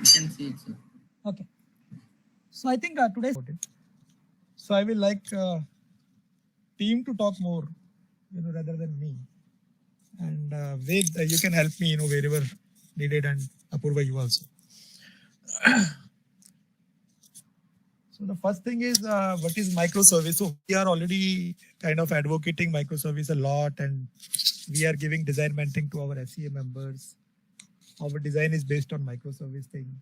You can see it, sir. Okay. So I think today's so I will like team to talk more, rather than me. And Ved, you can help me, wherever needed, and Apurva, you also. So the first thing is, what is microservice? So we are already kind of advocating microservice a lot, and we are giving design mentoring to our SEA members. Our design is based on microservice thing.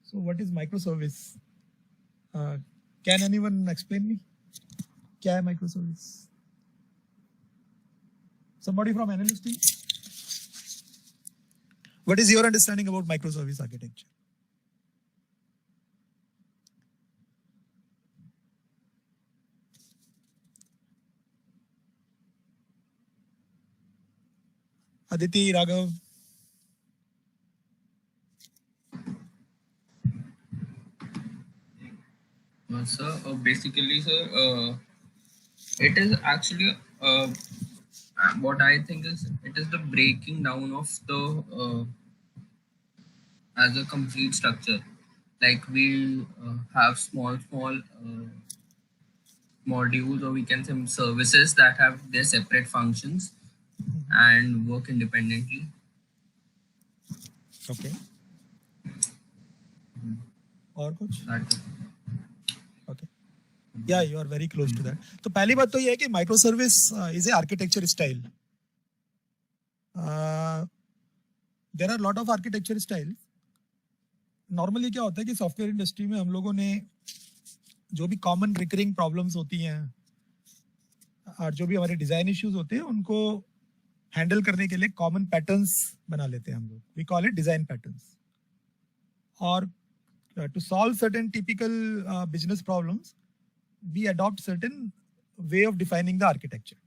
So what is microservice? Can anyone explain me? क्या है microservice? Somebody from analyst team? What is your understanding about microservice architecture? Aditi, Raghav. Sir, basically, sir, it is actually what I think is it is the breaking down of the as a complete structure. Like we have small modules, or we can say services that have their separate functions and work independently. Okay. और कुछ? Okay. Yeah, you are very close to that. तो पहली बात तो ये है कि microservice is a architecture style. There are a lot of architecture styles. Normally क्या होता है कि सॉफ्टवेयर इंडस्ट्री में हम लोगों ने जो भी कॉमन रिकरिंग प्रॉब्लम्स होती हैं और जो भी हमारे डिजाइन इश्यूज होते हैं उनको हैंडल करने के लिए कॉमन पैटर्न्स बना लेते हैं हम लोग. We call it design patterns. और to solve certain typical business problems, we adopt certain way of defining the architecture.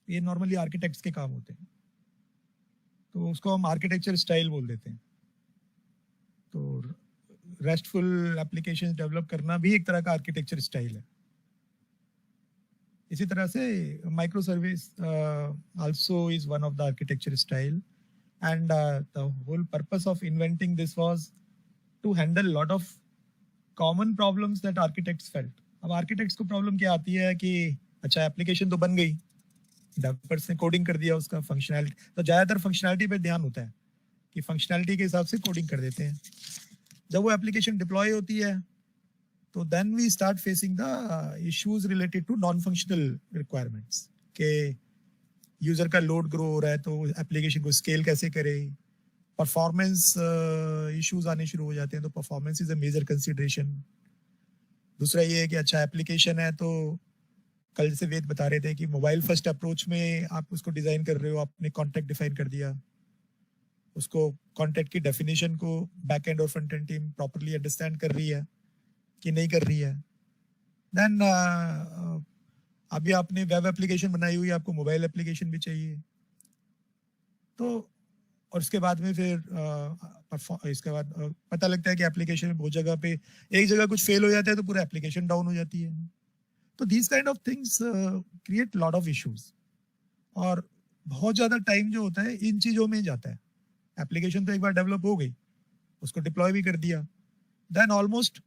ये normally architects के काम होते हैं, तो उसको हम architecture style बोल देते हैं. तो RESTful applications develop करना भी एक तरह का architecture style है. इसी तरह से microservice also is one of the architecture style, and the whole purpose of inventing this was to handle a lot of common problems that architects felt. अब architects को problem क्या आती है कि अच्छा application तो बन गई, developers ने coding कर दिया उसका functionality, तो ज़्यादातर functionality पे ध्यान होता है कि functionality के हिसाब से coding कर देते हैं. जब वो application deploy होती है तो then we start facing the issues related to non-functional requirements कि user का load grow हो रहा है तो application को scale कैसे करे, परफॉर्मेंस इश्यूज आने शुरू हो जाते हैं, तो performance is a major consideration. दूसरा ये है कि अच्छा एप्लीकेशन है, तो कल जैसे वेद बता रहे थे कि मोबाइल फर्स्ट अप्रोच में आप उसको डिजाइन कर रहे हो, आपने कॉन्टेक्ट डिफाइन कर दिया, उसको कॉन्टेक्ट की डेफिनेशन को बैक एंड और front end team properly understand कर रही है कि नहीं कर रही है. देन अभी आपने वेब एप्लीकेशन बनाई हुई है, आपको मोबाइल एप्लीकेशन भी चाहिए, तो और उसके बाद में फिर इसके बाद पता लगता है कि एप्लीकेशन बहुत जगह पे एक जगह कुछ फेल हो जाता है तो पूरा एप्लीकेशन डाउन हो जाती है. तो these kind of things create lot of issues, और बहुत ज़्यादा टाइम जो होता है इन चीज़ों में जाता है. एप्लीकेशन तो एक बार डेवलप हो गई, उसको डिप्लॉय भी कर दिया, then almost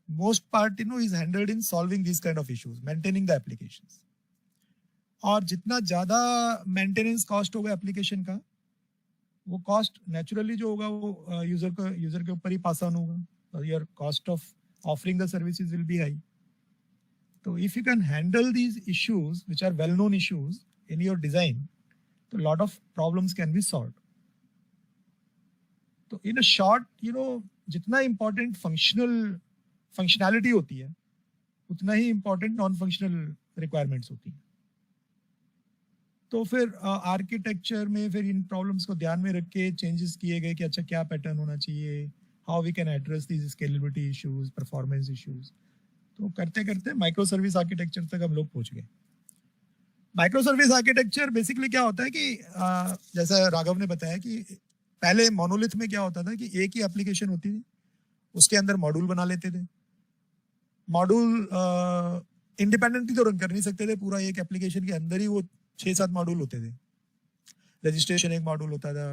most part is handled in solving this kind of issues, maintaining the applications. और जितना ज़्यादा मेंटेनेंस कॉस्ट होगा एप्लीकेशन का, वो कॉस्ट नेचुरली जो होगा वो यूजर के ऊपर ही पास ऑन होगा. Your cost of offering the services will be high. तो if you can handle these issues which are well known issues in your design, तो lot of problems can be solve. तो in a short, जितना important functionality होती है उतना ही important non functional requirements होती हैं. तो फिर आर्किटेक्चर में फिर इन प्रॉब्लम्स को ध्यान में रख के चेंजेस किए गए कि अच्छा क्या पैटर्न होना चाहिए, how we can address these scalability issues, performance issues. तो करते करते माइक्रो सर्विस आर्किटेक्चर तक हम लोग पहुंच गए. माइक्रो सर्विस आर्किटेक्चर बेसिकली क्या होता है कि जैसा राघव ने बताया कि पहले मोनोलिथ में क्या होता था कि एक ही एप्लीकेशन होती थी, उसके अंदर मॉड्यूल बना लेते थे. मॉड्यूल इंडिपेंडेंटली तो रन कर नहीं सकते थे, पूरा एक एप्लीकेशन के अंदर ही वो 6-7 मॉड्यूल होते थे. रजिस्ट्रेशन एक मॉड्यूल होता था,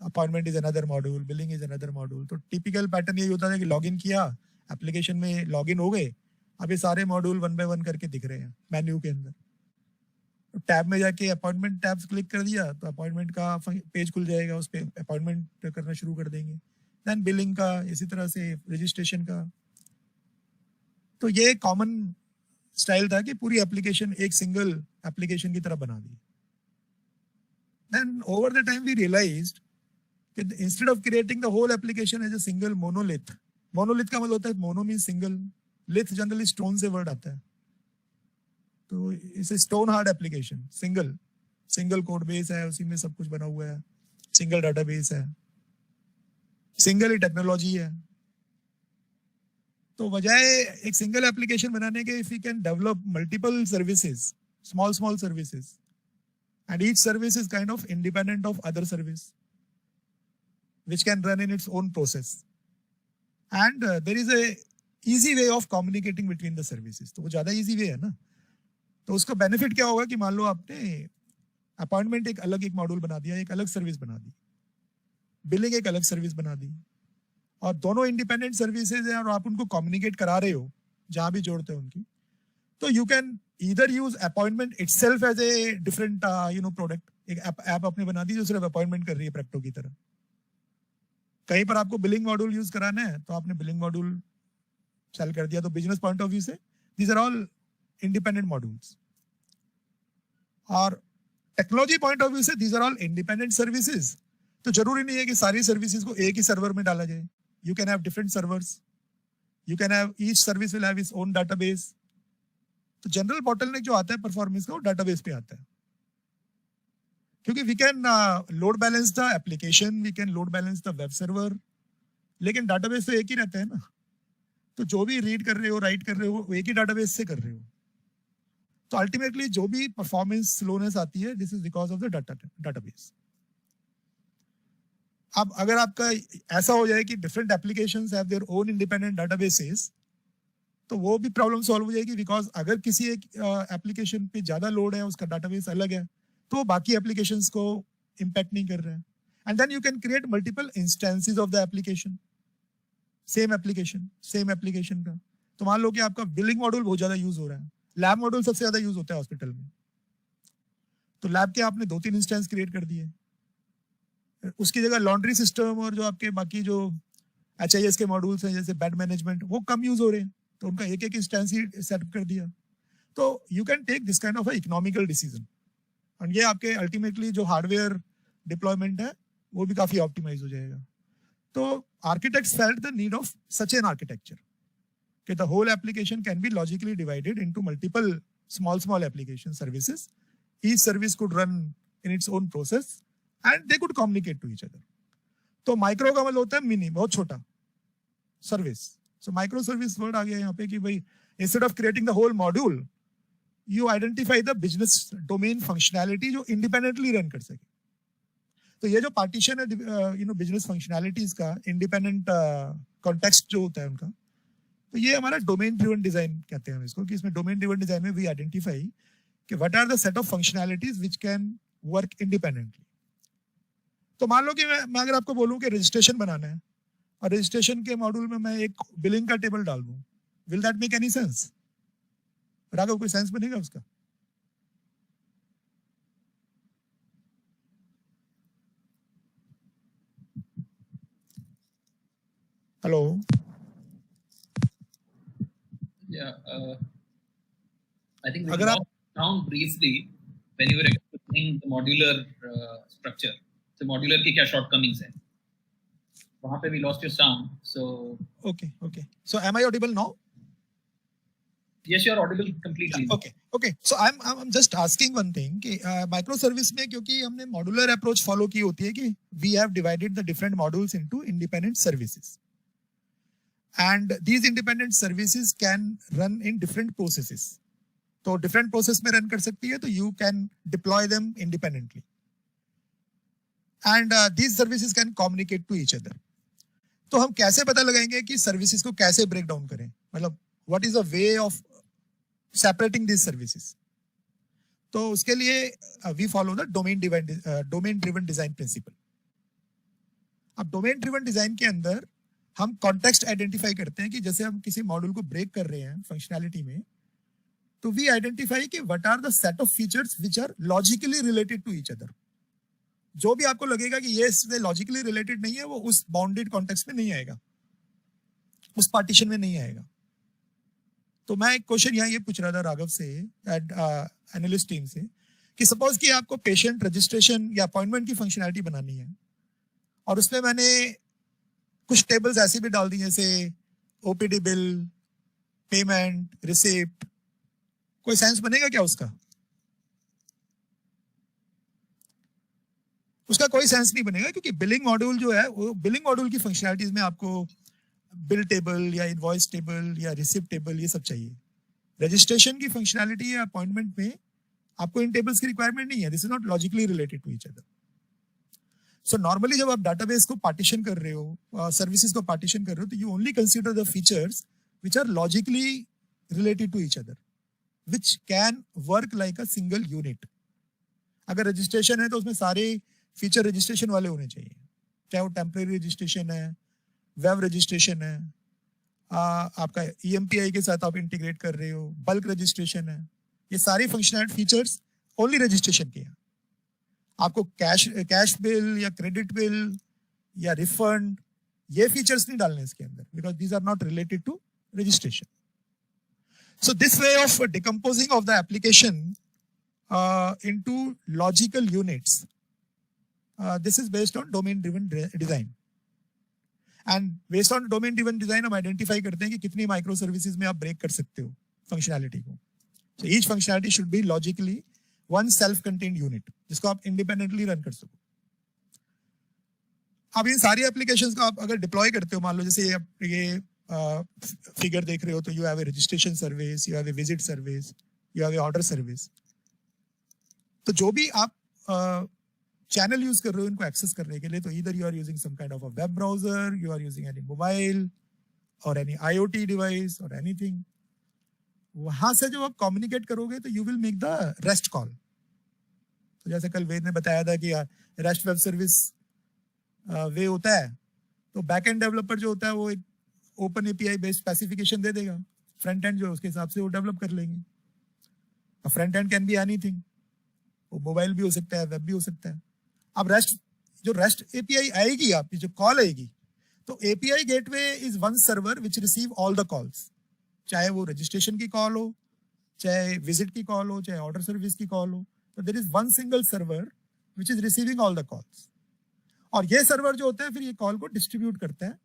appointment is another module, billing is another module. तो टिपिकल पैटर्न यही होता है कि लॉगिन किया, एप्लीकेशन में लॉगिन हो गए, अब ये सारे मॉड्यूल 1 बाय 1 करके दिख रहे हैं मेन्यू के अंदर। तो टैब में जाके अपॉइंटमेंट टैब्स क्लिक कर दिया तो अपॉइंटमेंट का पेज खुल जाएगा, उस पर अपॉइंटमेंट करना शुरू कर देंगे। देन बिलिंग का, इसी तरह से रजिस्ट्रेशन का। तो ये कॉमन स्टाइल था कि पूरी एप्लीकेशन एक सिंगल एप्लीकेशन की तरह बना दी। Then over the time we realized कि instead of creating the whole application as a single monolith, monolith का मतलब होता है mono mean single, lith generally stone से वर्ड आता है, तो इसे stone hard application, single single code base है, उसी में सब कुछ बना हुआ है, सिंगल डाटाबेस है, सिंगल ही टेक्नोलॉजी है। तो बजाय एक सिंगल एप्लीकेशन बनाने के, if you can develop multiple services, small services, and each service is kind of independent of other service which can run in its own process, and there is a easy way of communicating between the services। तो वो ज्यादा easy way है ना। तो उसका benefit क्या होगा कि मान लो आपने अपॉइंटमेंट एक अलग एक मॉड्यूल बना दिया, एक अलग सर्विस बना दी, बिलिंग एक अलग सर्विस बना दी, और दोनों इंडिपेंडेंट सर्विसेज हैं और आप उनको कम्युनिकेट करा रहे हो जहां भी जोड़ते हो उनकी, तो you can either use appointment itself as a different product. एक ऐप आपने बना दी जो सिर्फ अपॉइंटमेंट कर रही है प्रेप्टो की तरह। कहीं पर आपको बिलिंग मॉड्यूल यूज कराना है तो आपने बिलिंग मॉड्यूल सेल कर दिया। तो बिजनेस पॉइंट ऑफ व्यू से these are all independent modules, और टेक्नोलॉजी पॉइंट ऑफ व्यू से these are all independent services. तो जरूरी नहीं है कि सारी सर्विसेज को एक ही सर्वर में डाला जाए। You can have different servers, you can have each service will have it's own database. तो जनरल बॉटलनेक जो आता है परफॉर्मेंस का, वो डाटाबेस पे आता है, क्योंकि we can load balance the application, we can load balance the web server, लेकिन डाटाबेस तो एक ही रहता है ना। तो जो भी रीड कर रहे हो, राइट कर रहे हो, वो एक ही डाटाबेस से कर रहे हो। तो अल्टीमेटली जो भी परफॉर्मेंस स्लोनेस आती है, this is because of the database. अब अगर आपका ऐसा हो जाए कि different applications have their own independent databases, तो वो भी प्रॉब्लम सॉल्व हो जाएगी, बिकॉज अगर किसी एक एप्लीकेशन पे ज्यादा लोड है, उसका डाटाबेस अलग है, तो बाकी एप्लीकेशंस को इम्पैक्ट नहीं कर रहा है। And then you can create multiple instances of the application, same application का। तो मान लो कि आपका बिलिंग मॉड्यूल बहुत ज्यादा यूज हो रहा है, लैब मॉड्यूल सबसे ज्यादा यूज होता है हॉस्पिटल में, तो लैब के आपने 2-3 इंस्टेंस क्रिएट कर दिए, उसकी जगह लॉन्ड्री सिस्टम और जो आपके बाकी जो HIS के मॉड्यूल्स हैं जैसे बेड मैनेजमेंट, वो कम यूज हो रहे हैं, तो उनका एक एक इंस्टेंस ही सेटअप कर दिया। तो you can take this kind of economical decision, और ये आपके अल्टीमेटली जो हार्डवेयर डिप्लॉयमेंट है वो भी काफी ऑप्टिमाइज हो जाएगा। तो architects felt the need of such an architecture कि the whole application can be logically divided into multiple small application services, each service could run in its own process and they could communicate to each other. तो micro का मतलब होता है mini, बहुत छोटा service. So micro service word आ गया यहाँ पे कि भाई instead of creating the whole module, you identify the business domain functionality जो इंडिपेंडेंटली रन कर सके। तो ये जो पार्टीशन है बिजनेस फंक्शनैलिटीज का, इंडिपेंडेंट कॉन्टेक्स्ट जो होता है उनका, तो ये हमारा डोमेन ड्रिवन डिजाइन कहते हैं हम इसको, कि इसमें डोमेन ड्रिवन डिजाइन में वी आइडेंटिफाई कि what are the set of functionalities which can work independently. तो मान लो कि मैं अगर आपको बोलूं कि रजिस्ट्रेशन बनाना है, और रजिस्ट्रेशन के मॉड्यूल में मैं एक बिलिंग का टेबल डाल दूं, will that make any sense? Raghav, कोई सेंस बनेगा उसका? हेलो? I think we अगर आप lost down briefly when you were explaining the modular structure. So modular की क्या shortcomings हैं? वहाँ पे we lost your sound. So okay. So am I audible now? yes, you are audible completely. Okay. So I'm just asking one thing कि micro service में क्योंकि हमने modular approach follow की होती है कि we have divided the different modules into independent services, and these independent services can run in different processes. तो different process में रन कर सकती है, तो you can deploy them independently, and these services can communicate to each other. तो हम कैसे पता लगाएंगे कि सर्विसेज को कैसे ब्रेक डाउन करें, मतलब what is a way of separating these services? तो उसके लिए we follow the domain driven design principle. अब डोमेन ड्रिवन डिजाइन के अंदर हम कॉन्टेक्स्ट आइडेंटिफाई करते हैं कि जैसे हम किसी मॉड्यूल को ब्रेक कर रहे हैं फंक्शनैलिटी में, तो वी आइडेंटिफाई कि what are the set of features which are logically related to each other. जो भी आपको लगेगा कि ये इससे लॉजिकली रिलेटेड नहीं है, वो उस बाउंडेड कॉन्टेक्स्ट में नहीं आएगा, उस पार्टीशन में नहीं आएगा. तो मैं एक क्वेश्चन यहाँ ये पूछ रहा था राघव से, एनालिस्ट टीम से, कि सपोज कि आपको पेशेंट रजिस्ट्रेशन या अपॉइंटमेंट की फंक्शनैलिटी बनानी है, और उसमें मैंने कुछ टेबल्स ऐसे भी डाल दी जैसे ओपीडी बिल, पेमेंट, रिसिप्ट. कोई सेंस बनेगा क्या उसका? उसका कोई सेंस नहीं बनेगा, क्योंकि बिलिंग मॉड्यूल जो है वो बिलिंग मॉड्यूल की फंक्शनैलिटीज में आपको बिल टेबल या इनवॉइस टेबल या रिसिप्ट टेबल ये सब चाहिए. रजिस्ट्रेशन की फंक्शनैलिटी या अपॉइंटमेंट में आपको इन टेबल्स की रिक्वायरमेंट नहीं है. This is not logically related to each other. So normally जब आप डाटाबेस को पार्टीशन कर रहे हो, सर्विसेज को पार्टीशन कर रहे हो, तो you only consider the features which are logically related to each other, which can work like a single unit. अगर रजिस्ट्रेशन है तो उसमें सारे फीचर रजिस्ट्रेशन वाले होने चाहिए, चाहे वो टेम्परेरी रजिस्ट्रेशन है, वेब रजिस्ट्रेशन है, आपका EMPI के साथ आप इंटीग्रेट कर रहे हो, बल्क रजिस्ट्रेशन है. ये सारी फंक्शनल फीचर्स ओनली रजिस्ट्रेशन के हैं. आपको कैश बिल या क्रेडिट बिल या रिफंड ये फीचर्स नहीं डालने इसके अंदर, because these are not related to registration. So this way of decomposing of the application into logical units, this is based on domain driven design. And based on domain driven design हम identify करते हैं कि कितनी micro services में आप break कर सकते हो फंक्शनैलिटी को. So each functionality should be logically one self-contained unit जिसको आप इंडिपेंडेंटली रन कर सको. अब इन सारी एप्लीकेशंस को आप अगर डिप्लॉय करते हो, मान लो जैसे ये फिगर देख रहे हो, तो you have a registration service, you have a visit service, you have a order service. तो जो भी आप चैनल यूज कर रहे हो इनको एक्सेस करने के लिए, तो इधर you are using some kind of a web browser, you are using any mobile और एनी IoT डिवाइस और एनीथिंग. वहां से जब आप कम्युनिकेट करोगे तो you will make the REST call. तो जैसे कल वेद ने बताया था कि रेस्ट वेब सर्विस वे होता है, तो बैक एंड डेवलपर जो होता है वो एक ओपन API बेस्ड स्पेसिफिकेशन दे देगा, फ्रंट एंड जो है उसके हिसाब से वो डेवलप कर लेंगे. Front end can be anything, वो मोबाइल भी हो सकता है, वेब भी हो सकता है. अब रेस्ट API आएगी, आपकी जो कॉल आएगी, तो API gateway is one server which receive all the calls, चाहे वो रजिस्ट्रेशन की कॉल हो, चाहे विजिट की कॉल हो, चाहे ऑर्डर सर्विस की कॉल हो. तो there is one single server which is receiving all the calls. और ये सर्वर जो होता है फिर ये कॉल को डिस्ट्रीब्यूट करता है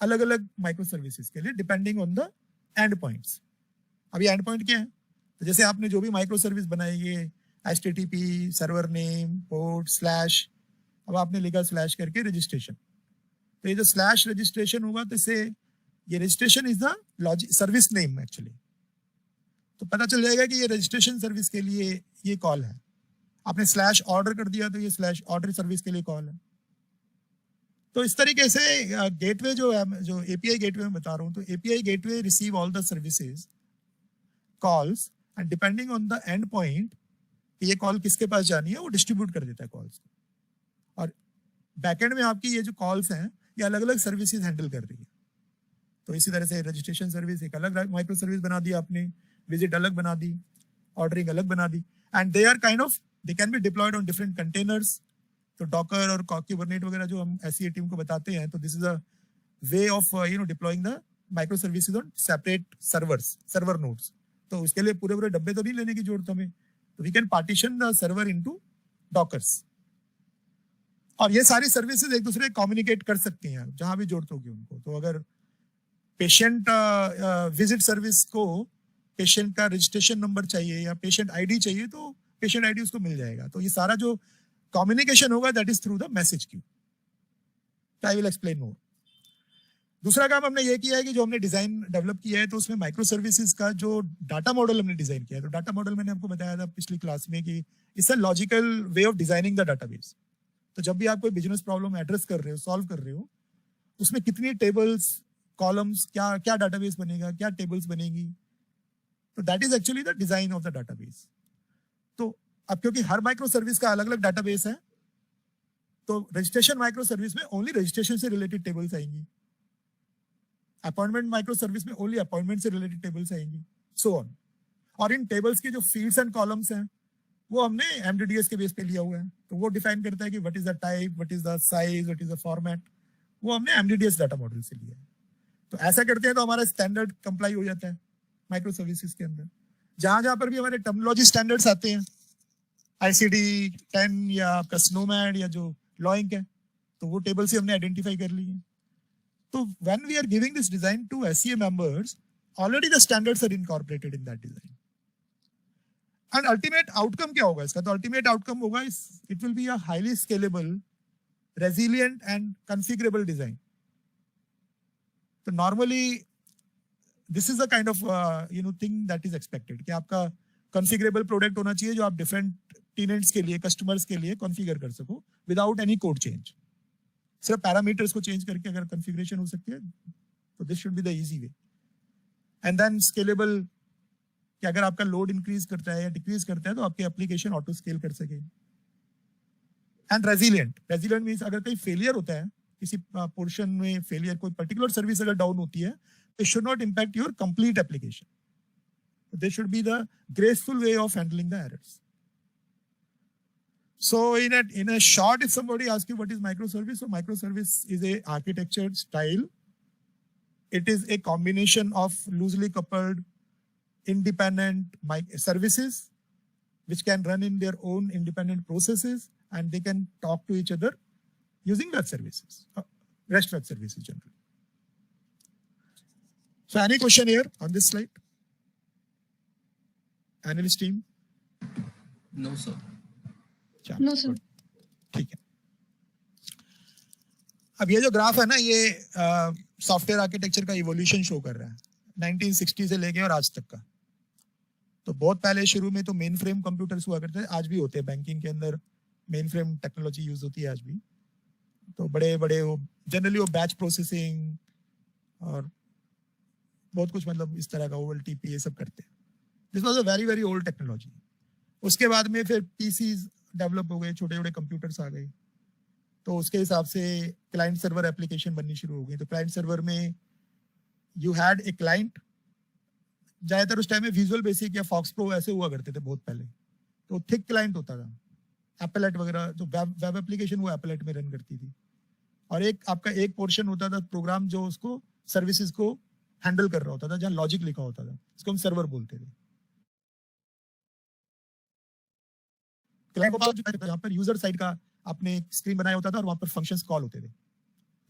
अलग अलग माइक्रो सर्विसेज के लिए, depending on the end points. अब ये एंड पॉइंट क्या है? तो जैसे आपने जो भी माइक्रो सर्विस बनाई है, HTTP, server name, port, slash, अब आपने लिखा स्लैश करके रजिस्ट्रेशन, तो ये जो स्लैश रजिस्ट्रेशन होगा, तो इससे ये registration is the service name actually. तो पता चल जाएगा कि ये रजिस्ट्रेशन सर्विस के लिए ये कॉल है. आपने स्लैश ऑर्डर कर दिया तो ये स्लैश ऑर्डर सर्विस के लिए कॉल है. तो इस तरीके से गेटवे जो है, जो API गेटवे में बता रहा हूँ, तो API gateway receive all the services calls, and depending on the end point ये कॉल किसके पास जानी है वो डिस्ट्रीब्यूट कर देता है कॉल्स. और बैकएंड में आपकी ये जो कॉल्स हैं ये अलग अलग सर्विसेज हैंडल कर रही है. तो इसी तरह से रजिस्ट्रेशन सर्विस एक अलग माइक्रो सर्विस बना दी आपने, विजिट अलग बना दी, ऑर्डरिंग अलग बना दी, and they are kind of they can be deployed on different containers. तो डॉकर और कुबरनेट वगैरह जो हम SEA टीम को बताते हैं, तो this is a way of deploying the micro services on separate server nodes. तो उसके लिए पूरे डब्बे तो नहीं लेने की जरूरत हमें, तो we can partition the server into dockers. और ये सारी सर्विसेज एक दूसरे कम्युनिकेट कर सकती हैं जहां भी जरूरत होगी उनको. तो अगर पेशेंट विजिट सर्विस को पेशेंट का रजिस्ट्रेशन नंबर चाहिए या पेशेंट ID चाहिए, तो पेशेंट ID उसको मिल जाएगा. तो ये सारा जो कम्युनिकेशन होगा that is through the message queue. I will explain more. दूसरा काम हमने ये किया है कि जो हमने डिजाइन डेवलप किया है, तो उसमें माइक्रो सर्विसेज का जो डाटा मॉडल हमने डिजाइन किया है, तो डाटा मॉडल मैंने आपको बताया था पिछली क्लास में कि it's a logical way of designing the database. तो जब भी आप कोई बिजनेस प्रॉब्लम एड्रेस कर रहे हो, सॉल्व कर रहे हो, उसमें कितनी टेबल्स, कॉलम्स, क्या क्या डाटाबेस बनेगा, क्या टेबल्स बनेगी, तो that is actually the design of the database. तो अब क्योंकि हर माइक्रो सर्विस का अलग अलग डाटाबेस है, तो रजिस्ट्रेशन माइक्रो सर्विस में ओनली रजिस्ट्रेशन से रिलेटेड टेबल्स आएंगी, अपॉइंटमेंट माइक्रो सर्विस में ओनली अपॉइंटमेंट से रिलेटेड टेबल्स आएंगी, सो ऑन। और इन टेबल्स के जो फील्ड्स एंड कॉलम्स हैं वो हमने एमडीडीएस के बेस पे लिया हुआ है, तो वो डिफाइन करता है कि what is the type, what is the size, what is the format, वो हमने एमडीडीएस डाटा मॉडल से लिया है। तो ऐसा करते हैं तो हमारा स्टैंडर्ड कंप्लाई हो जाता है माइक्रो सर्विसेज के अंदर। जहां जहां पर भी हमारे टर्मिनोलॉजी स्टैंडर्ड्स आते हैं, आईसीडी 10 या आपका स्नोमैड या जो लॉइंक है, तो वो टेबल से हमने आइडेंटिफाई कर ली है। तो when we are giving this design to SCA members, already the standards are incorporated in that design. And ultimate outcome क्या होगा इसका? तो अल्टीमेट आउटकम होगा it will be a highly scalable, resilient and configurable design. तो normally this is the kind of thing that is expected कि आपका कॉन्फ़िगरेबल product होना चाहिए जो आप डिफरेंट टेनेंट्स के लिए, कस्टमर्स के लिए कॉन्फ़िगर कर सको विदाउट एनी कोड चेंज। सिर्फ पैरामीटर्स को चेंज करके अगर कॉन्फ़िगरेशन हो सकती है तो this should be the easy way. And then scalable, कि अगर आपका लोड इंक्रीज करता है या डिक्रीज करता है तो आपकी एप्लीकेशन ऑटो स्केल कर सके। एंड रेजिलिएंट, रेजिलिएंट मींस अगर कहीं फेलियर होता है, किसी पोर्शन में फेलियर, कोई पर्टिकुलर सर्विस अगर डाउन होती है, it should not impact your complete application. There should be the graceful way of handling the errors. So in a short, if somebody asks you what is microservice, so microservice is a architecture style. It is a combination of loosely coupled independent services which can run in their own independent processes, and they can talk to each other using web services, REST web services generally. So any question here on this slide? Analyst team? No, sir. No, sir. ठीक है। अब ये जो graph है ना, ये software architecture का evolution show कर रहा है 1960 से लेके और आज तक का। तो बहुत पहले शुरू में तो मेन फ्रेम कंप्यूटर्स हुआ करते थे, आज भी होते हैं, बैंकिंग के अंदर मेन फ्रेम टेक्नोलॉजी यूज होती है आज भी। तो बड़े बड़े वो जनरली वो बैच प्रोसेसिंग और बहुत कुछ, मतलब इस तरह का OLTP ये सब करते हैं। This was a very very old technology. उसके बाद में फिर पीसीज डेवलप हो गए, छोटे छोटे कंप्यूटर्स आ गए, तो उसके हिसाब से क्लाइंट सर्वर एप्लीकेशन बननी शुरू हो गई। तो क्लाइंट सर्वर में यू हैड ए क्लाइंट, ज्यादातर उस टाइम में विजुअल बेसिक या फॉक्स प्रो ऐसे हुआ करते थे बहुत पहले, तो थिक क्लाइंट होता था। एप्लेट वगैरह जो वेब एप्लीकेशन वो एप्लेट में रन करती थी, और एक आपका एक पोर्शन होता था प्रोग्राम जो उसको सर्विसेज को हैंडल कर रहा होता था, जहां लॉजिक लिखा होता था, इसको हम सर्वर बोलते थे। यहाँ पर यूजर साइड का आपने स्क्रीन बनाया होता था और वहां पर फंक्शंस कॉल होते थे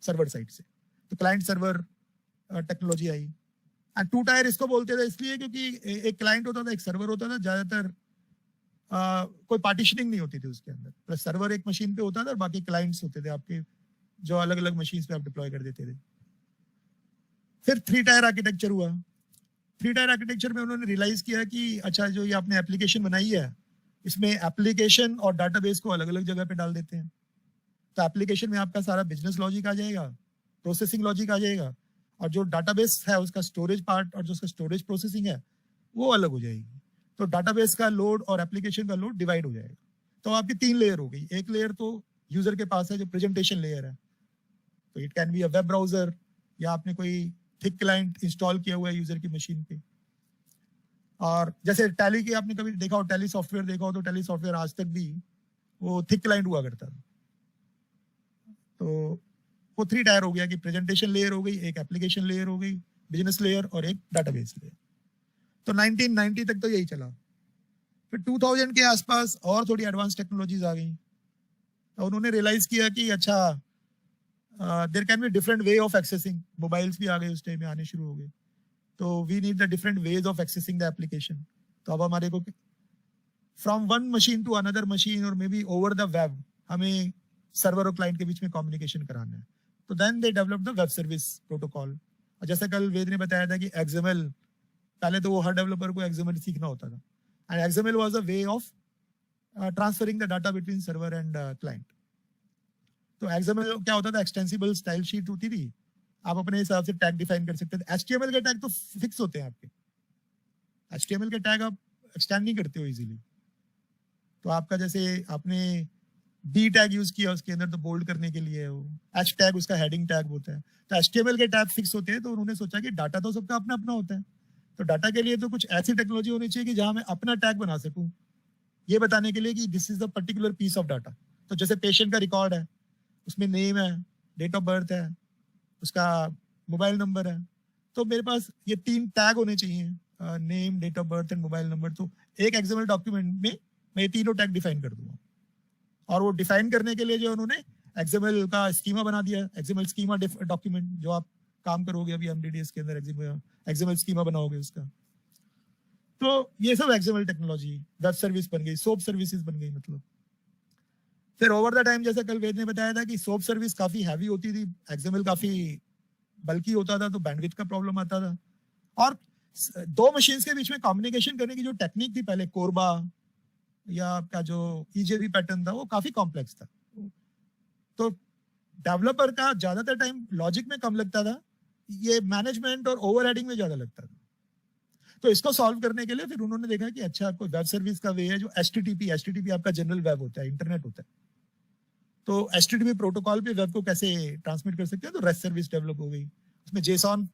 सर्वर साइड से। तो क्लाइंट सर्वर टेक्नोलॉजी आई। एंड टू टायर इसको बोलते थे इसलिए क्योंकि एक क्लाइंट होता था, एक सर्वर होता था। ज्यादातर कोई पार्टीशनिंग नहीं होती थी उसके अंदर, प्लस सर्वर एक मशीन पे होता था और बाकी क्लाइंट्स होते थे आपके, जो अलग अलग मशीन पे आप डिप्लॉय कर देते थे। फिर 3 टायर आर्किटेक्चर हुआ। 3 टायर आर्किटेक्चर में उन्होंने रियलाइज किया कि अच्छा, जो ये आपने एप्लीकेशन बनाई है, इसमें एप्लीकेशन और डाटाबेस को अलग अलग जगह पे डाल देते हैं। तो एप्लीकेशन में आपका सारा बिजनेस लॉजिक आ जाएगा, प्रोसेसिंग लॉजिक आ जाएगा, और जो डाटाबेस है उसका स्टोरेज पार्ट और जो उसका स्टोरेज प्रोसेसिंग है वो अलग हो जाएगी। तो डाटाबेस का लोड और एप्लीकेशन का लोड डिवाइड हो जाएगा। तो आपकी 3 लेयर हो गई। एक लेयर तो यूजर के पास है जो प्रेजेंटेशन लेयर है, तो it can be a web browser, या आपने कोई थिक क्लाइंट इंस्टॉल किया हुआ है यूजर की मशीन पे। और जैसे टैली की आपने कभी देखा हो, टैली सॉफ्टवेयर देखा हो, तो टैली सॉफ्टवेयर आज तक भी वो थिक क्लाइंट हुआ करता था। तो वो 3 टायर हो गया कि प्रेजेंटेशन लेयर हो गई, एक एप्लीकेशन लेयर हो गई, बिजनेस लेयर, और एक डाटाबेस लेयर। तो 1990 तक तो यही चला। फिर 2000 के आसपास और थोड़ी एडवांस टेक्नोलॉजीज आ गई, तो उन्होंने रियलाइज किया कि अच्छा, there can be different way of accessing. Mobiles भी आ गए, उस टाइम में आने शुरू हो गए, तो we need the different ways of accessing the application. तो अब हमारे को from one machine to another machine और maybe over the web हमें सर्वर और क्लाइंट के बीच में कम्युनिकेशन कराना है। तो then they develop the web service protocol. और जैसे कल वेद ने बताया था कि XML, पहले तो वो हर डेवलपर को XML सीखना होता था, and XML was a way of transferring the data between server and client. तो XML क्या होता था, एक्सटेंसिबल स्टाइल शीट होती थी, आप अपने हिसाब से टैग डिफाइन कर सकते थे। HTML के टैग तो फिक्स होते हैं आपके, HTML के टैग आप एक्सटेंड नहीं करते हो इजीली। तो आपका जैसे आपने बी टैग यूज किया उसके अंदर तो बोल्ड करने के लिए है वो, एच टैग उसका हेडिंग टैग होता है। तो एचटीएमएल के टैग फिक्स होते हैं, तो उन्होंने सोचा कि डाटा तो सबका अपना अपना होता है, तो डाटा के लिए तो कुछ ऐसी टेक्नोलॉजी होनी चाहिए कि जहां मैं अपना टैग बना सकूं, ये बताने के लिए कि this is the particular piece of data. तो जैसे पेशेंट का रिकॉर्ड है, उसमें नेम है, डेट ऑफ बर्थ है, उसका मोबाइल नंबर है, तो मेरे पास ये 3 टैग होने चाहिए, name, date of birth and mobile number. तो एक एक्सएमएल डॉक्यूमेंट में मैं ये तीनों टैग डिफाइन कर दूंगा, और वो डिफाइन करने के लिए जो उन्होंने एक्सएमएल का स्कीमा बना दिया, एक्सएमएल स्कीमा डॉक्यूमेंट, जो आप काम करोगे अभी एमडीडीएस के अंदर एक्सएमएल स्कीमा बनाओगे उसका। तो ये सब एक्सएमएल टेक्नोलॉजी, वेब सर्विस बन गई, सोप सर्विसेज बन गई मतलब। फिर ओवर द टाइम, जैसा कल वेद ने बताया था कि सोप सर्विस काफी हैवी होती थी, एक्सएमएल काफी बल्कि होता था, तो बैंडविड्थ का प्रॉब्लम आता था। और दो मशीन्स के बीच में कम्युनिकेशन करने की जो टेक्निक थी पहले, कोरबा या आपका जो ईजेबी पैटर्न था, वो काफी कॉम्प्लेक्स था। तो डेवलपर का ज्यादातर टाइम लॉजिक में कम लगता था, ये मैनेजमेंट और ओवरहेडिंग में ज्यादा लगता था। तो इसको सॉल्व करने के लिए फिर उन्होंने देखा कि अच्छा, कोई वेब सर्विस का वे है जो एचटीटीपी आपका जनरल वेब होता है, इंटरनेट होता है, तो एचटीटीपी प्रोटोकॉल पे वेब को कैसे ट्रांसमिट कर सकते हैं। तो रेस्ट सर्विस डेवलप हो गई, उसमें जेसॉन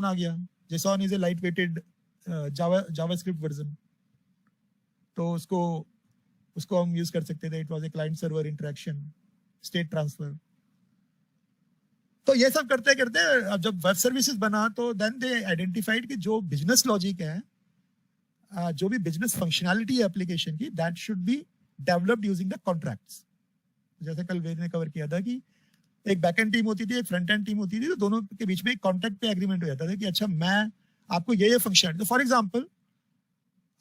आ गया। JSON is a light weighted JavaScript version, तो उसको हम यूज कर सकते थे। It was a client server interaction, state transfer. तो ये सब करते करते अब जब वेब सर्विसेज बना, तो देन दे आइडेंटिफाइड कि जो बिजनेस लॉजिक है, जो भी बिजनेस फंक्शनैलिटी है एप्लीकेशन की, that should be developed using the contracts. जैसे कल वेद ने कवर किया था कि एक बैकएंड टीम होती थी, एक फ्रंट एंड टीम होती थी, तो दोनों के बीच में एक कॉन्ट्रैक्ट पे एग्रीमेंट हो जाता था कि अच्छा, मैं आपको ये फंक्शन, तो फॉर एग्जांपल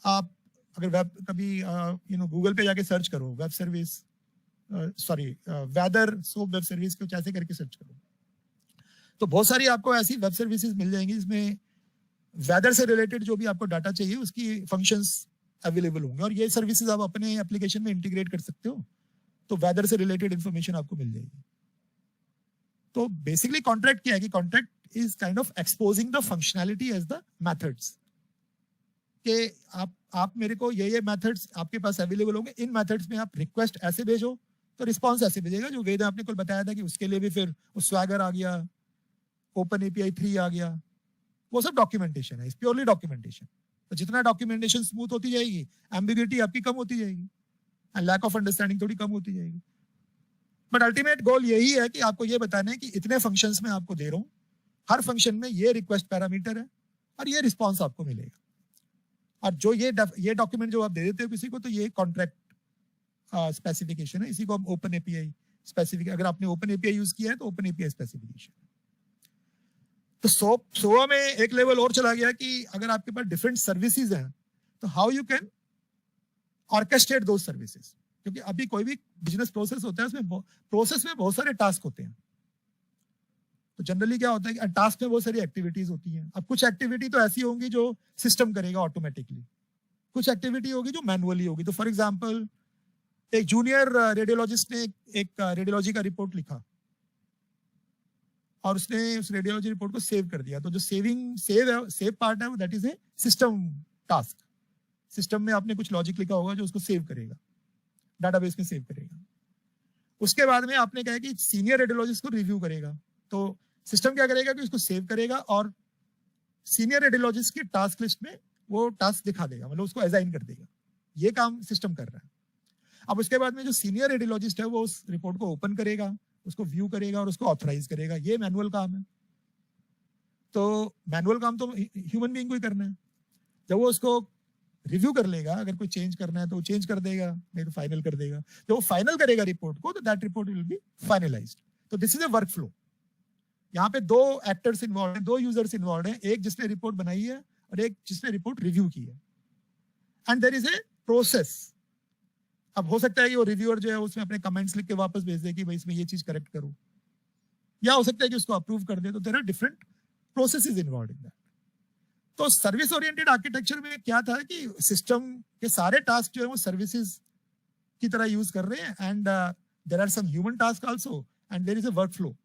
आप अगर वेब कभी गूगल पे जाके सर्च करो web service, weather SOAP web service को ऐसे करके सर्च करो, तो बहुत सारी आपको ऐसी वेब सर्विसेज मिल जाएंगी जिसमें वेदर से रिलेटेड जो भी आपको डाटा चाहिए उसकी फंक्शंस अवेलेबल होंगे, और ये सर्विसेज आप अपने एप्लीकेशन में इंटीग्रेट कर सकते हो, तो वेदर से रिलेटेड इंफॉर्मेशन आपको मिल जाएगी। तो बेसिकली कॉन्ट्रैक्ट क्या है कि contract is kind of exposing the functionality as the methods, कि आप मेरे को ये मेथड्स आपके पास अवेलेबल होंगे, इन मेथड्स में आप रिक्वेस्ट ऐसे भेजो तो रिस्पॉन्स ऐसे भेजेगा। जो वेद आपने कल बताया था कि उसके लिए भी फिर स्वैगर आ गया, ओपन एपीआई 3 आ गया, वो सब डॉक्यूमेंटेशन है, इस प्योरली डॉक्यूमेंटेशन। तो जितना डॉक्यूमेंटेशन स्मूथ होती जाएगी, एम्बिग्यूटी आपकी कम होती जाएगी, एंड लैक ऑफ अंडरस्टैंडिंग थोड़ी कम होती जाएगी। बट अल्टीमेट गोल यही है कि आपको ये बताना है कि इतने फंक्शंस में आपको दे रहा हूं, हर फंक्शन में ये रिक्वेस्ट पैरामीटर है और ये रिस्पॉन्स आपको मिलेगा। और जो ये डॉक्यूमेंट जो आप दे देते हो किसी को, तो ये कॉन्ट्रैक्ट स्पेसिफिकेशन है, इसी को हम ओपन एपीआई स्पेसिफिक, अगर आपने ओपन एपीआई यूज किया है तो ओपन एपीआई स्पेसिफिकेशन। तो सोआ में एक लेवल और चला गया कि अगर आपके पास डिफरेंट सर्विसेज हैं, तो हाउ यू कैन ऑर्केस्ट्रेट दो सर्विसेज, क्योंकि अभी कोई भी बिजनेस प्रोसेस होता है, उसमें प्रोसेस में बहुत सारे टास्क होते हैं। तो जनरली क्या होता है कि टास्क में बहुत सारी एक्टिविटीज होती हैं। अब कुछ एक्टिविटी तो ऐसी होंगी जो सिस्टम करेगा ऑटोमेटिकली, कुछ एक्टिविटी होगी जो मैनुअली होगी। तो फॉर एग्जांपल, एक जूनियर रेडियोलॉजिस्ट ने एक रेडियोलॉजी का रिपोर्ट लिखा और उसने उस रेडियोलॉजी रिपोर्ट को सेव कर दिया। तो जो सेव पार्ट है वो that is a system task. System में आपने कुछ लॉजिक लिखा होगा जो उसको सेव करेगा, डाटाबेस में सेव करेगा। उसके बाद में आपने कहा कि सीनियर रेडियोलॉजिस्ट को रिव्यू करेगा, तो सिस्टम क्या करेगा कि उसको सेव करेगा और सीनियर रेडियोलॉजिस्ट की टास्क लिस्ट में वो टास्क दिखा देगा, मतलब उसको असाइन कर देगा। ये काम सिस्टम कर रहा है। अब उसके बाद में जो सीनियर रेडियोलॉजिस्ट है वो उस रिपोर्ट को ओपन करेगा, उसको व्यू करेगा और उसको ऑथराइज करेगा। ये मैनुअल काम है। तो मैनुअल काम तो ह्यूमन बीइंग को ही करना है। जब वो उसको रिव्यू कर लेगा, अगर कोई चेंज करना है तो वो चेंज कर देगा, नहीं तो फाइनल कर देगा। जब वो फाइनल करेगा रिपोर्ट को, तो that report will be finalized. तो this is a workflow. यहाँ पे दो एक्टर्स इन्वॉल्व हैं, दो यूजर्स इन्वॉल्व हैं, एक जिसने रिपोर्ट बनाई है और एक जिसने रिपोर्ट रिव्यू की है। And there is a process. अब हो सकता है कि वो रिव्यूअर जो है उसमें अपने कमेंट्स लिख के वापस भेज दे कि भाई इसमें ये चीज करेक्ट करो, या हो सकता है कि उसको अप्रूव कर दे। तो there are different processes involve in that. तो सर्विस ओरिएंटेड आर्किटेक्चर में क्या था कि सिस्टम के सारे टास्क जो है वो सर्विसेज की तरह यूज कर रहे हैं, and there are some human task also, and there is a workflow.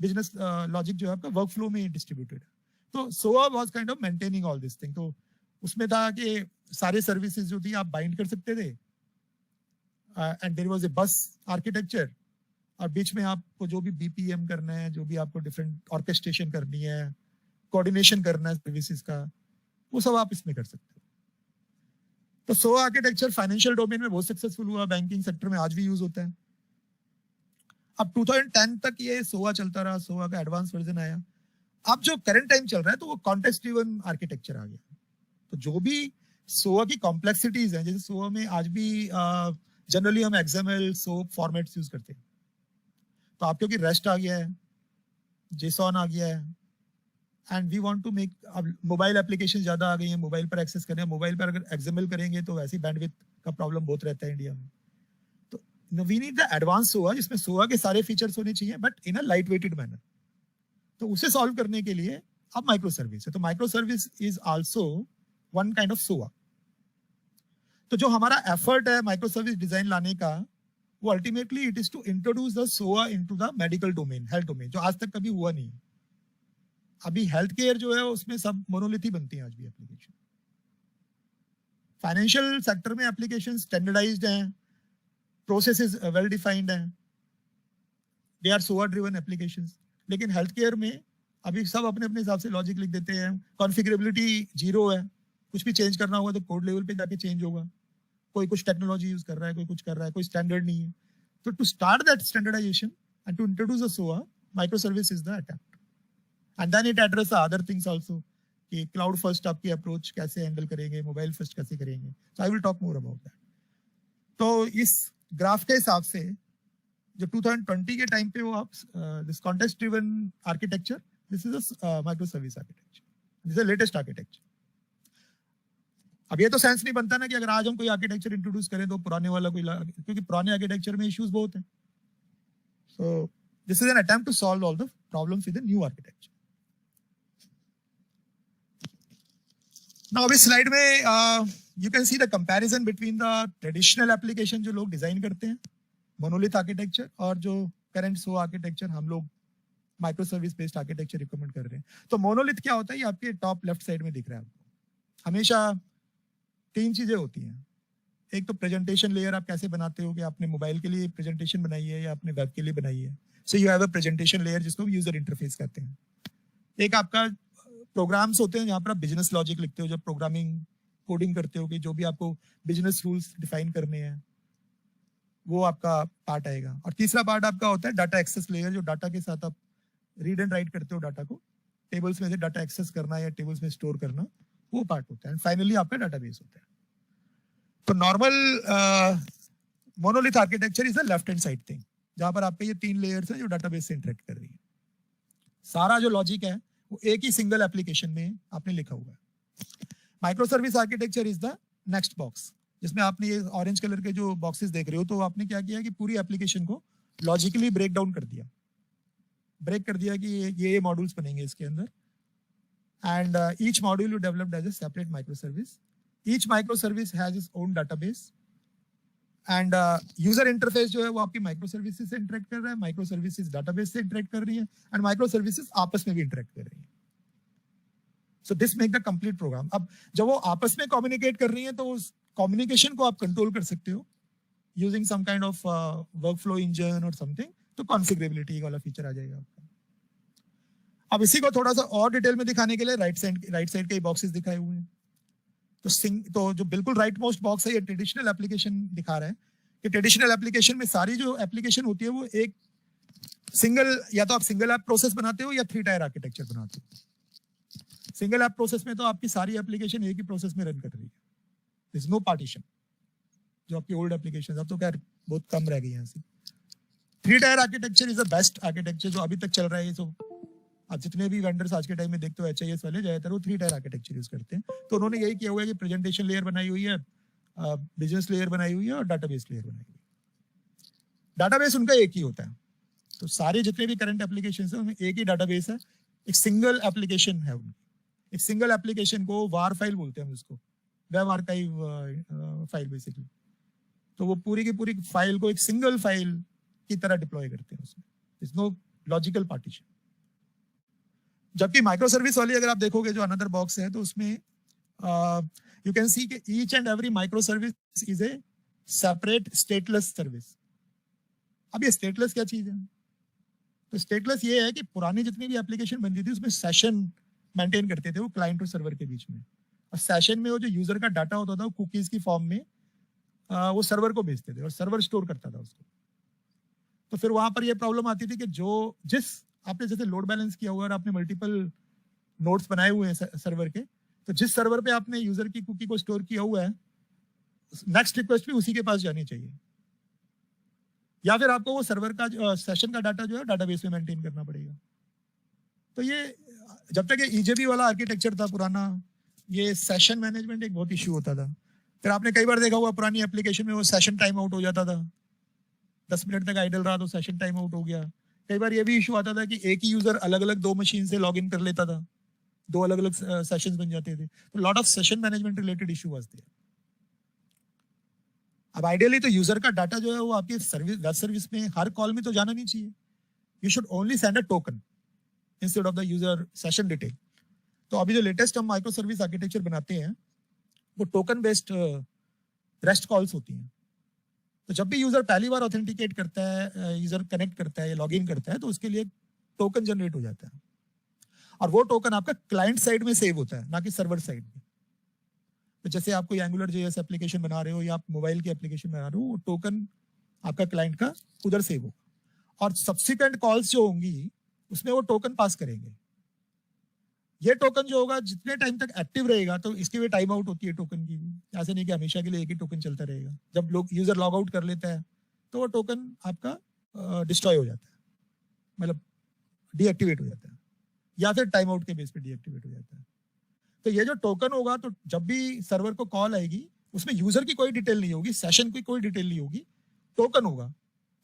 Business logic जो है आपका वर्क फ्लो में डिस्ट्रीब्यूटेड है। तो सोआ was kind of maintaining all this thing. तो उसमें था कि सारे सर्विसेज जो थी आप बाइंड कर सकते थे, एंड देयर वाज ए बस आर्किटेक्चर, और बीच में आपको जो भी बीपीएम करना है, जो भी आपको डिफरेंट ऑर्केस्ट्रेशन करनी है, कोऑर्डिनेशन करना है सर्विसेज का, वो सब आप इसमें कर सकते हो। तो सोआ आर्किटेक्चर फाइनेंशियल डोमेन में बहुत सक्सेसफुल हुआ, बैंकिंग सेक्टर में आज भी यूज होता है। अब 2010 तक ये सोआ चलता रहा, सोआ का एडवांस वर्जन आया। अब जो करंट टाइम चल रहा है तो वो कॉन्टेक्स्ट ड्रिवन आर्किटेक्चर आ गया। तो जो भी सोआ की कॉम्प्लेक्सिटीज हैं, जैसे सोआ में आज भी जनरली हम एक्सएमएल सोप फॉर्मेट्स यूज करते हैं, तो आप क्योंकि रेस्ट आ गया है, जेसॉन आ गया है, and we want to make, अब मोबाइल एप्लीकेशन ज्यादा आ गई हैं, मोबाइल पर एक्सेस करें, मोबाइल पर अगर एक्सएमएल करेंगे तो वैसे बैंडविड्थ का प्रॉब्लम बहुत रहता है इंडिया में। तो वी नीड द एडवांस सोआ जिसमें सोआ के सारे फीचर्स होने चाहिए but in a light weighted manner. तो उसे सॉल्व करने के लिए अब माइक्रो सर्विस है। तो micro service is also one kind of सोआ। तो जो हमारा एफर्ट है माइक्रो सर्विस डिजाइन लाने का, वो ultimately it is to introduce the SOA into the medical domain, health domain, जो आज तक कभी हुआ नहीं। अभी हेल्थ केयर जो है उसमें सब मोनोलिथ ही बनती है आज भी एप्लीकेशन। फाइनेंशियल सेक्टर में एप्लीकेशन स्टैंडर्डाइज्ड हैं, प्रोसेसेस वेल डिफाइंड हैं, दे आर सोआ ड्रिवन एप्लीकेशंस। लेकिन हेल्थ केयर में अभी सब अपने अपने हिसाब से लॉजिक लिख देते हैं, कॉन्फ़िगरेबिलिटी जीरो है, कुछ भी चेंज करना होगा तो कोड लेवल पे जाके चेंज होगा, कोई कुछ टेक्नोलॉजी यूज कर रहा है, कोई कुछ कर रहा है, कोई स्टैंडर्ड नहीं है। तो to start that standardization and to introduce a SOA, micro service is the attempt, and then it address other things also, कि क्लाउड फर्स्ट आपकी अप्रोच कैसे हैंडल करेंगे, मोबाइल फर्स्ट कैसे करेंगे। So I will talk more about that. तो इस graph के हिसाब से जो 2020 के टाइम पे वो आप this context driven architecture, this is a micro service architecture, this is latest architecture. अब ये तो सेंस नहीं बनता ना कि अगर आज हम कोई आर्किटेक्चर इंट्रोड्यूस करें तो पुराने वाला कोई, क्योंकि पुराने आर्किटेक्चर में इश्यूज बहुत हैं। So this is an attempt to solve all the problems with the new architecture. Now अभी स्लाइड में you can see the comparison between the traditional application जो लोग डिजाइन करते हैं, मोनोलिथ आर्किटेक्चर, और जो करंट सो आर्किटेक्चर हम लोग micro service based architecture recommend कर रहे हैं। तो मोनोलिथ क्या होता है, ये आपके टॉप लेफ्ट साइड में दिख रहा है आपको। हमेशा तीन चीजें होती हैं। एक तो प्रेजेंटेशन लेयर आप कैसे बनाते हो, कि आपने मोबाइल के लिए प्रेजेंटेशन बनाई है या आपने वेब के लिए बनाई है, so you have a presentation layer जिसको यूजर इंटरफेस कहते हैं। एक आपका प्रोग्राम्स होते हैं जहां पर आप बिजनेस लॉजिक लिखते हो, जब प्रोग्रामिंग कोडिंग करते हो, कि जो भी आपको बिजनेस रूल्स डिफाइन करने हैं वो आपका पार्ट आएगा। और तीसरा पार्ट आपका होता है डाटा एक्सेस लेयर, जो डाटा के साथ आप रीड एंड राइट करते हो, डाटा को टेबल्स में से डाटा एक्सेस करना या टेबल्स में स्टोर करना, वो पार्ट होता है। एंड फाइनली आपका डाटाबेस होता है। तो normal monolith architecture is the left hand side thing, जहां पर आपके ये तीन लेयर्स हैं जो डाटाबेस से इंटरेक्ट कर रही है। सारा जो लॉजिक है वो एक ही सिंगल एप्लीकेशन में आपने लिखा हुआ है। Micro service architecture is the next box, जिसमें आपने ये ऑरेंज कलर के जो बॉक्सेस देख रहे हो, तो आपने क्या किया कि पूरी एप्लीकेशन को लॉजिकली ब्रेक डाउन कर दिया, ब्रेक कर दिया कि ये मॉड्यूल्स बनेंगे इसके अंदर, and each module you developed as a separate microservice. Each microservice has its own database, and user interface जो है वो आपकी माइक्रो सर्विसेज से इंटरेक्ट कर रहा है, माइक्रो सर्विसेज डाटाबेस से इंटरेक्ट कर रही है, एंड माइक्रो सर्विसेज आपस में भी इंटरेक्ट कर रही है। So this make the complete program. अब जब वो आपस में कम्युनिकेट कर रही है तो उस कम्युनिकेशन को आप कंट्रोल कर सकते हो using some kind of workflow engine और समथिंग, तो कॉन्फ़िगरेबिलिटी वाला फीचर आ जाएगा आपका। अब इसी को थोड़ा सा और डिटेल में दिखाने के लिए राइट साइड के बॉक्सेस दिखाए हुए हैं। तो जो बिल्कुल राइट मोस्ट बॉक्स है ये ट्रेडिशनल एप्लीकेशन दिखा रहा है, कि ट्रेडिशनल एप्लीकेशन में सारी जो एप्लीकेशन होती है वो एक सिंगल, या तो आप सिंगल ऐप प्रोसेस बनाते हो या 3 टायर आर्किटेक्चर बनाते हो। सिंगल ऐप प्रोसेस में तो आपकी सारी एप्लीकेशन एक ही प्रोसेस में रन कर रही है, देयर इज नो पार्टीशन, जो आपकी ओल्ड एप्लीकेशन अब तो खैर बहुत कम रह गई हैं ऐसी। 3 tier architecture is the best architecture जो अभी तक चल रहा है। सो आप जितने भी वेंडर्स आज के टाइम में देखते हो HIS वाले, ज्यादातर वो 3 टायर आर्किटेक्चर यूज करते हैं। तो उन्होंने यही किया हुआ है कि प्रेजेंटेशन लेयर बनाई हुई है, बिजनेस लेयर बनाई हुई है और डाटाबेस लेयर बनाई हुई है। डाटाबेस उनका एक ही होता है, तो सारे जितने भी करंट एप्लीकेशन है उनमें एक ही डाटाबेस है, एक सिंगल एप्लीकेशन है उनकी। एक सिंगल एप्लीकेशन को वार फाइल बोलते हैं हम उसको, वेब आर्काइव फाइल बेसिकली। तो वो पूरी की पूरी फाइल को एक सिंगल फाइल की तरह डिप्लॉय करते हैं, उसमें इज नो लॉजिकल पार्टीशन। जबकि माइक्रो सर्विस वाली अगर आप देखोगे जो अनदर बॉक्स है, तो उसमें यू कैन सी कि each and every micro service is a separate stateless service. अब ये स्टेटलेस क्या चीज है? तो स्टेटलेस ये है कि पुरानी जितनी भी एप्लीकेशन बनती थी उसमें सेशन मेंटेन करते थे वो क्लाइंट और सर्वर के बीच में, और सेशन में वो जो यूजर का डाटा होता था वो कुकीज की फॉर्म में वो सर्वर को भेजते थे और सर्वर स्टोर करता था उसको। तो फिर वहां पर ये प्रॉब्लम आती थी कि जिस आपने जैसे लोड बैलेंस किया हुआ और आपने मल्टीपल नोड्स बनाए हुए हैं सर्वर के, तो जिस सर्वर पे आपने यूजर की कुकी को स्टोर किया हुआ है नेक्स्ट रिक्वेस्ट भी उसी के पास जानी चाहिए, या फिर आपको वो सर्वर का सेशन का डाटा जो है डाटाबेस में मेंटेन करना पड़ेगा। तो ये जब तक ये ईजेबी वाला आर्किटेक्चर था पुराना, ये सेशन मैनेजमेंट एक बहुत इश्यू होता था। फिर आपने कई बार देखा हुआ पुरानी एप्लीकेशन में वो सेशन टाइम आउट हो जाता था, 10 मिनट तक आइडल रहा तो सेशन टाइम आउट हो गया। कई बार ये भी इशू आता था कि एक ही यूजर अलग अलग 2 मशीन से लॉग इन कर लेता था, 2 अलग अलग सेशंस बन जाते थे। तो lot of session management related issue was there. अब आइडियली तो यूजर का डाटा जो है वो आपके सर्विस वेब सर्विस में हर कॉल में तो जाना नहीं चाहिए। You should only send a token instead of the user session detail. तो अभी जो लेटेस्ट हम माइक्रो सर्विस आर्किटेक्चर बनाते हैं वो टोकन बेस्ड रेस्ट कॉल्स होती हैं। तो जब भी यूजर पहली बार ऑथेंटिकेट करता है, यूजर कनेक्ट करता है या लॉग इन करता है, तो उसके लिए टोकन जनरेट हो जाता है, और वो टोकन आपका क्लाइंट साइड में सेव होता है, ना कि सर्वर साइड में। तो जैसे आप कोई एंगुलर जेएस एप्लीकेशन बना रहे हो या आप मोबाइल की एप्लीकेशन बना रहे हो, वो टोकन आपका क्लाइंट का उधर सेव होगा, और सब्सिक्वेंट कॉल्स जो होंगी उसमें वो टोकन पास करेंगे। ये टोकन जो होगा जितने टाइम तक एक्टिव रहेगा, तो इसकी भी टाइम आउट होती है टोकन की भी। ऐसे नहीं कि हमेशा के लिए एक ही टोकन चलता रहेगा। जब लोग यूजर लॉग आउट कर लेता है तो वो टोकन आपका डिस्ट्रॉय हो जाता है, मतलब डीएक्टिवेट हो जाता है, या फिर टाइम आउट के बेस पे डीएक्टिवेट हो जाता है। तो ये जो टोकन होगा, तो जब भी सर्वर को कॉल आएगी उसमें यूजर की कोई डिटेल नहीं होगी, सेशन की कोई डिटेल नहीं होगी, टोकन होगा,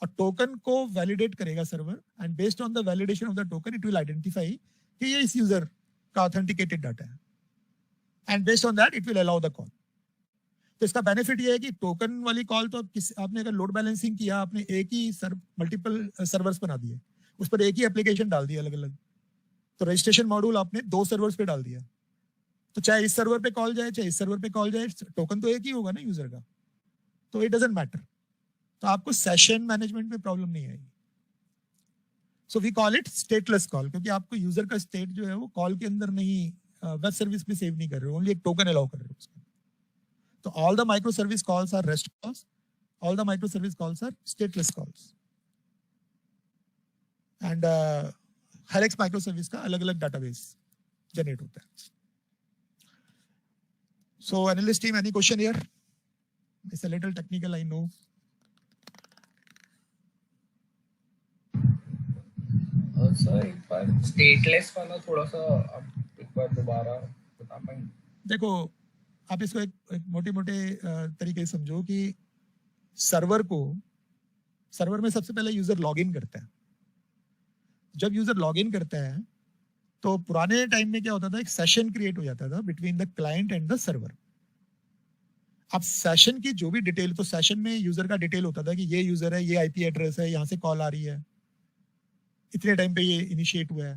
और टोकन को वैलिडेट करेगा server, and based on the validation of the token it will identify कि ये इस यूजर का ऑथेंटिकेटेड डाटा है, and based on that it will allow the call. तो इसका बेनिफिट ये है कि टोकन वाली कॉल तो आपने अगर लोड बैलेंसिंग किया, आपने एक ही मल्टीपल सर्वर्स बना दिए, उस पर एक ही एप्लीकेशन डाल दिया अलग अलग, तो रजिस्ट्रेशन मॉड्यूल आपने 2 सर्वर्स पे डाल दिया, तो चाहे इस सर्वर पे कॉल जाए चाहे इस सर्वर पे कॉल जाए, टोकन तो एक ही होगा ना यूजर का, तो इट डजंट मैटर। तो आपको सेशन मैनेजमेंट में प्रॉब्लम नहीं आएगी। So we call it stateless call, क्योंकि आपको यूजर का स्टेट जो है वो कॉल के अंदर नहीं, वेब सर्विस में सेव नहीं कर रहे हो, ओनली एक टोकन अलाउ कर रहे हो उसको। तो all the micro service calls are rest calls, all the micro service calls are stateless calls, and हर एक माइक्रो सर्विस का अलग अलग डाटाबेस जनरेट होता है। So analyst team, any question here? It's a little technical, I know. Sir एक बार stateless वाला थोड़ा सा आप एक बार दोबारा बता पाएंगे? देखो, आप इसको एक मोटे तरीके से समझो कि सर्वर में सबसे पहले यूजर लॉग इन करता है। जब यूजर लॉग इन करता है तो पुराने टाइम में क्या होता था, एक सेशन क्रिएट हो जाता था between the client and the server. अब सेशन की जो भी डिटेल, तो सेशन में यूजर का डिटेल होता था कि ये यूजर है, ये आईपी एड्रेस है, यहाँ से कॉल आ रही है, इतने टाइम पे ये इनिशिएट हुआ है,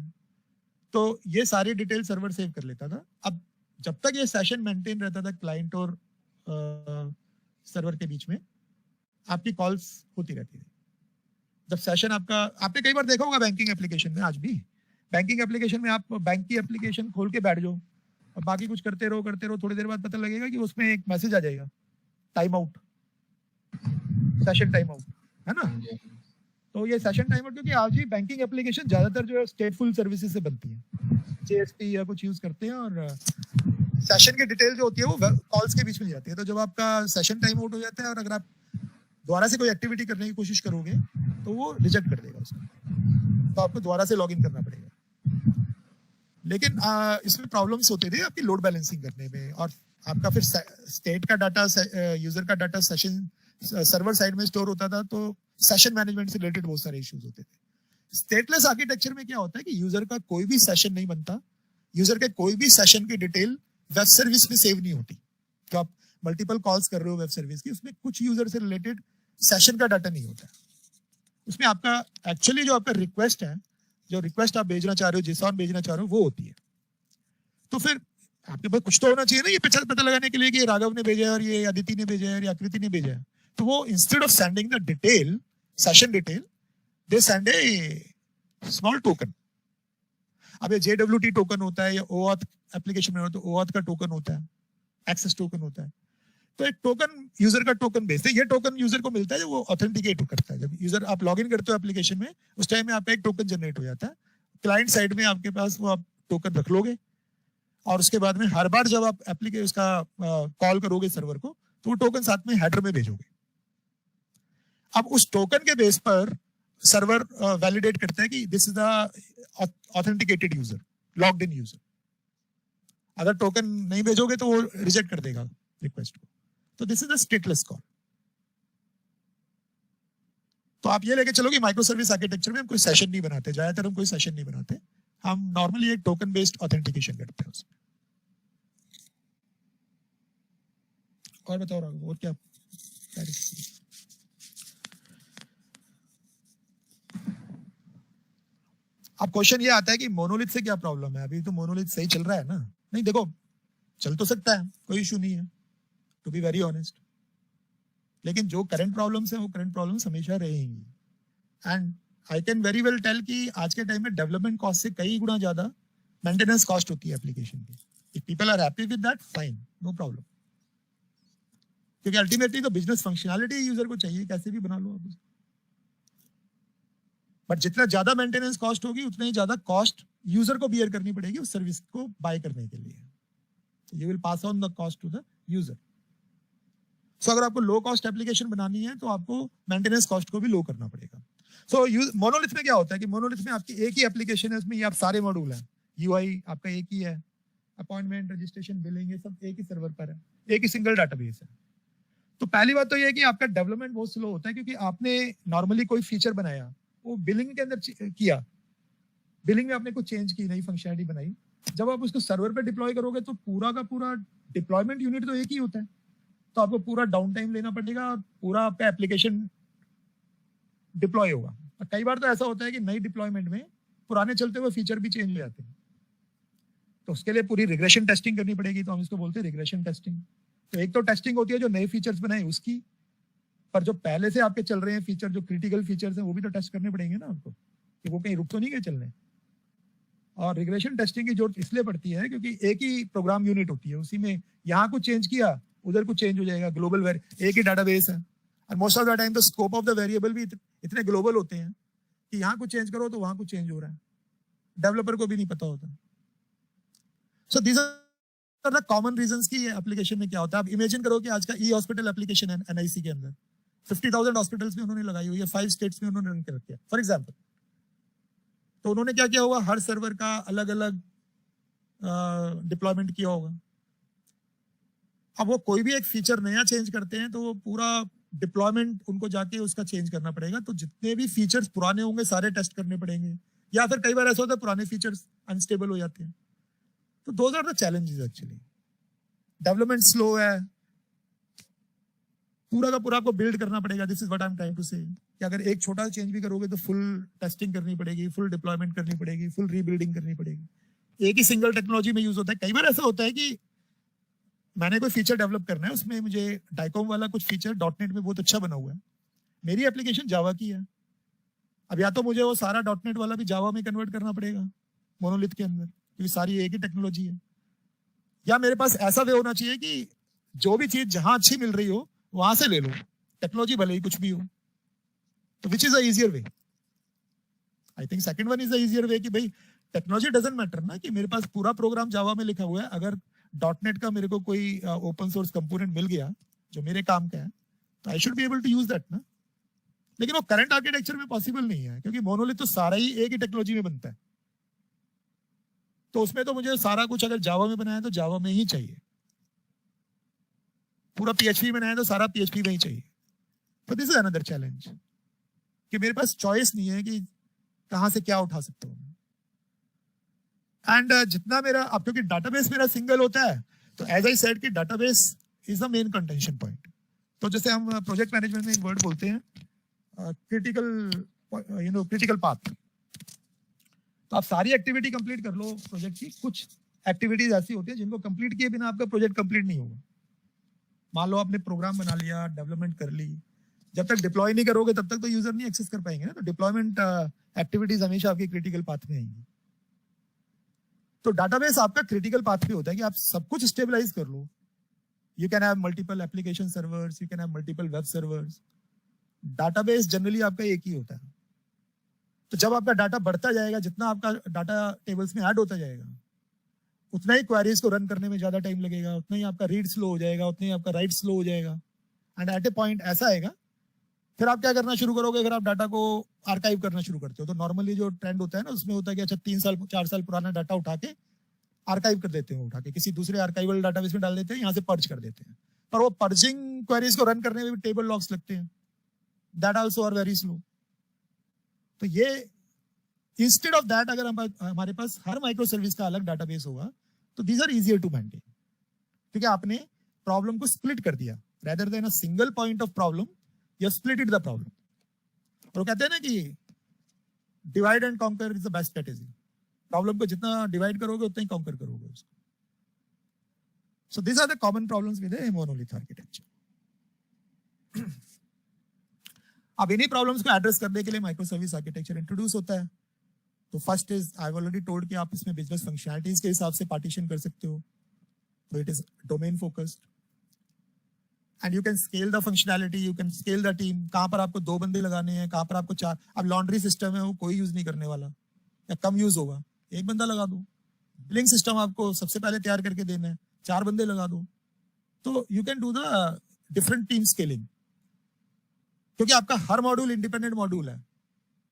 तो ये सारी डिटेल सर्वर सेव कर लेता था। अब जब तक ये सेशन मेंटेन रहता था क्लाइंट और सर्वर के बीच में, आपकी कॉल्स होती रहती थी। जब सेशन आपने कई बार देखा होगा बैंकिंग एप्लीकेशन में, आज भी बैंकिंग एप्लीकेशन में आप बैंक की एप्लीकेशन खोल के बैठ जाओ और बाकी कुछ करते रहो, थोड़ी देर बाद पता लगेगा कि उसमें एक मैसेज आ जाएगा, time out, session time out, है ना। तो ये सेशन टाइम आउट, क्योंकि आज ही बैंकिंग एप्लीकेशन ज्यादातर जो है स्टेटफुल सर्विसेज से बनती है, जेएसपी या कुछ यूज करते हैं, और सेशन की डिटेल जो होती है वो कॉल्स के बीच में जाती है। तो जब आपका सेशन टाइम आउट हो जाता है और अगर आप दोबारा से कोई एक्टिविटी करने की कोशिश करोगे तो वो रिजेक्ट कर देगा उसको, तो आपको दोबारा से लॉग इन करना पड़ेगा। लेकिन इसमें प्रॉब्लम्स होते थे आपकी लोड बैलेंसिंग करने में, और आपका फिर स्टेट का डाटा, यूजर का डाटा सेशन सर्वर साइड में स्टोर होता था, तो सेशन मैनेजमेंट से रिलेटेड बहुत सारे इश्यूज होते थे। स्टेटलेस आर्किटेक्चर में क्या होता है कि यूजर का कोई भी सेशन नहीं बनता, यूजर के कोई भी सेशन की डिटेल वेब सर्विस में सेव नहीं होती। तो आप मल्टीपल कॉल्स कर रहे हो वेब सर्विस की, उसमें कुछ यूजर से रिलेटेड सेशन का डाटा नहीं होता, उसमें आपका एक्चुअली जो आपका रिक्वेस्ट है, जो रिक्वेस्ट आप भेजना चाह रहे हो, जेसॉन भेजना चाह रहे हो, वो होती है। तो फिर आपके पास कुछ तो होना चाहिए ना ये पता लगाने के लिए कि राघव ने भेजा है और ये अदिति ने भेजा है और ये आकृति ने भेजा है। तो वो instead of sending the detail, session detail, they send A small token. अब ये JWT टोकन होता है या OAuth एप्लीकेशन में होता है, OAuth का टोकन होता है, एक्सेस टोकन होता है. तो एक टोकन यूजर का टोकन भेजते हैं. ये टोकन यूजर को मिलता है जब वो ऑथेंटिकेट करता है. जब यूजर आप लॉगिन करते हो एप्लीकेशन में, उस टाइम में आपका एक टोकन जनरेट हो जाता है. क्लाइंट साइड में आपके पास वो आप टोकन रख लोगे और उसके बाद में हर बार जब आप एप्लीकेशन उसका कॉल करोगे सर्वर को, तो वो टोकन साथ में हेडर में भेजोगे. अब उस टोकन के बेस पर सर्वर वैलिडेट करता है कि this is the authenticated user, logged in user. अगर टोकन नहीं भेजोगे तो वो रिजेक्ट कर देगा रिक्वेस्ट को. तो this is the stateless call. तो आप ये लेके चलो कि माइक्रो सर्विस आर्किटेक्चर में हम कोई सेशन नहीं बनाते, ज्यादातर हम कोई सेशन नहीं बनाते. हम नॉर्मली एक टोकन बेस्ड ऑथेंटिकेशन करते हैं उसमें. और बताओ राघव, और क्या? अब क्वेश्चन ये आता है कि मोनोलिथ से क्या प्रॉब्लम है. अभी तो मोनोलिथ सही चल रहा है ना? नहीं, देखो चल तो सकता है, कोई इशू नहीं है, टू बी वेरी ऑनेस्ट. लेकिन जो करंट प्रॉब्लम्स है वो करंट प्रॉब्लम्स हमेशा रहेंगी. And I can very well tell कि आज के टाइम में डेवलपमेंट कॉस्ट से कई गुना ज्यादा मेंटेनेंस कॉस्ट होती है एप्लीकेशन की. If people are happy with that, fine, no problem. क्योंकि अल्टीमेटली तो बिजनेस फंक्शनैलिटी यूजर को चाहिए, कैसे भी बना लो आप. बट जितना ज्यादा मेंटेनेंस कॉस्ट होगी उतना ही ज्यादा कॉस्ट यूजर को बियर करनी पड़ेगी उस सर्विस को बाय करने के लिए. You will pass on the cost to the user. So अगर आपको लो कॉस्ट एप्लीकेशन बनानी है तो आपको मेंटेनेंस कॉस्ट को भी लो करना पड़ेगा. सो मोनोलिथ में क्या होता है कि मोनोलिथ में आपकी एक ही एप्लीकेशन है, उसमें ये आप सारे मॉड्यूल हैं. यूआई आपका एक ही है, अपॉइंटमेंट, रजिस्ट्रेशन, बिलिंग, ये सब एक ही सर्वर पर है, एक ही सिंगल डाटाबेस है. तो पहली बात तो ये है कि आपका डेवलपमेंट बहुत स्लो होता है क्योंकि आपने नॉर्मली कोई फीचर बनाया, वो बिलिंग के अंदर किया, बिलिंग में आपने कुछ चेंज की, नई फंक्शनलिटी बनाई. जब आप उसको सर्वर पे डिप्लॉय करोगे तो पूरा का पूरा डिप्लॉयमेंट यूनिट तो एक ही होता है. तो आपको पूरा डाउन टाइम लेना पड़ेगा और पूरा आपका एप्लीकेशन डिप्लॉय होगा. और कई बार तो ऐसा होता है कि नई डिप्लॉयमेंट में पुराने चलते हुए फीचर भी चेंज हो जाते हैं. तो उसके लिए पूरी रिग्रेशन टेस्टिंग करनी पड़ेगी. तो हम इसको बोलते हैं रिग्रेशन टेस्टिंग. तो एक तो टेस्टिंग होती है जो नए फीचर्स बनाए उसकी, पर जो पहले से आपके चल रहे हैं फीचर, जो क्रिटिकल फीचर्स हैं, वो भी तो टेस्ट करने पड़ेंगे ना आपको, कि वो कहीं रुक तो नहीं गए चलने. और रिग्रेशन टेस्टिंग की जरूरत इसलिए पड़ती है क्योंकि एक ही प्रोग्राम यूनिट होती है, उसी में यहाँ कुछ चेंज किया उधर कुछ चेंज हो जाएगा. ग्लोबल एक ही डाटाबेस है और मोस्ट ऑफ द टाइम तो स्कोप ऑफ द वेरिएबल भी इतने ग्लोबल होते हैं कि यहाँ कुछ चेंज करो तो वहां कुछ चेंज हो रहा है, डेवलपर को भी नहीं पता होता. So these are the common reasons कि ये एप्लीकेशन में क्या होता है. आप इमेजिन करो कि आज का ई हॉस्पिटल एप्लीकेशन है NIC के अंदर, 50,000 हॉस्पिटल्स में उन्होंने लगाई हुई है, 5 स्टेट्स में उन्होंने रन कर रखा है फॉर एग्जाम्पल. तो उन्होंने क्या किया होगा, हर सर्वर का अलग अलग डिप्लॉयमेंट किया होगा. अब वो कोई भी एक फीचर नया चेंज करते हैं तो वो पूरा डिप्लॉयमेंट उनको जाके उसका चेंज करना पड़ेगा. तो जितने भी फीचर्स पुराने होंगे सारे टेस्ट करने पड़ेंगे, या फिर कई बार ऐसा होता है पुराने फीचर्स अनस्टेबल हो जाते हैं. तो those are the challenges. Actually development slow है, पूरा का पूरा आपको बिल्ड करना पड़ेगा. This is what I am trying to say, कि अगर एक छोटा चेंज भी करोगे तो फुल टेस्टिंग करनी पड़ेगी, फुल डिप्लॉयमेंट करनी पड़ेगी, फुल रीबिल्डिंग करनी पड़ेगी. एक ही सिंगल टेक्नोलॉजी में यूज होता है. कई बार ऐसा होता है कि मैंने कोई फीचर डेवलप करना है, उसमें मुझे डाइकॉम वाला कुछ फीचर .NET में बहुत अच्छा बना हुआ है, मेरी एप्लीकेशन जावा की है. अब या तो मुझे वो सारा .NEट वाला भी जावा में कन्वर्ट करना पड़ेगा मोनोलिथ के अंदर, क्योंकि सारी एक ही टेक्नोलॉजी है. या मेरे पास ऐसा वे होना चाहिए कि जो भी चीज जहां अच्छी मिल रही हो वहां से ले लो, टेक्नोलॉजी भले ही कुछ भी हो. तो which is a easier way? I think second one is the easier way कि भाई टेक्नोलॉजी डजंट मैटर ना, कि मेरे पास पूरा प्रोग्राम जावा में लिखा हुआ है, अगर .NET का मेरे को कोई ओपन सोर्स कंपोनेंट मिल गया जो मेरे काम का है तो I should be able to use that ना. लेकिन वो करंट आर्किटेक्चर में पॉसिबल नहीं है क्योंकि मोनोलिथ तो सारा ही एक ही टेक्नोलॉजी में बनता है. तो उसमें तो मुझे सारा कुछ अगर जावा में बनाया तो जावा में ही चाहिए, पूरा PHP में बनाया तो सारा PHP में ही चाहिए. तो दिस इज अनदर चैलेंज कि मेरे पास चॉइस नहीं है कि कहां से क्या उठा सकता हूँ. एंड जितना मेरा, अब क्योंकि डाटाबेस मेरा सिंगल होता है तो एज आई सेड कि database is the main contention point. तो जैसे हम प्रोजेक्ट मैनेजमेंट में एक वर्ड बोलते हैं क्रिटिकल पाथ. तो आप सारी एक्टिविटी कंप्लीट कर लो प्रोजेक्ट की, कुछ एक्टिविटीज ऐसी होती है जिनको कंप्लीट किए बिना आपका प्रोजेक्ट कंप्लीट नहीं होगा. मान लो आपने प्रोग्राम बना लिया, डेवलपमेंट कर ली, जब तक डिप्लॉय नहीं करोगे तब तक तो यूजर नहीं एक्सेस कर पाएंगे ना, तो डिप्लॉयमेंट एक्टिविटीज हमेशा आपके क्रिटिकल पाथ में आएंगी। तो डाटाबेस आपका क्रिटिकल पाथ पे होता है कि आप सब कुछ स्टेबलाइज कर लो। You can have multiple application servers, you can have multiple web servers, database generally आपका एक ही होता है। तो जब आपका डाटा बढ़ता जाएगा, जितना आपका डाटा टेबल्स में ऐड होता जाएगा, उतना ही क्वेरीज को रन करने में ज्यादा टाइम लगेगा, उतना ही आपका रीड स्लो हो जाएगा, उतना ही आपका राइट स्लो हो जाएगा। एंड एट ए पॉइंट ऐसा आएगा, फिर आप क्या करना शुरू करोगे, अगर आप डाटा को आर्काइव करना शुरू करते हो तो नॉर्मली जो ट्रेंड होता है ना, उसमें होता है कि अच्छा 3 साल 4 साल पुराना डाटा उठा के आर्काइव कर देते हैं, उठा के किसी दूसरे आर्काइवल डाटाबेस में डाल देते हैं, यहाँ से पर्ज कर देते हैं। पर वो पर्जिंग क्वेरीज को रन करने में भी टेबल लॉक्स लगते हैं, that also are very slow. तो ये इंस्टेड ऑफ दैट, अगर हमारे पास हर माइक्रो सर्विस का अलग डाटाबेस होगा तो these are easier to maintain, क्योंकि आपने प्रॉब्लम को स्प्लिट कर दिया। Rather than a single point of problem, you splitted the problem. और वो कहते हैं ना कि divide and conquer is the best strategy. Problem को जितना डिवाइड करोगे उतना ही कॉन्कर करोगे उसको। So these are the common problems with a monolith architecture. अब इन्हीं प्रॉब्लम्स को एड्रेस करने के लिए माइक्रो सर्विस आर्किटेक्चर इंट्रोड्यूस होता है। तो first is, I have already told कि आप इसमें बिजनेस फंक्शनैलिटीज के हिसाब से पार्टीशन कर सकते हो, तो it is domain focused and you can scale the functionality, you can scale the team. कहां पर आपको 2 बंदे लगाने हैं, कहां पर आपको 4। अब लॉन्ड्री सिस्टम है, वो कोई यूज नहीं करने वाला या कम यूज होगा, 1 बंदा लगा दो। बिलिंग सिस्टम आपको सबसे पहले तैयार करके देना है, 4 बंदे लगा दो। तो you can do the different team scaling, क्योंकि आपका हर मॉड्यूल इंडिपेंडेंट मॉड्यूल है।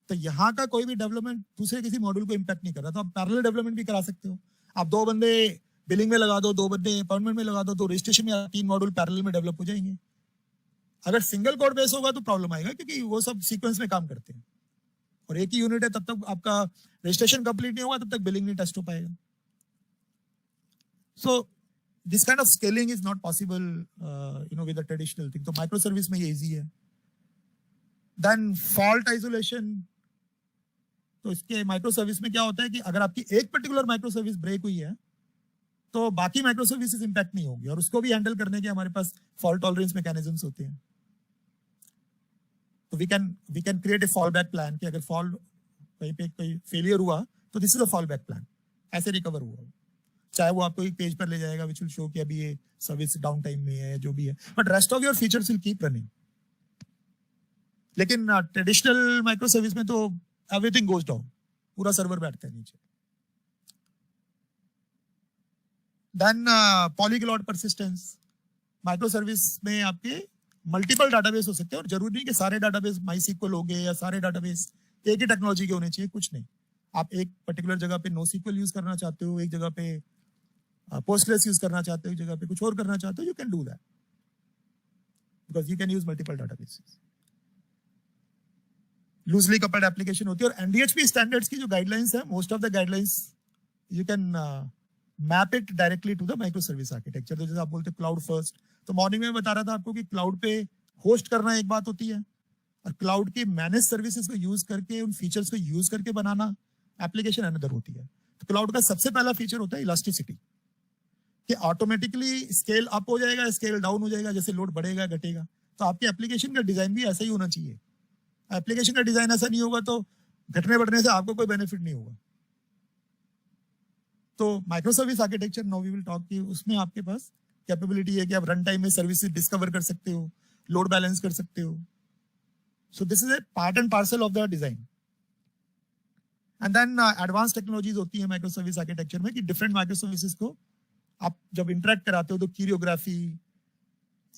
तो यहाँ का कोई भी डेवलपमेंट दूसरे किसी मॉड्यूल को इंपैक्ट नहीं कर रहा, तो आप पैरेलल डेवलपमेंट भी करा सकते हो। आप 2 बंदे बिलिंग में लगा दो, 2 बंदे अपॉइंटमेंट में लगा दो, तो रजिस्ट्रेशन में 3 मॉड्यूल पैरेलल में डेवलप हो जाएंगे। अगर सिंगल कोड बेस होगा तो प्रॉब्लम आएगा, क्योंकि वो सब सीक्वेंस में काम करते हैं और एक ही यूनिट है, तब तक आपका रजिस्ट्रेशन कंप्लीट नहीं होगा, तब तक बिलिंग नहीं टेस्ट हो पाएगा। So this kind of scaling is not possible with the traditional thing. तो माइक्रो सर्विस में ये इजी है। Then fault isolation. तो इसके माइक्रो सर्विस में क्या होता है कि अगर आपकी एक पर्टिकुलर माइक्रो सर्विस ब्रेक हुई है तो बाकी माइक्रो सर्विसेज इंपैक्ट नहीं होगी, और उसको भी हैंडल करने के हमारे पास फॉल्ट टॉलरेंस मैकेनिज्म्स होते हैं। तो we can create a fallback plan कि अगर फॉल्ट कहीं पे कोई फेलियर हुआ तो this is a fallback plan, ऐसे रिकवर हुआ। चाहे वो आपको एक पेज पर ले जाएगा विच विल शो कि अभी ये सर्विस डाउन टाइम में है, जो भी है, but rest of your features will keep running. लेकिन ट्रेडिशनल माइक्रो सर्विस में तो एवरीथिंग गोज डाउन, पूरा सर्वर बैठता है नीचे। Then polyglot persistence. Micro service में आपके मल्टीपल डाटाबेस हो सकते हैं, और जरूरी नहीं कि सारे डाटाबेस माईसीक्वल हो गए या सारे डाटाबेस एक ही टेक्नोलॉजी के होने चाहिए, कुछ नहीं। आप एक पर्टिकुलर जगह पे नोसीक्वल यूज करना चाहते हो, एक जगह पे पोस्टग्रेस यूज करना चाहते हो, एक जगह पे कुछ और करना चाहते हो, you can do that because you can use multiple databases. Loosely coupled application होती है, और एनडीएचपी स्टैंडर्ड्स की जो गाइडलाइंस है, most of the guidelines you can map it directly to the micro service architecture. तो जैसे आप बोलते क्लाउड फर्स्ट, तो मॉर्निंग में बता रहा था आपको कि क्लाउड पे होस्ट करना एक बात होती है, और क्लाउड की मैनेज सर्विसेज को यूज करके, उन फीचर्स को यूज करके बनाना एप्लीकेशन अनदर होती है। तो क्लाउड का सबसे पहला फीचर होता है इलास्टिसिटी, कि ऑटोमेटिकली स्केल अप हो जाएगा, स्केल डाउन हो जाएगा, जैसे लोड बढ़ेगा घटेगा। तो आपके एप्लीकेशन का डिजाइन भी ऐसा ही होना चाहिए। एप्लीकेशन का डिजाइन ऐसा नहीं होगा तो घटने बढ़ने से आपको कोई बेनिफिट नहीं होगा। तो micro service architecture, now we will talk कि उसमें आपके पास कैपेबिलिटी है कि आप रन टाइम में सर्विसेज डिस्कवर कर सकते हो, लोड बैलेंस कर सकते हो। So this is a part and parcel of the design. And then advance technologies होती है माइक्रो सर्विस आर्किटेक्चर में, कि डिफरेंट माइक्रो सर्विसेज को आप जब इंटरेक्ट कराते हो तो क्यूरियोग्राफी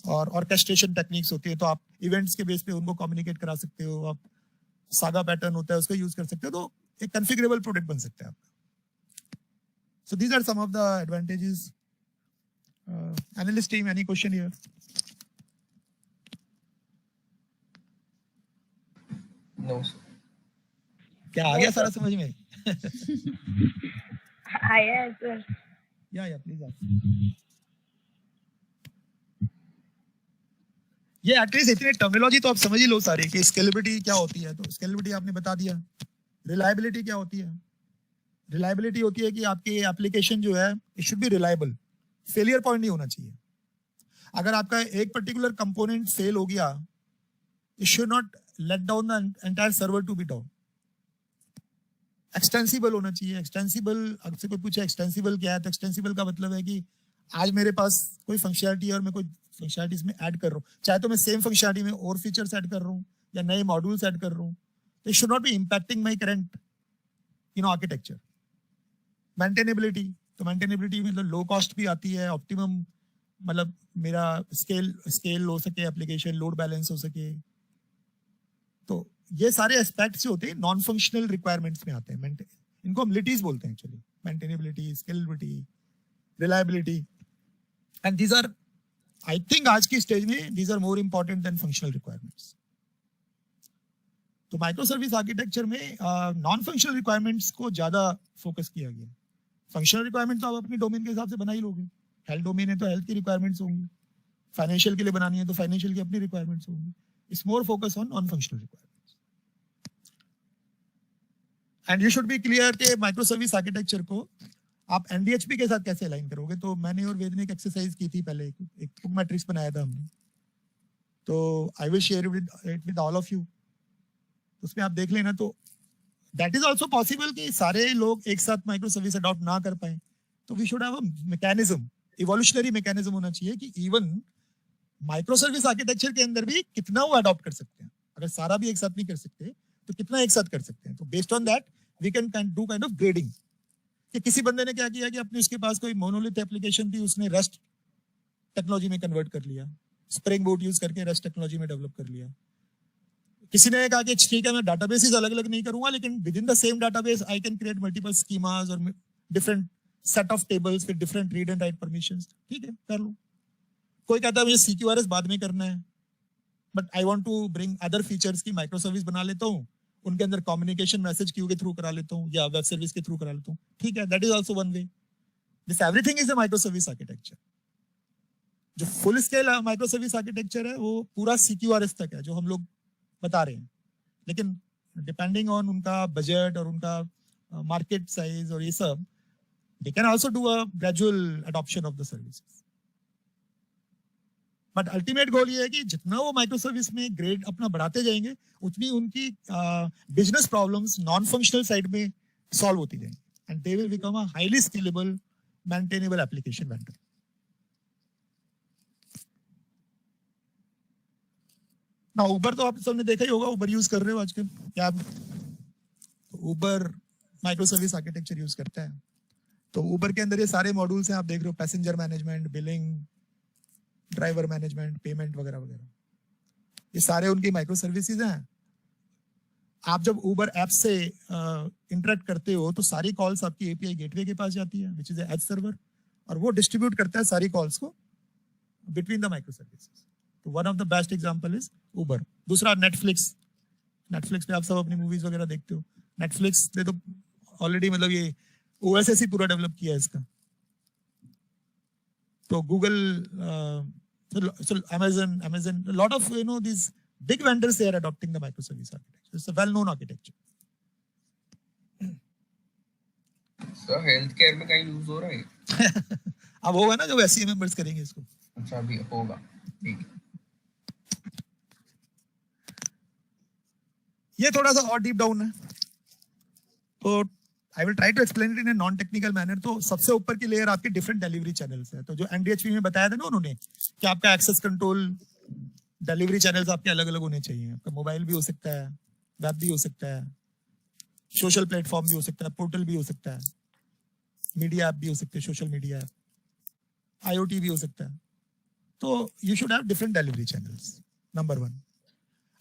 और ऑर्केस्ट्रेशन टेक्निक्स होती है, तो आप इवेंट्स के बेस पे उनको कम्युनिकेट करा सकते हो। आप सागा पैटर्न होता है उसको यूज कर सकते हो, तो एक कॉन्फ़िगरेबल प्रोडक्ट बन सकता है आपका। So these are some of the advantages. Analyst team, any question here? No, sir. क्या आ गया सारा समझ में? आया है सर। Yeah, please ask. ये एटलीस्ट इतनी टर्मिनोलॉजी तो आप समझ ही लो सारी, कि स्केलेबिलिटी क्या होती है। तो स्केलेबिलिटी आपने बता दिया। रिलायबिलिटी क्या होती है? रिलायबिलिटी होती है कि आपकी एप्लीकेशन जो है it should be reliable, failure point नहीं होना चाहिए। अगर आपका एक पर्टिकुलर कंपोनेंट फेल हो गया It should not let down the entire server to be down. Extensible होना चाहिए. एक्सटेंसिबल, आपसे कोई पूछे एक्सटेंसिबल क्या है, तो एक्सटेंसिबल का मतलब है कि आज मेरे पास कोई फंक्शनैलिटी है और मैं कोई फंक्शनैलिटी इसमें ऐड कर रहा हूँ, चाहे तो मैं सेम फंक्शनैलिटी में और फीचर्स ऐड कर रहा हूँ या नए मॉड्यूल्स ऐड कर रहा हूँ, तो it should not be impacting my current architecture. Maintainability, तो मेंटेनेबिलिटी मतलब लो कॉस्ट भी आती है, ऑप्टिमम मतलब मेरा स्केल हो सके, एप्लीकेशन लोड बैलेंस हो सके. तो ये सारे एस्पेक्ट्स जो होते हैं नॉन फंक्शनल रिक्वायरमेंट्स में आते हैं. इनको हम लिटीज बोलते हैं actually. Maintainability, scalability, reliability, and these are, I think आज की स्टेज में these are more important than functional requirements. तो माइक्रो सर्विस आर्किटेक्चर में नॉन फंक्शनल रिक्वायरमेंट्स को ज्यादा फोकस किया गया. फंक्शनल रिक्वायरमेंट तो आप अपनी डोमेन के हिसाब से बना ही लोगे. हेल्थ डोमेन है तो हेल्थ की रिक्वायरमेंट्स होंगी, फाइनेंशियल के लिए बनानी है तो फाइनेंशियल की अपनी रिक्वायरमेंट्स होंगी. It's more focus on non functional requirements. And you should be clear कि माइक्रो सर्विस आर्किटेक्चर को आप एनडीएचपी के साथ कैसे अलाइन करोगे. तो मैंने और वेद ने एक एक्सरसाइज की थी पहले, एक बुक मैट्रिक्स बनाया था हमने, तो I will share it with all of you. उसमें आप देख लेना. तो दैट इज ऑल्सो पॉसिबल कि सारे लोग एक साथ माइक्रो सर्विस अडॉप्ट ना कर पाए, तो we should have a mechanism, evolutionary mechanism होना चाहिए कि इवन माइक्रो सर्विस आर्किटेक्चर के अंदर भी कितना वो अडॉप्ट कर सकते हैं. अगर सारा भी एक साथ नहीं कर सकते तो कितना एक साथ कर सकते हैं. तो based on that we can do kind of grading. कि किसी बंदे ने क्या किया कि अपने उसके पास कोई मोनोलिथ एप्लीकेशन थी, उसने रेस्ट टेक्नोलॉजी में कन्वर्ट कर लिया, स्प्रिंग बूट यूज करके रेस्ट टेक्नोलॉजी में डेवलप कर लिया. किसी ने कहा कि ठीक है मैं डाटाबेसेस अलग अलग नहीं करूंगा, लेकिन within the same database I can create multiple schemas और different set of tables with different read and write permissions. ठीक है, कर लो. कोई कहता है मुझे सीक्यूआरएस बाद में करना है, but I want to bring other features की माइक्रो सर्विस बना लेता हूँ, उनके अंदर कम्युनिकेशन मैसेज क्यू के थ्रू करा लेता हूँ या वेब सर्विस के थ्रू करा लेता हूँ. ठीक है, that is also one way. This everything is a micro service architecture. जो full scale micro service architecture है वो पूरा सीक्यूआरएस तक है जो हम लोग बता रहे हैं, लेकिन डिपेंडिंग ऑन उनका बजट और उनका मार्केट साइज और ये सब, they can also do a gradual adoption of the services. But ultimate goal ये है कि जितना वो माइक्रो सर्विस में ग्रेड अपना बढ़ाते जाएंगे, उतनी उनकी business problems non functional side में सॉल्व होती जाएंगी, and they will become a highly scalable maintainable application vendor. ना उबर तो आप सबने देखा ही होगा, उबर यूज कर रहे हो आजकल क्या आप? उबर माइक्रो सर्विस आर्किटेक्चर यूज करता है. तो उबर के अंदर ये सारे मॉड्यूल्स हैं, आप देख रहे हो, passenger management, billing, driver management, payment वगैरह वगैरह, ये सारे उनकी माइक्रो सर्विसेज हैं. आप जब उबर ऐप से इंटरेक्ट करते हो तो सारी कॉल्स आपकी एपीआई गेटवे के पास जाती है, विच इज एज सर्वर, और वो डिस्ट्रीब्यूट करता है सारी कॉल्स को बिटवीन द माइक्रो सर्विसेज. तो one of the best example is Uber. दूसरा नेटफ्लिक्स. नेटफ्लिक्स पे आप सब अपनी मूवीज वगैरह देखते हो. नेटफ्लिक्स ने तो ऑलरेडी मतलब ये ओएसएस ही पूरा डेवलप किया है इसका. तो Google, Amazon, a lot of these big vendors, they are adopting the microservice architecture. It's a well-known architecture. Sir health care में कहीं यूज हो रहा है? अब होगा ना जब एससी मेंबर्स करेंगे इसको. अच्छा, अभी होगा. ठीक. ये थोड़ा सा और डीप डाउन है, तो I will try to explain it in a non technical manner. तो सबसे ऊपर की लेयर आपके डिफरेंट डिलीवरी चैनल्स है. तो जो एनडीएचपी में बताया था ना उन्होंने कि आपका एक्सेस कंट्रोल डिलीवरी चैनल्स आपके अलग अलग होने चाहिए. आपका मोबाइल भी हो सकता है, वेब भी हो सकता है, सोशल प्लेटफॉर्म भी हो सकता है, पोर्टल भी हो सकता है, मीडिया ऐप भी हो सकते हैं, सोशल मीडिया ऐप, आईओटी भी हो सकता है. तो you should have different delivery channels. Number one.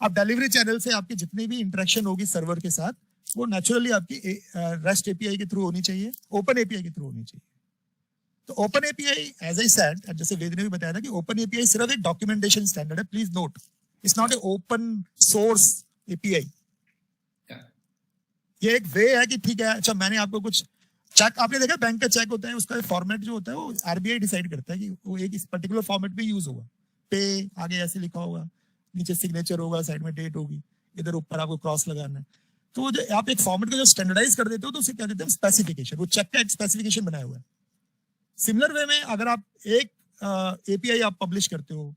अब डिलीवरी चैनल से आपकी जितनी भी इंटरेक्शन होगी सर्वर के साथ, वो नेचुरली आपकी रेस्ट एपीआई के थ्रू होनी चाहिए, ओपन एपीआई के थ्रू होनी चाहिए. तो open API, as I said, जैसे वेद ने भी बताया था कि ओपन एपीआई सिर्फ एक डॉक्यूमेंटेशन स्टैंडर्ड है. Please note, it's not A open source API. ये एक वे है कि ठीक है, अच्छा मैंने आपको कुछ चेक, आपने देखा बैंक का चेक होता है, उसका फॉर्मेट जो होता है वो आरबीआई डिसाइड करता है कि वो एक इस पर्टिकुलर फॉर्मेट में यूज होगा. पे आगे ऐसे लिखा होगा, नीचे सिग्नेचर होगा, साइड में डेट होगी, इधर ऊपर आपको क्रॉस लगाना है. तो जो आप एक फॉर्मेट को जो स्टैंडर्डाइज कर देते हो तो उसे क्या देते हैं, स्पेसिफिकेशन. वो चेक का एक स्पेसिफिकेशन बनाया हुआ है. सिमिलर वे में अगर आप एक एपीआई आप पब्लिश करते हो,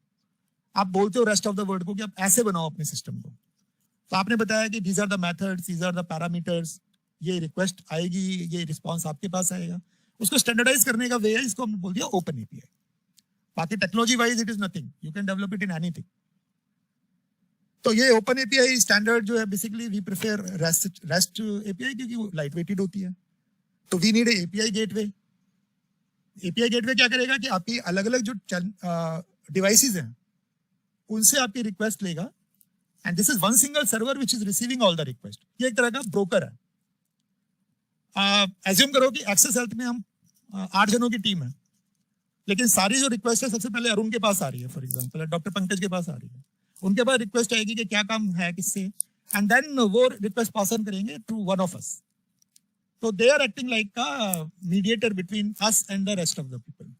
आप बोलते हो रेस्ट ऑफ द वर्ल्ड को कि आप ऐसे बनाओ अपने सिस्टम को। तो आपने बताया कि these are the methods, these are the parameters, ये रिक्वेस्ट आएगी, ये रिस्पॉन्स आपके पास आएगा। उसको स्टैंडर्डाइज करने का वे है, इसको हमने बोल दिया ओपन एपीआई। बाकी technology wise it is nothing, you can develop it in anything. तो ये ओपन एपीआई स्टैंडर्ड जो है, basically we prefer rest API क्योंकि वो लाइट वेटेड होती है। तो we need API gateway. API gateway क्या करेगा कि आपकी अलग अलग जो डिवाइसेस हैं उनसे आपकी रिक्वेस्ट लेगा, and this is one single server which is receiving all the request. ये एक तरह का ब्रोकर है। एज्यूम करो कि एक्सेस हेल्थ में हम 8 जनों की टीम है, लेकिन सारी जो रिक्वेस्ट है सबसे पहले अरुण के पास आ रही है, फॉर एग्जांपल डॉक्टर पंकज के पास आ रही है, उनके पास रिक्वेस्ट आएगी कि क्या काम है किससे, एंड देन वो रिक्वेस्ट पास ऑन करेंगे टू वन ऑफ अस। तो they are acting like a mediator between us and the rest of the people.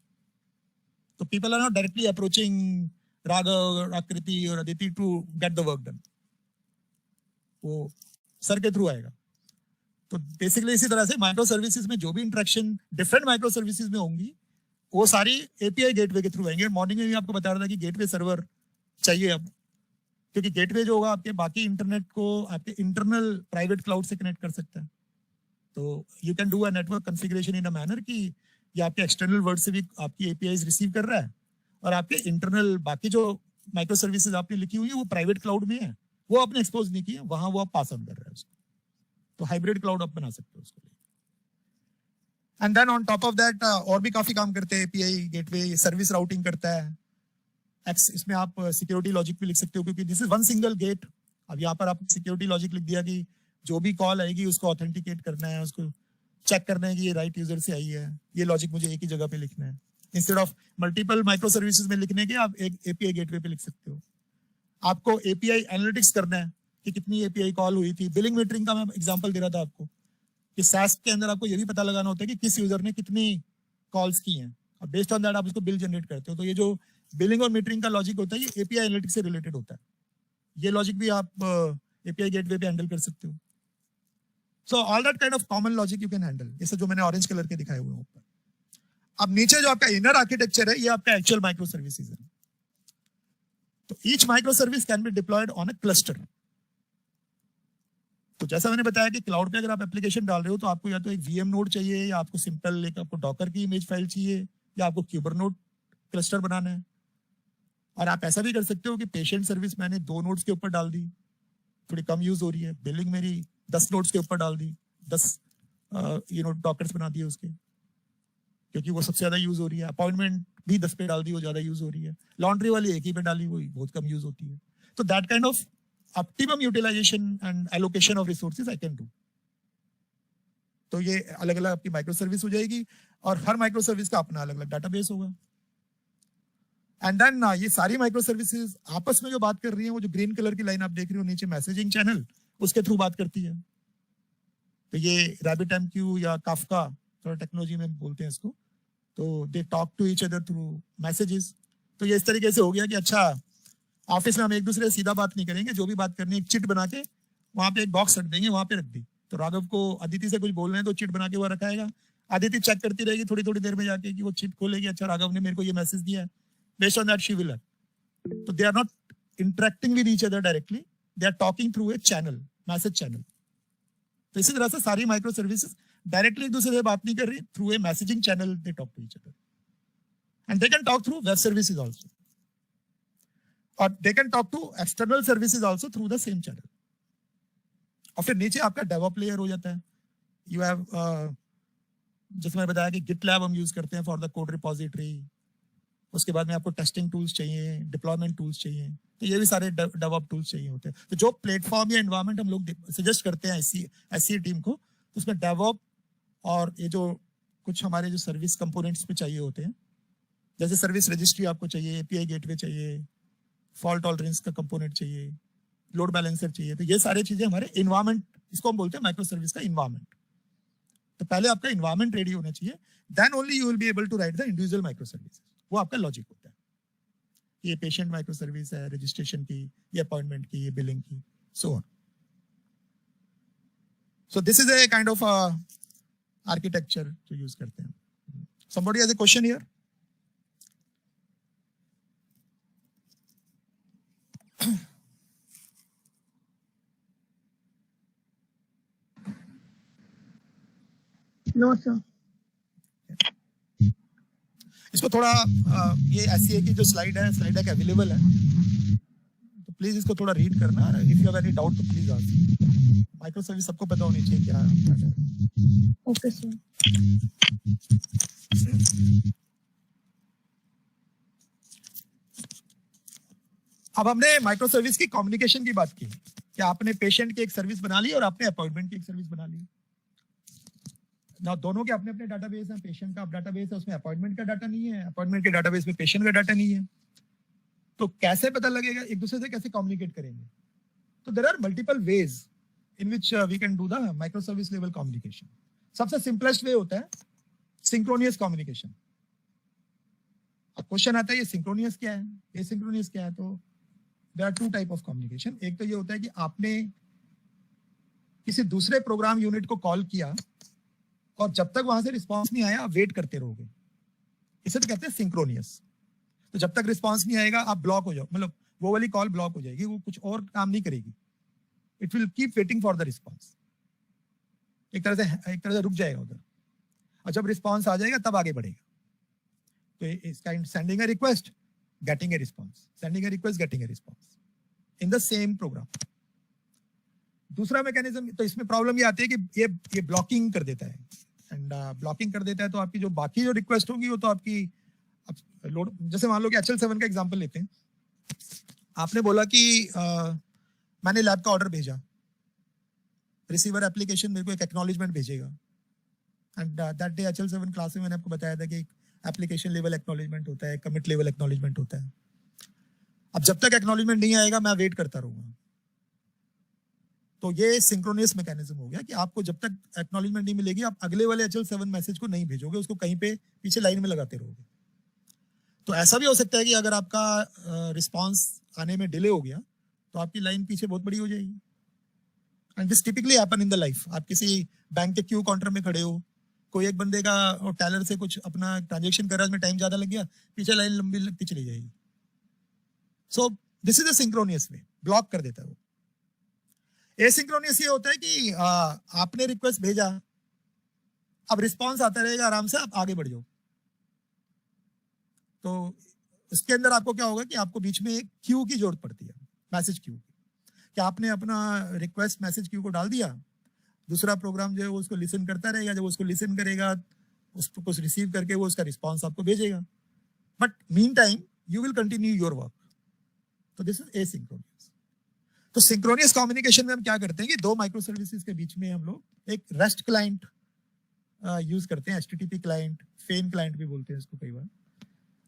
तो people are not directly approaching Raghav, Aakriti और Aditi to get the work done, वो sir के through आएगा। तो basically इसी तरह से माइक्रो सर्विसेज में जो भी इंटरेक्शन डिफरेंट माइक्रो सर्विसेज में होंगी वो सारी एपीआई गेटवे के थ्रू आएंगे। मॉर्निंग में भी आपको बता रहा था कि गेटवे सर्वर चाहिए अब, क्योंकि गेटवे जो होगा आपके बाकी इंटरनेट को आपके इंटरनल प्राइवेट क्लाउड से कनेक्ट कर सकता है। तो you can do a network configuration in a manner कि ये आपके एक्सटर्नल वर्ल्ड से भी आपकी एपीआईज रिसीव कर रहा है, और आपके इंटरनल बाकी जो माइक्रो सर्विसेज आपने लिखी हुई है वो प्राइवेट क्लाउड में है, वो आपने एक्सपोज नहीं की है, वहां वो आप पास ऑन कर रहे हैं उसको। तो हाइब्रिड क्लाउड आप बना सकते हो उसको। And then on top of that और भी काफी काम करते हैं एपीआई गेटवे, सर्विस राउटिंग करता है। इसमें आप सिक्योरिटी लॉजिक भी लिख सकते हो, क्योंकि this is one single gate. अब यहाँ पर आप सिक्योरिटी लॉजिक लिख दिया कि जो भी कॉल आएगी उसको ऑथेंटिकेट करना है, उसको चेक करना है कि ये राइट यूजर से आई है। ये लॉजिक मुझे एक ही जगह पे लिखना है, instead of multiple micro services में लिखने के आप एक एपीआई गेटवे पे लिख सकते हो। आपको एपीआई एनालिटिक्स करना है कि कितनी एपीआई कॉल हुई थी। बिलिंग मीटरिंग का मैं एग्जांपल दे रहा था आपको कि SaaS के अंदर आपको ये भी पता लगाना होता है कि किस यूजर ने कितनी कॉल्स की हैं, और बेस्ड ऑन दैट आप उसको बिल जनरेट करते हो। तो ये जो बिलिंग और मीटरिंग का लॉजिक होता है ये एपीआई एनालिटिक्स से रिलेटेड होता है। ये लॉजिक भी आप एपीआई गेटवे पे हैंडल कर सकते हो। So all that kind of common logic you can handle, जैसे जो मैंने ऑरेंज कलर के दिखाए हुए हैं ऊपर। अब नीचे जो आपका इनर आर्किटेक्चर है ये आपका एक्चुअल माइक्रो सर्विसेज है। तो each micro service can be deployed on a cluster. तो जैसा मैंने बताया कि क्लाउड पे अगर आप एप्लीकेशन डाल रहे हो तो आपको या तो एक वीएम नोड चाहिए, या आपको सिंपल एक आपको डॉकर की इमेज फाइल चाहिए, या आपको क्यूबर नोड क्लस्टर बनाना है। और आप ऐसा भी कर सकते हो कि पेशेंट सर्विस मैंने 2 नोड्स के ऊपर डाल दी, थोड़ी कम यूज हो रही है। बिलिंग मेरी 10 नोड्स के ऊपर डाल दी, 10 डॉकर्स बना दिए उसके, क्योंकि वो सबसे ज्यादा यूज हो रही है। अपॉइंटमेंट भी 10 पे डाल दी, वो ज्यादा यूज हो रही है। लॉन्ड्री वाली एक ही पे डाली, वो बहुत कम यूज होती है। तो that kind of optimum utilization and allocation of resources I can do। तो ये अलग अलग आपकी माइक्रो सर्विस हो जाएगी, और हर माइक्रो सर्विस का अपना अलग अलग डाटाबेस होगा। एंड देन ये सारी माइक्रो सर्विसेज आपस में जो बात कर रही है, वो जो ग्रीन कलर की लाइन आप देख रहे हो नीचे मैसेजिंग चैनल, उसके थ्रू बात करती है। तो ये RabbitMQ या Kafka थोड़ा टेक्नोलॉजी में बोलते हैं इसको, तो they talk to each other through messages. तो ये इस तरीके से हो गया कि अच्छा ऑफिस में हम एक दूसरे से सीधा बात नहीं करेंगे, जो भी बात करनी है एक चिट बना के वहां पे एक बॉक्स रख देंगे, वहां पे रख दी। तो राघव को अदिति से कुछ बोल रहे हैं तो चिट बना के वो रखाएगा, अदिति चेक करती रहेगी थोड़ी थोड़ी देर में जाके कि वो चिट खोलेगी, अच्छा राघव ने मेरे को ये मैसेज दिया है, based on that she will. तो they are not interacting with each other directly, they are talking through a channel, message channel. तो इसी तरह से सारी माइक्रो सर्विसेज डायरेक्टली एक दूसरे से बात नहीं कर रही, through a messaging channel they talk to each other, and they can talk through web services also, और they can talk to external services also through the same channel. और फिर नीचे आपका डेवऑप लेयर हो जाता है। यू हैव जैसे मैंने बताया कि गिटलैब हम यूज करते हैं फॉर द कोड रिपोजिटरी। उसके बाद में आपको टेस्टिंग टूल्स चाहिए, डिप्लॉयमेंट टूल्स चाहिए, तो ये भी सारे डेवऑप टूल्स चाहिए होते हैं। तो जो प्लेटफॉर्म या एनवायरनमेंट हम लोग सजेस्ट करते हैं ऐसी टीम को, तो उसमें डेवऑप और ये जो कुछ हमारे जो सर्विस कंपोनेंट्स पे चाहिए होते हैं, जैसे सर्विस रजिस्ट्री आपको चाहिए, एपीआई गेटवे चाहिए, फॉल्ट टॉलरेंस का कंपोनेंट चाहिए, लोड बैलेंसर चाहिए। तो ये सारी चीजें हमारे इन्वायरमेंट, इसको हम बोलते हैं माइक्रो सर्विस का इन्वायरमेंट। तो पहले आपका इन्वायरमेंट रेडी होना चाहिए, then only you will be able to write the individual micro service. वो आपका लॉजिक होता है, ये पेशेंट माइक्रो सर्विस है, रजिस्ट्रेशन की, ये अपॉइंटमेंट की, ये बिलिंग की, so on. So this is a kind of architecture जो यूज करते हैं। Somebody has a question here? No sir. इसको थोड़ा ये SCA की जो स्लाइड है अवेलेबल है, तो प्लीज इसको थोड़ा रीड करना। If you have any doubt तो प्लीज आस्क। माइक्रो सर्विस सबको पता होनी चाहिए क्या है। Okay sir. अब हमने माइक्रो सर्विस की कम्युनिकेशन की बात की कि आपने पेशेंट की एक सर्विस बना ली और आपने अपॉइंटमेंट की एक सर्विस बना ली ना। दोनों के अपने अपने डाटाबेस हैं। पेशेंट का डाटाबेस है, उसमें अपॉइंटमेंट का डाटा नहीं है, अपॉइंटमेंट के डाटाबेस में पेशेंट का डाटा नहीं है। तो कैसे पता लगेगा, एक दूसरे से कैसे कम्युनिकेट करेंगे? तो there are multiple ways in which we can do the micro service level communication. सबसे सिंपलेस्ट वे होता है सिंक्रोनियस कम्युनिकेशन। अब क्वेश्चन आता है ये सिंक्रोनियस क्या है, ये सिंक्रोनियस क्या है? तो there are two type of communication. एक तो ये होता है कि आपने किसी दूसरे प्रोग्राम यूनिट को कॉल किया और जब तक वहां से रिस्पांस नहीं आया आप वेट करते रहोगे, इसे तो कहते हैं सिंक्रोनियस। तो जब तक रिस्पांस नहीं आएगा आप ब्लॉक हो जाओ, मतलब वो वाली कॉल ब्लॉक हो जाएगी, वो कुछ और काम नहीं करेगी। It will keep waiting for the response. एक तरह से रुक जाएगा उधर, और जब रिस्पांस आ जाएगा तब आगे बढ़ेगा। तो इसका sending a request, getting a response, sending a request, getting a response in the same programme. दूसरा मैकेनिज्म, तो इसमें प्रॉब्लम ये आती है कि ये ब्लॉकिंग कर देता है, एंड ब्लॉकिंग कर देता है तो आपकी जो बाकी जो रिक्वेस्ट होगी वो तो आपकी लोड। जैसे मान लो कि HL7 का एग्जांपल लेते हैं। आपने बोला कि मैंने लैब का ऑर्डर भेजा, रिसीवर एप्लीकेशन मेरे को एक एक्नॉलेजमेंट भेजेगा, and that day HL7 class में मैंने आपको बताया था कि एप्लीकेशन लेवल एक्नॉलेजमेंट होता है, कमिट लेवल एक्नॉलेजमेंट होता है। अब जब तक एक्नॉलेजमेंट नहीं आएगा मैं वेट करता रहूंगा। तो ये सिंक्रोनियस मैकेनिज्म हो गया कि आपको जब तक एक्नॉलेजमेंट नहीं मिलेगी आप अगले वाले HL7 मैसेज को नहीं भेजोगे, उसको कहीं पे पीछे लाइन में लगाते रहोगे। तो ऐसा भी हो सकता है कि अगर आपका रिस्पांस आने में डिले हो गया तो आपकी लाइन पीछे बहुत बड़ी हो जाएगी। And this typically happen in the life. आप किसी बैंक के क्यू काउंटर में खड़े हो, कोई एक बंदे का टेलर से कुछ अपना ट्रांजेक्शन कर रहा है, उसमें टाइम ज्यादा लग गया, पीछे लाइन लंबी लगती चली जाएगी। सो this is a synchronous way, block कर देता है वो। एसिंक्रोनियस ये होता है कि आपने रिक्वेस्ट भेजा, अब रिस्पांस आता रहेगा आराम से, आप आगे बढ़ जाओ। तो इसके अंदर आपको क्या होगा कि आपको बीच में एक क्यू की जरूरत पड़ती है, मैसेज क्यू। कि आपने अपना रिक्वेस्ट मैसेज क्यू को डाल दिया, दूसरा प्रोग्राम जो है वो उसको लिसन करता रहेगा, जब उसको लिसन करेगा उसको कुछ रिसीव करके वो उसका रिस्पांस आपको भेजेगा, but mean time you will continue your work. तो दिस इज एसिंक्रोनियस। तो सिंक्रोनियस कम्युनिकेशन में हम क्या करते हैं कि दो माइक्रो सर्विसेज के बीच में हम लोग एक रेस्ट क्लाइंट यूज करते हैं, HTTP क्लाइंट, फेन क्लाइंट भी बोलते हैं इसको कई बार।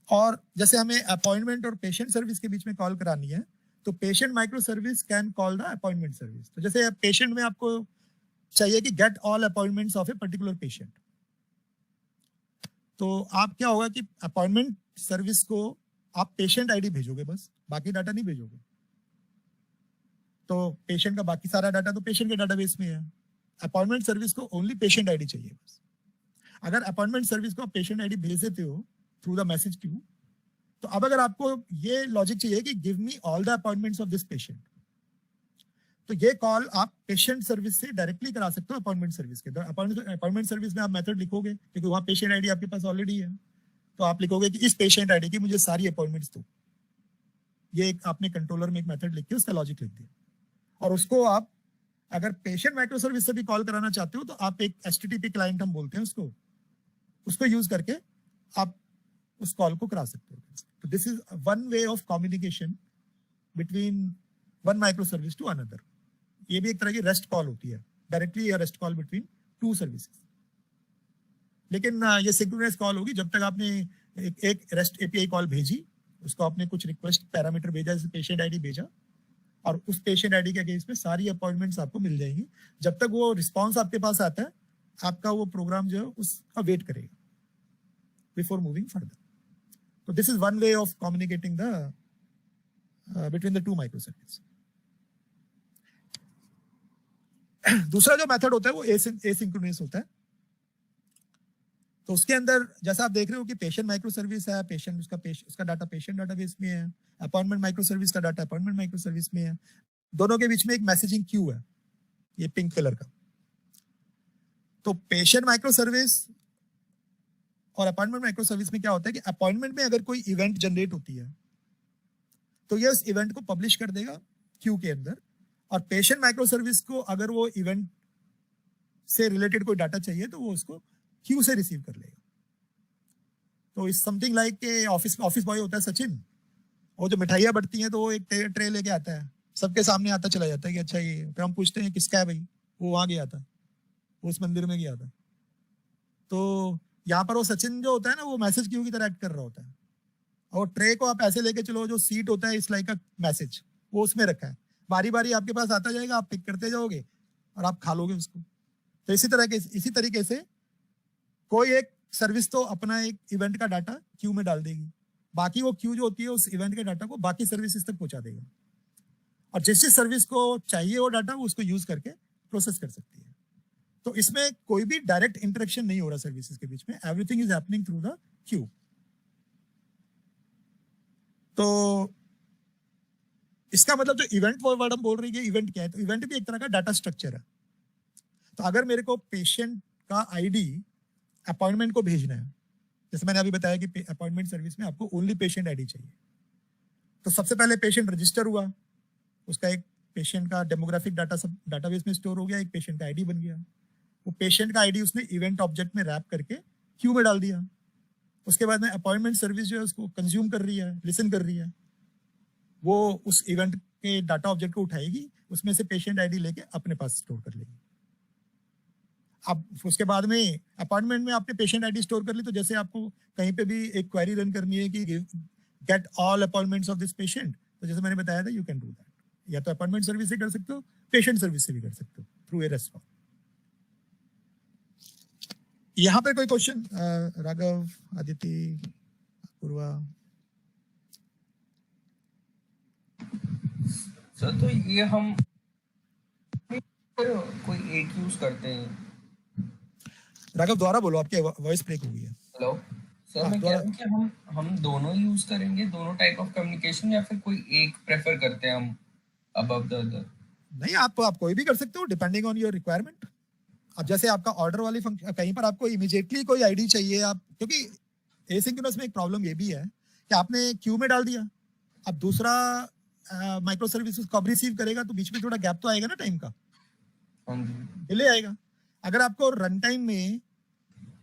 और जैसे हमें अपॉइंटमेंट और पेशेंट सर्विस के बीच में कॉल करानी है तो patient micro service can call the appointment service. तो जैसे पेशेंट में आपको चाहिए कि get all appointments of a particular patient, तो आप क्या होगा कि अपॉइंटमेंट सर्विस को आप पेशेंट आईडी भेजोगे, बस बाकी डाटा नहीं भेजोगे। तो पेशेंट का बाकी सारा डाटा तो पेशेंट के डाटाबेस में है, अपॉइंटमेंट सर्विस को ओनली पेशेंट आईडी चाहिए बस। अगर अपॉइंटमेंट सर्विस को आप पेशेंट आईडी भेज देते हो थ्रू द मैसेज क्यू, तो अब अगर आपको ये लॉजिक चाहिए कि give me all the appointments of this patient, तो ये कॉल आप पेशेंट सर्विस से डायरेक्टली करा सकते हो अपॉइंटमेंट सर्विस के। अपॉइंटमेंट सर्विस में आप मेथड लिखोगे क्योंकि वहां पेशेंट आईडी आपके पास ऑलरेडी है, तो आप लिखोगे कि इस पेशेंट आईडी की मुझे सारी अपॉइंटमेंट्स दो। ये एक आपने कंट्रोलर में एक मेथड लिख के उसका लॉजिक लिख दिया, और उसको आप अगर पेशेंट माइक्रो सर्विस से भी कॉल कराना चाहते हो तो आप एक HTTP क्लाइंट हम बोलते हैं उसको यूज करके आप उस कॉल को करा सकते हो। तो this is one way of communication between one micro service to another. ये भी एक तरह की रेस्ट कॉल होती है, डायरेक्टली या rest call between two services. लेकिन ये सिंक्रोनस कॉल होगी जब तक आपने एक रेस्ट API कॉल भेजी, उसको आपने कुछ रिक्वेस्ट पैरामीटर भेजा, जैसे पेशेंट आईडी भेजा, और उस पेशेंट आईडी के अगेंस्ट में सारी अपॉइंटमेंट्स आपको मिल जाएंगी। जब तक वो रिस्पांस आपके पास आता है आपका वो प्रोग्राम जो है उसका वेट करेगा बिफोर मूविंग फर्दर। तो this is one way of communicating the between the two micro service. दूसरा जो मेथड होता है वो एसिंक्रोनस होता है। तो उसके अंदर जैसा आप देख रहे हो कि पेशेंट माइक्रो सर्विस है, पेशेंट उसका डाटा पेशेंट डाटाबेस में है, अपॉइंटमेंट माइक्रो सर्विस का डाटा अपॉइंटमेंट माइक्रो सर्विस में है, दोनों के बीच में एक मैसेजिंग क्यू है, ये पिंक कलर का। तो पेशेंट माइक्रो सर्विस और अपॉइंटमेंट माइक्रो सर्विस में क्या होता है कि अपॉइंटमेंट में अगर कोई इवेंट जनरेट होती है तो ये उस इवेंट को पब्लिश कर देगा क्यू के अंदर, और पेशेंट माइक्रो सर्विस को अगर वो इवेंट से रिलेटेड कोई डाटा चाहिए तो वो उसको क्यू से रिसीव कर लेगा। तो इस समथिंग लाइक के ऑफिस बॉय होता है सचिन, वो जो मिठाइयाँ बढ़ती हैं तो वो एक ट्रे लेके आता है, सबके सामने आता चला जाता है कि अच्छा ये, फिर हम पूछते हैं किसका है भाई, वो वहां गया था, वो उस मंदिर में गया था। तो यहाँ पर वो सचिन जो होता है ना वो मैसेज क्यू की तरह एक्ट कर रहा होता है, और ट्रे को आप ऐसे लेके चलो, जो सीट होता है इस लाइक अ मैसेज, वो उसमें रखा है, बारी बारी आपके पास आता जाएगा, आप पिक करते जाओगे और आप खा लोगे उसको। तो इसी तरीके से कोई एक सर्विस तो अपना एक इवेंट का डाटा क्यू में डाल देगी, बाकी वो क्यू जो होती है उस इवेंट के डाटा को बाकी सर्विसेज तक पहुंचा देगा, और जिस सर्विस को चाहिए वो डाटा वो उसको यूज करके प्रोसेस कर सकती है। तो इसमें कोई भी डायरेक्ट इंटरेक्शन नहीं हो रहा सर्विसेज के बीच में, everything is happening through the queue. तो इसका मतलब जो इवेंट फॉरवर्ड हम बोल रही है, इवेंट क्या है? तो इवेंट भी एक तरह का डाटा स्ट्रक्चर है। तो अगर मेरे को पेशेंट का आईडी अपॉइंटमेंट को भेजना है, जैसे मैंने अभी बताया कि अपॉइंटमेंट सर्विस में आपको ओनली पेशेंट आईडी चाहिए, तो सबसे पहले पेशेंट रजिस्टर हुआ, उसका एक पेशेंट का डेमोग्राफिक डाटा सब डाटाबेस में स्टोर हो गया, एक पेशेंट का आईडी बन गया, वो पेशेंट का आईडी उसने इवेंट ऑब्जेक्ट में रैप करके क्यू में डाल दिया। उसके बाद में अपॉइंटमेंट सर्विस जो है उसको कंज्यूम कर रही है, लिसन कर रही है, वो उस इवेंट के डाटा ऑब्जेक्ट को उठाएगी, उसमें से पेशेंट आईडी लेके अपने पास स्टोर कर लेगी। अब उसके बाद में अपॉइंटमेंट में आपने पेशेंट आईडी स्टोर कर ली, तो जैसे आपको कहीं पे भी एक क्वेरी रन करनी है कि get all appointments of this patient, तो जैसे मैंने बताया था यू कैन डू दैट, या तो अपॉइंटमेंट सर्विस से कर सकते हो, पेशेंट सर्विस से भी कर सकते हो थ्रू ए रेस्टोरेंट। यहाँ पे कोई क्वेश्चन? राघव, आदित्य, पूर्वा? सर तो ये हम कोई एक यूज करते हैं। राघव दोबारा बोलो, आपकी वॉइस ब्रेक हो गई है। हेलो सर, मैं कह रहा हूँ कि हम दोनों यूज करेंगे, दोनों टाइप ऑफ कम्युनिकेशन, या फिर कोई एक प्रेफर करते हैं हम अबव द अदर? नहीं, आप कोई भी कर सकते हो डिपेंडिंग ऑन योर रिक्वायरमेंट। अब जैसे आपका ऑर्डर वाली फंक्शन, कहीं पर आपको इमीडिएटली कोई आईडी चाहिए, आप, क्योंकि एसिंक्रोनस में एक प्रॉब्लम ये भी है कि आपने क्यू में डाल दिया, अब दूसरा माइक्रो सर्विस कब रिसीव करेगा, तो बीच में थोड़ा गैप तो आएगा ना टाइम का, डिले आएगा। अगर आपको रन टाइम में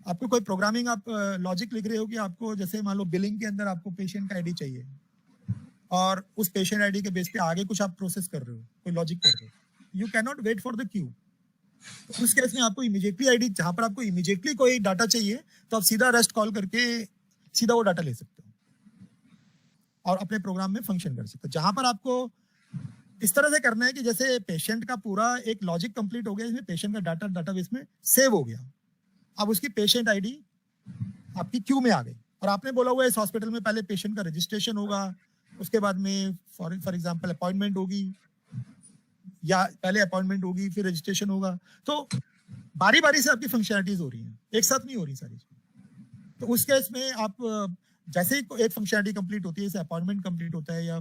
आपको कोई प्रोग्रामिंग, आप लॉजिक लिख रहे हो कि आपको जैसे मान लो बिलिंग के अंदर आपको पेशेंट का आईडी चाहिए, और उस पेशेंट आईडी के बेस पे आगे कुछ आप प्रोसेस कर रहे हो, कोई लॉजिक कर रहे हो, you can not wait for the queue. तो उस केस में आपको इमीडिएटली आईडी, जहां पर आपको इमीडिएटली कोई डाटा चाहिए तो आप सीधा रेस्ट कॉल करके सीधा वो डाटा ले सकते हो और अपने प्रोग्राम में फंक्शन कर सकते हो। जहां पर आपको इस तरह से करना है कि जैसे पेशेंट का पूरा एक लॉजिक कंप्लीट हो गया, इसमें पेशेंट का डाटा डाटाबेस में सेव हो गया, अब उसकी पेशेंट आईडी आपकी क्यू में आ गई, और आपने बोला हुआ है इस हॉस्पिटल में पहले पेशेंट का रजिस्ट्रेशन होगा, उसके बाद में फॉर एग्जांपल अपॉइंटमेंट होगी, या पहले अपॉइंटमेंट होगी फिर रजिस्ट्रेशन होगा, तो बारी बारी से आपकी फंक्शनलिटीज हो रही हैं, एक साथ नहीं हो रही सारी चीजें। तो उस केस में आप जैसे ही एक फंक्शनलिटी कंप्लीट होती है, जैसे अपॉइंटमेंट कंप्लीट होता है, या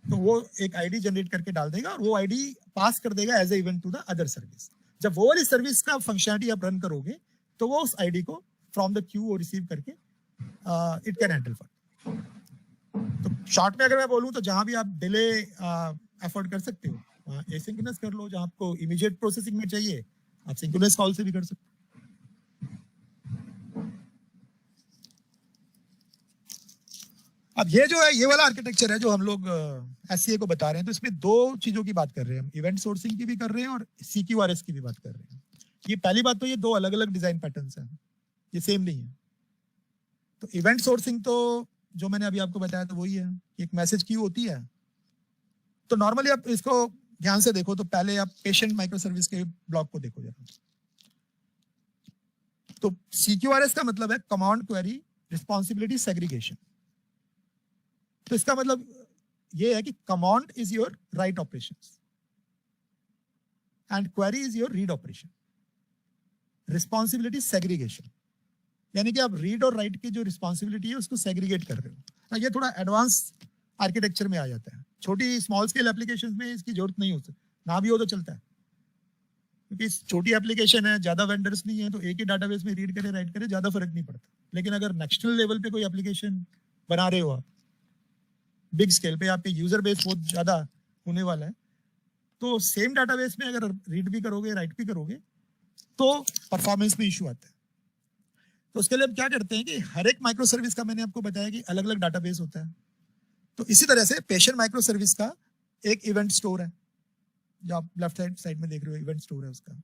तो वो एक आईडी जनरेट करके डाल देगा, और वो आईडी पास कर देगा as a event to the other service. जब वो वाली सर्विस का फंक्शनलिटी आप रन करोगे तो वो उस आईडी को फ्रॉम द क्यू रिसीव करके इट कैन हैंडल फॉर। तो शॉर्ट में अगर मैं बोलूं तो जहां भी आप डिले अफोर्ड कर सकते हो, एसिंक्रोनस कर लो, जहां आपको इमीडिएट प्रोसेसिंग में चाहिए आप सिंक्रोनस कॉल से भी कर सकते हो। अब ये जो है, ये वाला आर्किटेक्चर है जो हम लोग एससीए को बता रहे हैं, तो इसमें दो चीजों की बात कर रहे हैं हम, इवेंट सोर्सिंग की भी कर रहे हैं और सीक्यूआरएस की भी बात कर रहे हैं। ये पहली बात तो ये दो अलग अलग डिजाइन पैटर्न्स हैं, ये सेम नहीं है। तो इवेंट सोर्सिंग तो जो मैंने अभी आपको बताया तो वही है, एक मैसेज क्यू होती है। तो नॉर्मली आप इसको ध्यान से देखो, तो पहले आप पेशेंट माइक्रो सर्विस के ब्लॉक को देखो जरा। तो सीक्यूआरएस का मतलब है कमांड क्वेरी रिस्पॉन्सिबिलिटी सेग्रीगेशन। तो इसका मतलब ये है कि command is your right operations and query is your read operation. Responsibility segregation यानी कि आप रीड और राइट की जो रिस्पॉन्सिबिलिटी है उसको सेग्रीगेट कर रहे हो। ये थोड़ा एडवांस आर्किटेक्चर में आ जाता है, छोटी स्मॉल स्केल एप्लीकेशंस में इसकी जरूरत नहीं हो सकती, ना भी हो तो चलता है। क्योंकि छोटी एप्लीकेशन है, ज्यादा वेंडर्स नहीं है, तो एक ही डाटाबेस में रीड करे राइट करे ज्यादा फर्क नहीं पड़ता। लेकिन अगर नेशनल लेवल पे कोई एप्लीकेशन बना रहे हो आप, बिग स्केल पे, आपके यूजर बेस बहुत ज्यादा होने वाला है, तो सेम डाटाबेस में अगर रीड भी करोगे राइट भी करोगे तो परफॉर्मेंस में इशू आता है। तो उसके लिए हम क्या करते हैं कि हर एक माइक्रो सर्विस का, मैंने आपको बताया कि अलग अलग डाटाबेस होता है, तो इसी तरह से पेशेंट माइक्रो सर्विस का एक इवेंट स्टोर है, जो आप लेफ्ट साइड में देख रहे हो, इवेंट स्टोर है उसका।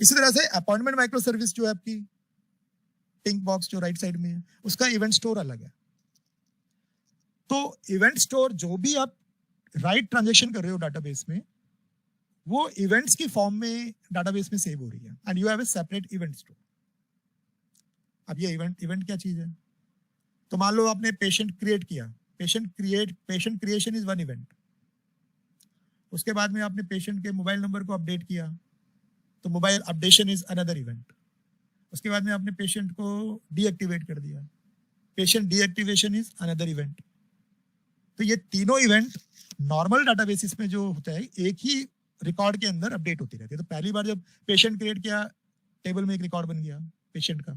इसी तरह से अपॉइंटमेंट माइक्रो सर्विस जो है आपकी पिंक बॉक्स जो राइट साइड में है, उसका इवेंट स्टोर अलग है। तो इवेंट स्टोर, जो भी आप राइट ट्रांजेक्शन कर रहे हो डाटाबेस में, वो इवेंट्स की फॉर्म में डाटाबेस में सेव हो रही है, and you have a separate event store. अब ये इवेंट क्या चीज है? तो मान लो आपने पेशेंट क्रिएट किया, patient creation is one event. उसके बाद में आपने पेशेंट के मोबाइल नंबर को अपडेट किया, तो mobile updation is another event. उसके बाद में आपने पेशेंट को डीएक्टिवेट कर दिया, patient deactivation is another event. तो ये तीनों इवेंट नॉर्मल डाटाबेसिस में जो होता है, एक ही रिकॉर्ड के अंदर अपडेट होती रहती है। तो पहली बार जब पेशेंट क्रिएट किया, टेबल में एक रिकॉर्ड बन गया पेशेंट का,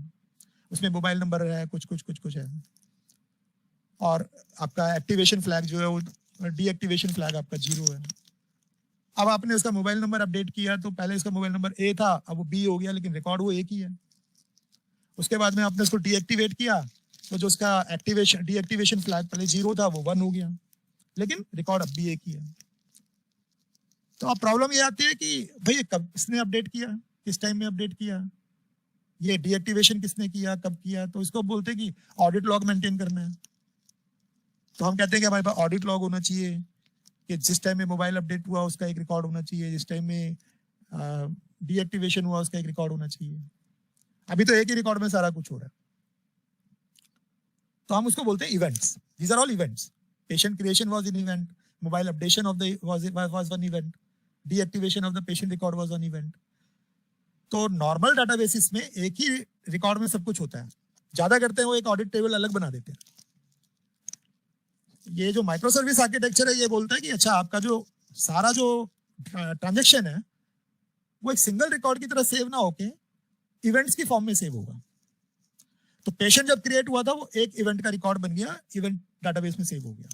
उसमें मोबाइल नंबर है, कुछ है, और आपका एक्टिवेशन फ्लैग जो है वो डीएक्टिवेशन फ्लैग आपका 0 है। अब आपने उसका मोबाइल नंबर अपडेट किया, तो पहले उसका मोबाइल नंबर ए था, अब वो बी हो गया, लेकिन रिकॉर्ड वो एक ही है। उसके बाद में आपने उसको डीएक्टिवेट किया, तो जो उसका डीएक्टिवेशन फ्लैग पहले 0 था वो 1 हो गया, लेकिन रिकॉर्ड अब भी एक ही है। तो अब प्रॉब्लम ये आती है कि भाई कब किसने अपडेट किया, किस टाइम में अपडेट किया, ये डीएक्टिवेशन किसने किया, कब किया। तो इसको बोलते हैं कि ऑडिट लॉग मेंटेन करना है। तो हम कहते हैं कि हमारे पास ऑडिट लॉग होना चाहिए, कि जिस टाइम में मोबाइल अपडेट हुआ उसका एक रिकॉर्ड होना चाहिए, जिस टाइम में डीएक्टिवेशन हुआ उसका एक रिकॉर्ड होना चाहिए। अभी तो एक ही रिकॉर्ड में सारा कुछ हो रहा है, तो हम उसको बोलते हैं events. These are all events. Patient creation was an event, mobile updation of the was one event, deactivation of the patient record was one event. तो नॉर्मल डाटाबेसिस में एक ही रिकॉर्ड में सब कुछ होता है। ज्यादा करते हैं वो एक ऑडिट टेबल अलग बना देते हैं। ये जो माइक्रो सर्विस आर्किटेक्चर है, ये बोलता है कि अच्छा, आपका जो सारा जो ट्रांजेक्शन है वो एक सिंगल रिकॉर्ड की तरह सेव ना होके इवेंट्स की फॉर्म में सेव होगा। तो पेशेंट जब क्रिएट हुआ था, वो एक इवेंट का रिकॉर्ड बन गया, इवेंट डाटाबेस में सेव हो गया,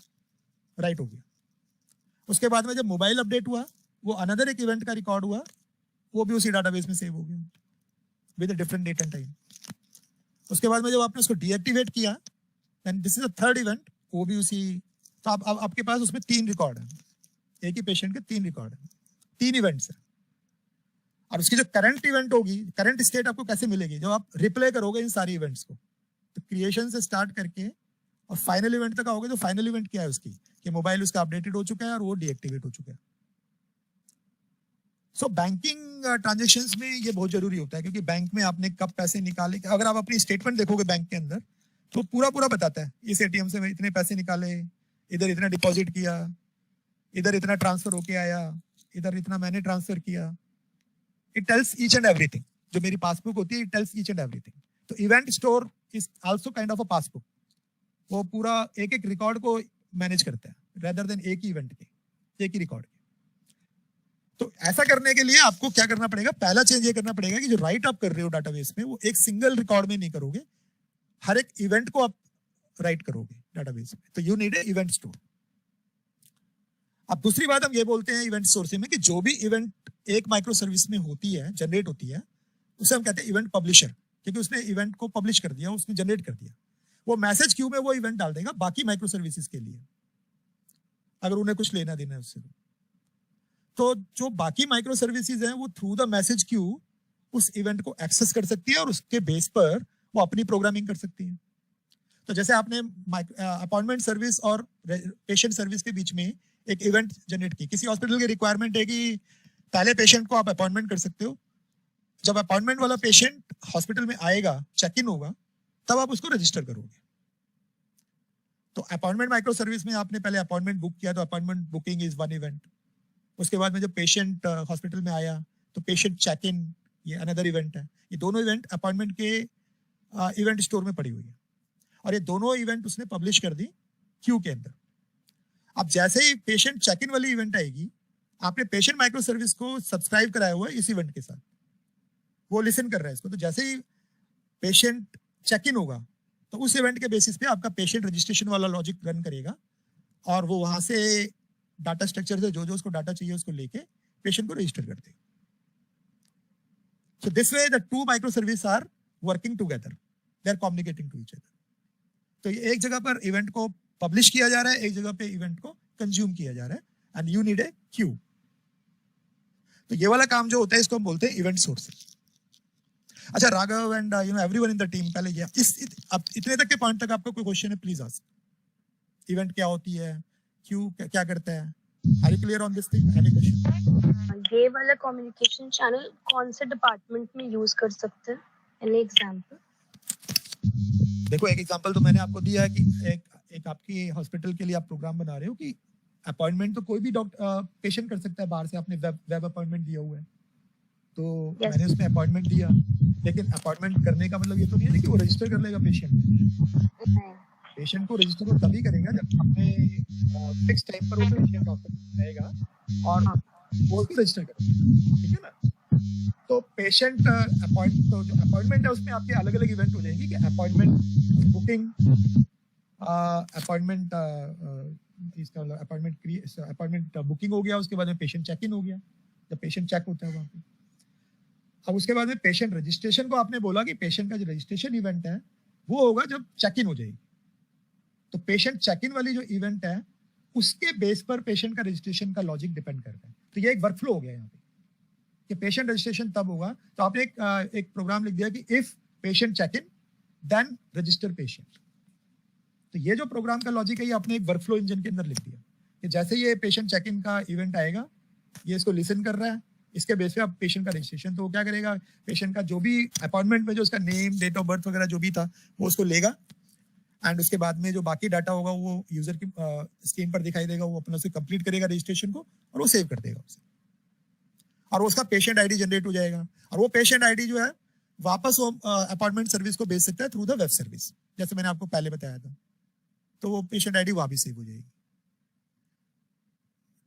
राइट हो गया। उसके बाद में जब मोबाइल अपडेट हुआ, वो अनदर एक इवेंट का रिकॉर्ड हुआ, वो भी उसी डाटाबेस में सेव हो गया with a different date and time. उसके बाद में जब आपने उसको डीएक्टिवेट किया, then this is the third event, वो भी उसी। तो अब आपके पास उसमें 3 रिकॉर्ड है, एक ही पेशेंट के 3 रिकॉर्ड है, 3 इवेंट्स है। और उसकी जो करंट इवेंट होगी, करंट स्टेट आपको कैसे मिलेगी? जब आप रिप्ले करोगे इन सारी इवेंट्स को, तो क्रिएशन से स्टार्ट करके और फाइनल इवेंट तक आओगे, तो फाइनल इवेंट क्या है उसकी, कि मोबाइल उसका अपडेटेड हो चुका है और वो डीएक्टिवेट हो चुका है। सो बैंकिंग ट्रांजेक्शन्स में ये बहुत जरूरी होता है, क्योंकि बैंक में आपने कब पैसे निकाले, अगर आप अपनी स्टेटमेंट देखोगे बैंक के अंदर, तो पूरा बताता है, इस एटीएम से इतने पैसे निकाले, इधर इतना डिपॉजिट किया, इधर इतना ट्रांसफर होके आया, इधर इतना मैंने ट्रांसफर किया। It tells each and everything. जो मेरी पासबुक होती है, it tells each and everything. तो event store is also kind of a passbook. वो पूरा एक एक रिकॉर्ड को मैनेज करता है, रेदर देन एक ही इवेंट के, एक ही रिकॉर्ड के। तो ऐसा करने के लिए आपको क्या करना पड़ेगा? पहला चेंज ये करना पड़ेगा कि जो राइट आप कर रहे हो डाटाबेस में, वो एक सिंगल रिकॉर्ड में नहीं करोगे, हर एक इवेंट को आप राइट करोगे डाटाबेस में। तो you need a event store. अब दूसरी बात हम ये बोलते हैं इवेंट सोर्स में, कि जो भी इवेंट एक माइक्रो सर्विस में होती है, जनरेट होती है, उसे हम कहते हैं इवेंट पब्लिशर, क्योंकि उसने इवेंट को पब्लिश कर दिया, उसने जनरेट कर दिया। वो मैसेज क्यू में वो इवेंट डाल देगा बाकी माइक्रो सर्विसेज के लिए, अगर उन्हें कुछ लेना देना है उससे। तो जो बाकी माइक्रो सर्विसेज हैं, वो थ्रू द मैसेज क्यू उस इवेंट को एक्सेस कर सकती है, और उसके बेस पर वो अपनी प्रोग्रामिंग कर सकती है। तो जैसे आपने अपॉइंटमेंट सर्विस और पेशेंट सर्विस के बीच में एक इवेंट जनरेट की, किसी हॉस्पिटल की रिक्वायरमेंट है कि पहले पेशेंट को आप अपॉइंटमेंट कर सकते हो, जब अपॉइंटमेंट वाला पेशेंट हॉस्पिटल में आएगा, चेक इन होगा, तब आप उसको रजिस्टर करोगे। तो अपॉइंटमेंट माइक्रो सर्विस में आपने पहले अपॉइंटमेंट बुक किया, तो appointment booking is one event. उसके बाद में जब पेशेंट हॉस्पिटल में आया, तो पेशेंट चेक इन, ये अनदर इवेंट है। ये दोनों इवेंट अपॉइंटमेंट के इवेंट स्टोर में पड़ी हुई है, और ये दोनों इवेंट उसने पब्लिश कर दी क्यू के अंदर। अब जैसे ही पेशेंट चेक इन वाली इवेंट आएगी, आपने पेशेंट माइक्रो सर्विस को सब्सक्राइब कराया हुआ है इस इवेंट के साथ, वो लिसन कर रहा है इसको। तो जैसे ही पेशेंट चेक इन होगा तो उस इवेंट के बेसिस पे आपका पेशेंट रजिस्ट्रेशन वाला लॉजिक रन करेगा और वो वहां से डाटा स्ट्रक्चर से जो जो उसको डाटा चाहिए उसको लेके पेशेंट को रजिस्टर कर देगा। So this way the two microservices are working together. They are communicating to each other. तो ये एक जगह पर इवेंट को पब्लिश किया जा रहा है, एक जगह पे इवेंट को कंज्यूम किया जा रहा है, and you need a Q. तो ये वाला काम जो होता है इसको हम बोलते हैं इवेंट सोर्सिंग। अच्छा Raghav and everyone in the team, पहले ये अब इतने तक के पॉइंट तक आपको कोई क्वेश्चन है प्लीज आस्क। इवेंट क्या होती है, क्यू क्या करता है, are you clear on this thing? Any question? ये वाला कम्युनिकेशन चैनल कौन से डिपार्टमेंट में यूज कर सकते हैं? Any example? देखो एक एग्जांपल तो मैंने आपको दिया है कि एक आपकी हॉस्पिटल के लिए आप प्रोग्राम बना रहे हो कि अपॉइंटमेंट तो कोई भी डॉक्टर पेशेंट कर सकता है बाहर से, आपने वेब अपॉइंटमेंट दिया हुआ है तो Yes. मैंने उसमें अपॉइंटमेंट दिया, लेकिन अपॉइंटमेंट करने का मतलब ये तो नहीं है कि वो रजिस्टर कर लेगा पेशेंट। पेशेंट को रजिस्टर वो तभी करेगा जब अपने फिक्स टाइम पर वो पेशेंट हॉस्पिटल आएगा और वो उसको रजिस्टर करेगा, ठीक है ना। तो पेशेंट तो जो अपॉइंटमेंट है उसमें आपके अलग अलग इवेंट हो जाएंगे कि अपॉइंटमेंट बुकिंग, अपॉइंटमेंट इसका अपॉइंटमेंट बुकिंग हो गया, उसके बाद में पेशेंट चेक इन हो गया, जब पेशेंट चेक होता है वहाँ पे। अब उसके बाद में पेशेंट रजिस्ट्रेशन को आपने बोला कि पेशेंट का जो रजिस्ट्रेशन इवेंट है वो होगा जब चेक इन हो जाएगी। तो पेशेंट चेक इन वाली जो इवेंट है उसके बेस पर पेशेंट का रजिस्ट्रेशन का लॉजिक डिपेंड करता है। तो ये एक वर्कफ्लो हो गया यहाँ पे कि पेशेंट रजिस्ट्रेशन तब होगा, तो आपने एक प्रोग्राम लिख दिया कि if patient check in then register patient. तो ये जो प्रोग्राम का लॉजिक है ये आपने एक वर्कफ्लो इंजन के अंदर लिख दिया कि जैसे ये पेशेंट चेक इन का इवेंट आएगा, ये इसको लिसन कर रहा है, इसके बेस पे आप पेशेंट का रजिस्ट्रेशन, तो वो क्या करेगा, पेशेंट का जो भी अपॉइंटमेंट में जो उसका नेम, डेट ऑफ बर्थ वगैरह जो भी था वो उसको लेगा, एंड उसके बाद में जो बाकी डाटा होगा वो यूजर की स्क्रीन पर दिखाई देगा, वो अपना से कंप्लीट करेगा रजिस्ट्रेशन को और वो सेव कर देगा उसे, और उसका पेशेंट आईडी जनरेट हो जाएगा, और वो पेशेंट आईडी जो है वापस वो अपॉइंटमेंट सर्विस को भेज सकता है थ्रू द वेब सर्विस, जैसे मैंने आपको पहले बताया था। तो वो पेशेंट आईडी वहां भी सेव हो जाएगी।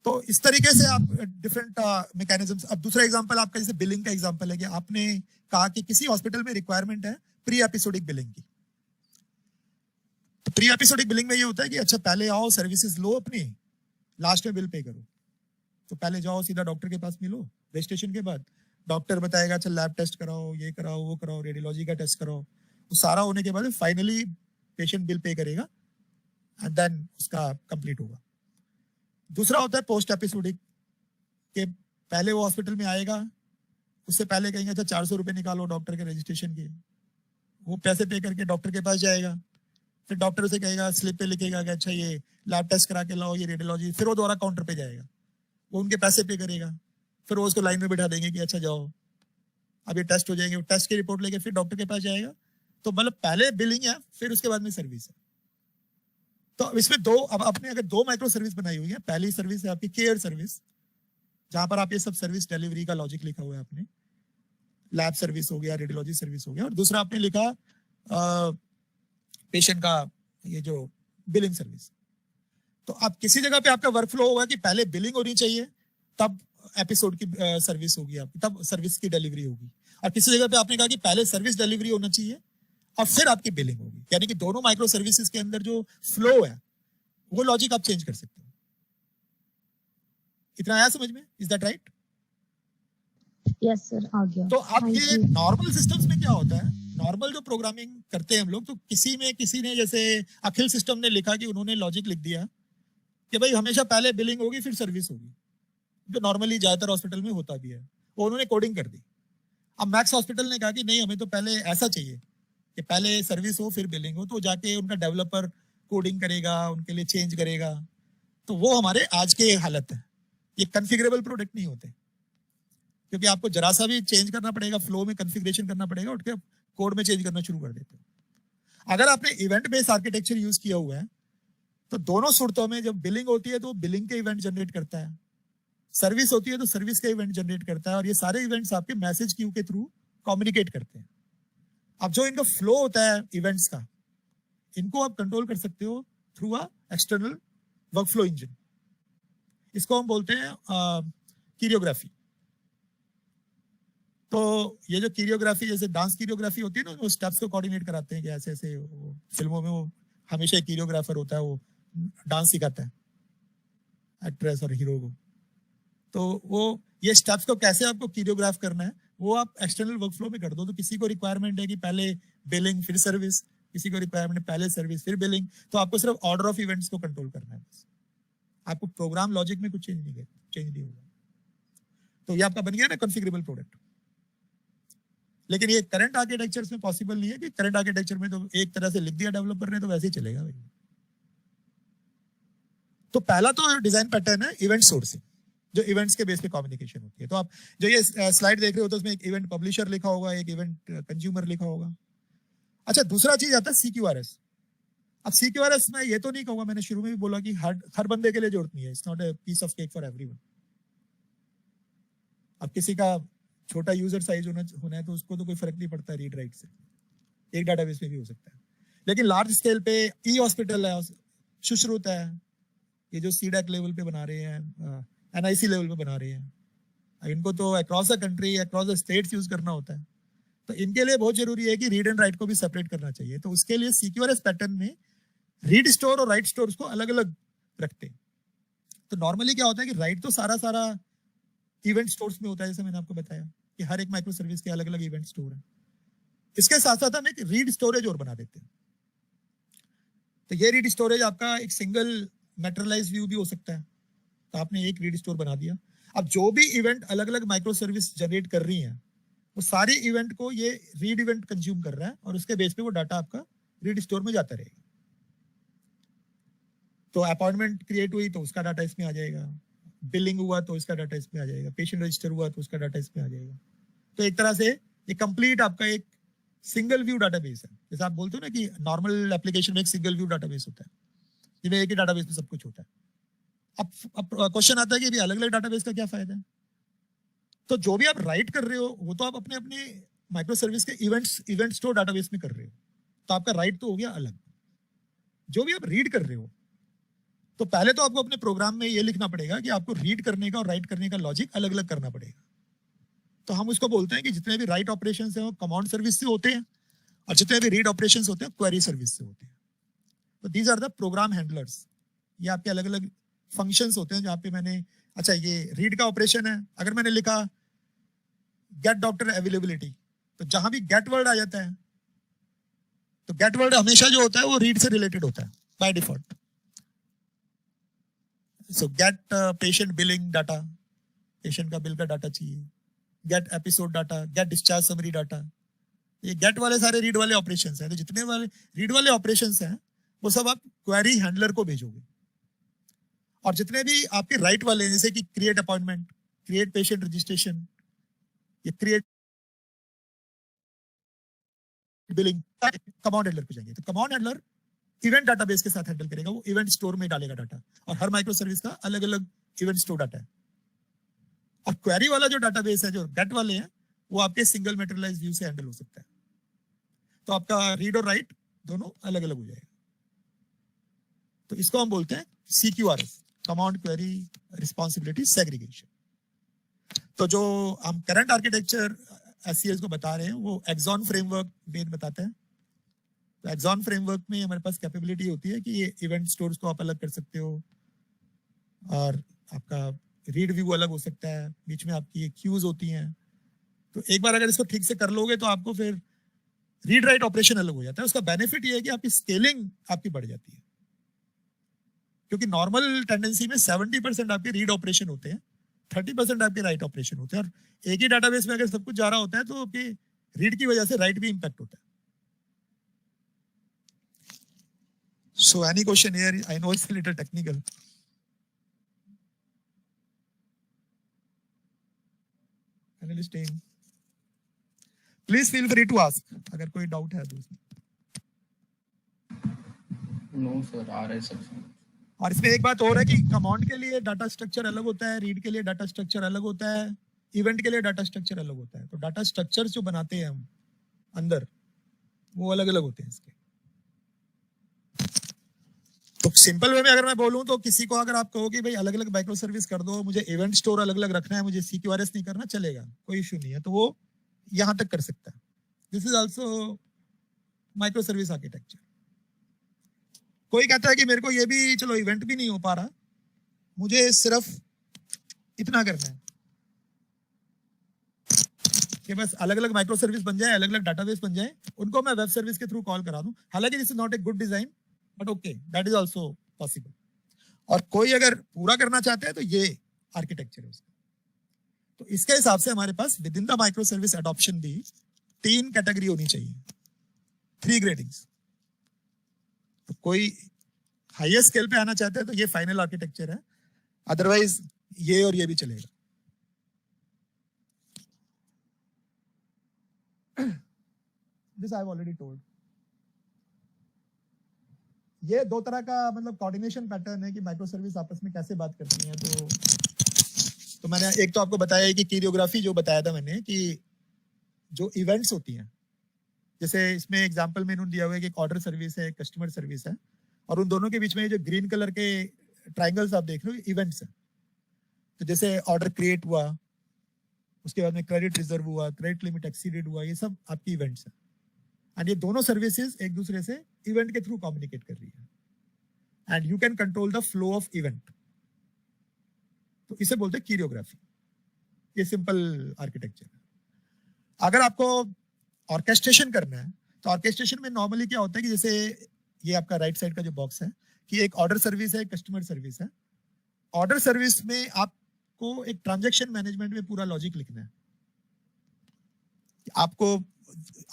तो इस तरीके से आप डिफरेंट मैकेनिज्म्स। अब दूसरा एग्जांपल आपका जैसे बिलिंग का एग्जांपल है कि आपने कहा कि किसी हॉस्पिटल में रिक्वायरमेंट है प्री एपिसोडिक बिलिंग की। तो प्री एपिसोडिक बिलिंग में ये होता है कि अच्छा पहले आओ सर्विसेज लो अपनी, लास्ट में बिल पे करो। तो पहले जाओ सीधा डॉक्टर के पास मिलो रजिस्ट्रेशन के बाद, डॉक्टर बताएगा अच्छा लैब टेस्ट कराओ, ये कराओ, वो कराओ, रेडियोलॉजी का टेस्ट कराओ, तो सारा होने के बाद फाइनली पेशेंट बिल पे करेगा एंड देन उसका कंप्लीट होगा। दूसरा होता है पोस्ट एपिसोडिक के पहले वो हॉस्पिटल में आएगा, उससे पहले कहेंगे अच्छा 400 रुपए निकालो डॉक्टर के रजिस्ट्रेशन के, वो पैसे पे करके डॉक्टर के पास जाएगा, फिर डॉक्टर उसे कहेगा स्लिप पे लिखेगा कि अच्छा ये लैब टेस्ट करा के लाओ, ये रेडियोलॉजी, फिर वो दोबारा काउंटर पे जाएगा, वो उनके पैसे पे करेगा, फिर वो उसको लाइन में बिठा देंगे कि अच्छा जाओ अब ये टेस्ट हो जाएंगे, वो टेस्ट की रिपोर्ट लेके फिर डॉक्टर के पास जाएगा। तो मतलब पहले बिलिंग है फिर उसके बाद में सर्विस है। तो इसमें दो, अब आपने अगर दो माइक्रो सर्विस बनाई हुई है, पहली सर्विस है आपकी केयर सर्विस जहां पर आप ये सब सर्विस डिलीवरी का लॉजिक लिखा हुआ है आपने, लैब सर्विस हो गया, रेडियोलॉजी सर्विस हो गया, और दूसरा आपने लिखा पेशेंट का ये जो बिलिंग सर्विस। तो अब किसी जगह पे आपका वर्कफ्लो होगा कि पहले बिलिंग होनी चाहिए तब एपिसोड की सर्विस होगी आपकी, तब सर्विस की डिलीवरी होगी, और किसी जगह पे आपने कहा कि पहले सर्विस डिलीवरी होना चाहिए और फिर आपकी बिलिंग होगी। यानी कि दोनों माइक्रो सर्विसेज के अंदर जो फ्लो है वो लॉजिक आप चेंज कर सकते हो। इतना आया समझ में? Is that right? Yes sir, आ गया। तो अब ये नॉर्मल सिस्टम्स में क्या होता है, नॉर्मल जो प्रोग्रामिंग करते हैं हम लोग, तो किसी ने जैसे अखिल सिस्टम ने लिखा कि उन्होंने लॉजिक लिख दिया कि भाई हमेशा पहले बिलिंग होगी फिर सर्विस होगी, जो नॉर्मली ज्यादातर हॉस्पिटल में होता भी है, वो उन्होंने कोडिंग कर दी। अब मैक्स हॉस्पिटल ने कहा कि नहीं, हमें तो पहले ऐसा चाहिए कि पहले सर्विस हो फिर बिलिंग हो, तो जाके उनका डेवलपर कोडिंग करेगा, उनके लिए चेंज करेगा। तो वो हमारे आज के हालत है, ये कॉन्फ़िगरेबल प्रोडक्ट नहीं होते, क्योंकि आपको जरा सा भी चेंज करना पड़ेगा, फ्लो में कॉन्फ़िगरेशन करना पड़ेगा, उठ के कोड में चेंज करना शुरू कर देते हो। अगर आपने इवेंट बेस्ड आर्किटेक्चर यूज किया हुआ है तो दोनों सूरतों में जब बिलिंग होती है तो बिलिंग के इवेंट जनरेट करता है, सर्विस होती है तो सर्विस के इवेंट जनरेट करता है, और ये सारे इवेंट्स आपके मैसेज क्यू के थ्रू कम्युनिकेट करते हैं। अब जो इनका फ्लो होता है इवेंट्स का, इनको आप कंट्रोल कर सकते हो through a external workflow engine. इसको हम बोलते हैं क्यूरियोग्राफी। तो ये जो कोरियोग्राफी, जैसे डांस कोरियोग्राफी होती है ना, वो स्टेप्स को कोऑर्डिनेट कराते हैं कि ऐसे ऐसे, फिल्मों में वो हमेशा एक कोरियोग्राफर होता है, वो डांस सिखाता है एक्ट्रेस और हीरो को। तो वो ये स्टेप्स को कैसे आपको कोरियोग्राफ करना है वो आप एक्सटर्नल वर्कफ्लो में कर दो। तो किसी को रिक्वायरमेंट है कि पहले बिलिंग फिर सर्विस, किसी को रिक्वायरमेंट है पहले सर्विस फिर बिलिंग, तो आपको सिर्फ ऑर्डर ऑफ इवेंट्स को कंट्रोल करना है बस। आपको प्रोग्राम लॉजिक में कुछ चेंज नहीं होगा। तो ये आपका बन गया ना कॉन्फ़िगरेबल प्रोडक्ट। लेकिन ये करंट आर्किटेक्चर्स में पॉसिबल नहीं है कि करंट आर्किटेक्चर में तो एक तरह से लिख दिया डेवलपर ने तो वैसे ही चलेगा भाई। तो पहला तो डिजाइन पैटर्न है इवेंट सोर्सिंग, जो इवेंट्स के बेस पे कम्युनिकेशन होती है। तो आप जो ये स्लाइड देख रहे हो तो उसमें एक इवेंट पब्लिशर लिखा होगा, एक इवेंट कंज्यूमर लिखा होगा। अच्छा, दूसरा चीज आता है CQRS। अब CQRS में ये तो नहीं कहूंगा, मैंने शुरू में भी बोला कि हर बंदे के लिए जरूरत नहीं है, it's not a piece of cake for everyone. अब किसी का छोटा यूजर साइज होना है तो उसको तो कोई फर्क नहीं पड़ता रीड राइट से, एक डाटाबेस में भी हो सकता है। लेकिन लार्ज स्केल पे ई हॉस्पिटल है, सुश्रुत है, ये जो सीडैक लेवल पे बना रहे हैं, NIC लेवल पे बना रहे हैं, इनको तो across the country across the states use करना होता है। तो इनके लिए बहुत जरूरी है कि रीड एंड राइट को भी सेपरेट करना चाहिए। तो उसके लिए CQRS पैटर्न में रीड स्टोर और राइट स्टोर को अलग अलग रखते हैं। तो नॉर्मली क्या होता है कि राइट तो सारा इवेंट स्टोर्स में होता है, जैसे मैंने आपको बताया कि हर एक माइक्रो सर्विस के अलग अलग इवेंट स्टोर है। इसके साथ साथ हम एक रीड स्टोरेज और बना देते हैं। तो ये रीड स्टोरेज आपका एक सिंगल मैटेरियलाइज व्यू भी हो सकता है। तो आपने एक रीड स्टोर बना दिया। अब जो भी इवेंट अलग अलग माइक्रो सर्विस जनरेट कर रही हैं वो सारी इवेंट को ये रीड इवेंट कंज्यूम कर रहा है और उसके बेस पे वो डाटा आपका रीड स्टोर में जाता रहेगा। तो अपॉइंटमेंट क्रिएट हुई तो उसका डाटा इसमें आ जाएगा, बिलिंग हुआ तो इसका डाटा इसमें आ जाएगा, पेशेंट रजिस्टर हुआ तो उसका डाटा इसमें आ जाएगा। तो एक तरह से ये कंप्लीट आपका एक सिंगल व्यू डाटाबेस है। जैसे आप बोलते हो ना कि नॉर्मल एप्लीकेशन में एक सिंगल व्यू डाटाबेस होता है, जिसमें एक ही डाटाबेस में सब कुछ होता है। अब क्वेश्चन आता है कि अलग अलग डाटाबेस का क्या फायदा है। तो जो भी आप राइट कर रहे हो वो तो आप अपने अपने माइक्रो सर्विस के इवेंट स्टोर डाटाबेस में कर रहे हो, तो आपका राइट तो हो गया अलग। जो भी आप रीड कर रहे हो तो पहले तो आपको अपने प्रोग्राम में ये लिखना पड़ेगा कि आपको रीड करने का और राइट करने का लॉजिक अलग अलग करना पड़ेगा। तो हम उसको बोलते हैं कि जितने भी राइट ऑपरेशंस हैं वो कमांड सर्विस से होते हैं और जितने भी रीड ऑपरेशंस होते हैं क्वेरी सर्विस से होते हैं। तो these are the program handlers. ये आपके अलग अलग फंक्शंस होते हैं जहाँ पे मैंने, अच्छा ये रीड का ऑपरेशन है, अगर मैंने लिखा गेट डॉक्टर अवेलेबिलिटी तो जहां भी गेट वर्ड आ जाता है तो गेट वर्ड हमेशा जो होता है वो रीड से रिलेटेड होता है by default. So get patient billing data, patient का बिल का डाटा चाहिए, get episode data, get discharge summary data, ये गेट वाले सारे रीड वाले ऑपरेशंस हैं। तो जितने वाले रीड वाले ऑपरेशंस हैं वो सब आप क्वेरी हैंडलर को भेजोगे। और जितने भी आपके राइट वाले जैसे कि create appointment, create patient registration, ये क्रिएट बिलिंग, कमांड हैंडलर पे जाएंगे। तो कमांड हैंडलर इवेंट डाटाबेस के साथ हैंडल करेगा, वो इवेंट स्टोर में डालेगा डाटा और हर माइक्रो सर्विस का अलग अलग इवेंट स्टोर डाटा है। और क्वेरी वाला जो डाटाबेस है, जो गेट वाले हैं, वो आपके सिंगल मैटेरियलाइज्ड व्यू से हैंडल हो सकता है। तो आपका रीड और राइट दोनों अलग अलग हो जाएगा। तो इसको हम बोलते हैं CQRS, command query responsibility segregation. तो जो हम करंट आर्किटेक्चर SCS को बता रहे हैं वो एक्सॉन फ्रेमवर्क मेन बताते हैं। तो एक्सॉन फ्रेमवर्क में हमारे पास कैपेबिलिटी होती है कि ये इवेंट स्टोर्स को आप अलग कर सकते हो और आपका रीड व्यू अलग हो सकता है, बीच में आपकी क्यूज होती हैं। तो एक बार अगर इसको ठीक से कर लोगे तो आपको फिर रीड राइट ऑपरेशन अलग हो जाता है। उसका बेनिफिट ये है कि आपकी स्केलिंग आपकी बढ़ जाती है, क्योंकि नॉर्मल टेंडेंसी में 70% आपके रीड ऑपरेशन होते हैं, 30% आपके राइट ऑपरेशन होते हैं। और एक ही डाटाबेस में अगर सब कुछ जा रहा होता है तो आपके रीड की वजह से राइट भी इंपैक्ट होता है। So any question here? I know it's a little technical. Analyst team, please feel free to ask अगर कोई डाउट है तो उसमें। नो सर, आ रहा है सब। और इसमें एक बात और है कि कमांड के लिए डाटा स्ट्रक्चर अलग होता है, रीड के लिए डाटा स्ट्रक्चर अलग होता है, इवेंट के लिए डाटा स्ट्रक्चर अलग होता है। तो डाटा स्ट्रक्चर जो बनाते हैं हम अंदर वो अलग अलग होते हैं इसके। तो सिंपल वे में अगर मैं बोलूं तो किसी को अगर आप कहो कि भाई अलग अलग माइक्रो सर्विस कर दो, मुझे इवेंट स्टोर अलग अलग रखना है, मुझे CQRS नहीं करना, चलेगा, कोई इश्यू नहीं है। तो वो यहां तक कर सकता है. This is also micro service architecture. कोई कहता है कि मेरे को ये भी चलो इवेंट भी नहीं हो पा रहा, मुझे सिर्फ इतना करना है कि बस अलग अलग माइक्रो सर्विस बन जाए, अलग अलग डाटाबेस बन जाए, उनको मैं वेब सर्विस के थ्रू कॉल करा दूं. हालांकि this is not a good design, but okay, that is also possible. और कोई अगर पूरा करना चाहता है तो ये आर्किटेक्चर है उसका. तो इसके हिसाब से हमारे पास within the micro service adoption भी 3 कैटेगरी होनी चाहिए, 3 ग्रेडिंग्स. तो कोई हाईएस्ट स्केल पे आना चाहता है तो ये फाइनल आर्किटेक्चर है, अदरवाइज ये और ये भी चलेगा. This I have already told. ये 2 तरह का मतलब कोऑर्डिनेशन पैटर्न है कि माइक्रो सर्विस आपस में कैसे बात करती हैं. तो मैंने एक तो आपको बताया है कि कोरियोग्राफी जो बताया था मैंने कि जो इवेंट्स होती हैं, जैसे इसमें एग्जांपल में इन्होंने दिया हुआ है कि एक ऑर्डर सर्विस है, एक कस्टमर सर्विस है, और उन दोनों के बीच में जो ग्रीन कलर के ट्रायंगल्स आप देख रहे हो इवेंट्स हैं. तो जैसे ऑर्डर क्रिएट हुआ, उसके बाद में क्रेडिट रिजर्व हुआ, क्रेडिट लिमिट एक्सीडेड हुआ, ये सब आपकी इवेंट्स हैं. एंड ये दोनों सर्विसेज एक दूसरे से इवेंट के थ्रू कम्युनिकेट कर रही है, and you can control the flow of event. तो इसे बोलते हैं कोरियोग्राफी. ये सिंपल आर्किटेक्चर है. अगर आपको ऑर्केस्ट्रेशन करना है तो ऑर्केस्ट्रेशन में नॉर्मली क्या होता है कि जैसे ये आपका राइट साइड का जो बॉक्स है कि एक ऑर्डर सर्विस है, कस्टमर सर्विस है. ऑर्डर सर्विस में आपको एक ट्रांजैक्शन मैनेजमेंट में पूरा लॉजिक लिखना है. आपको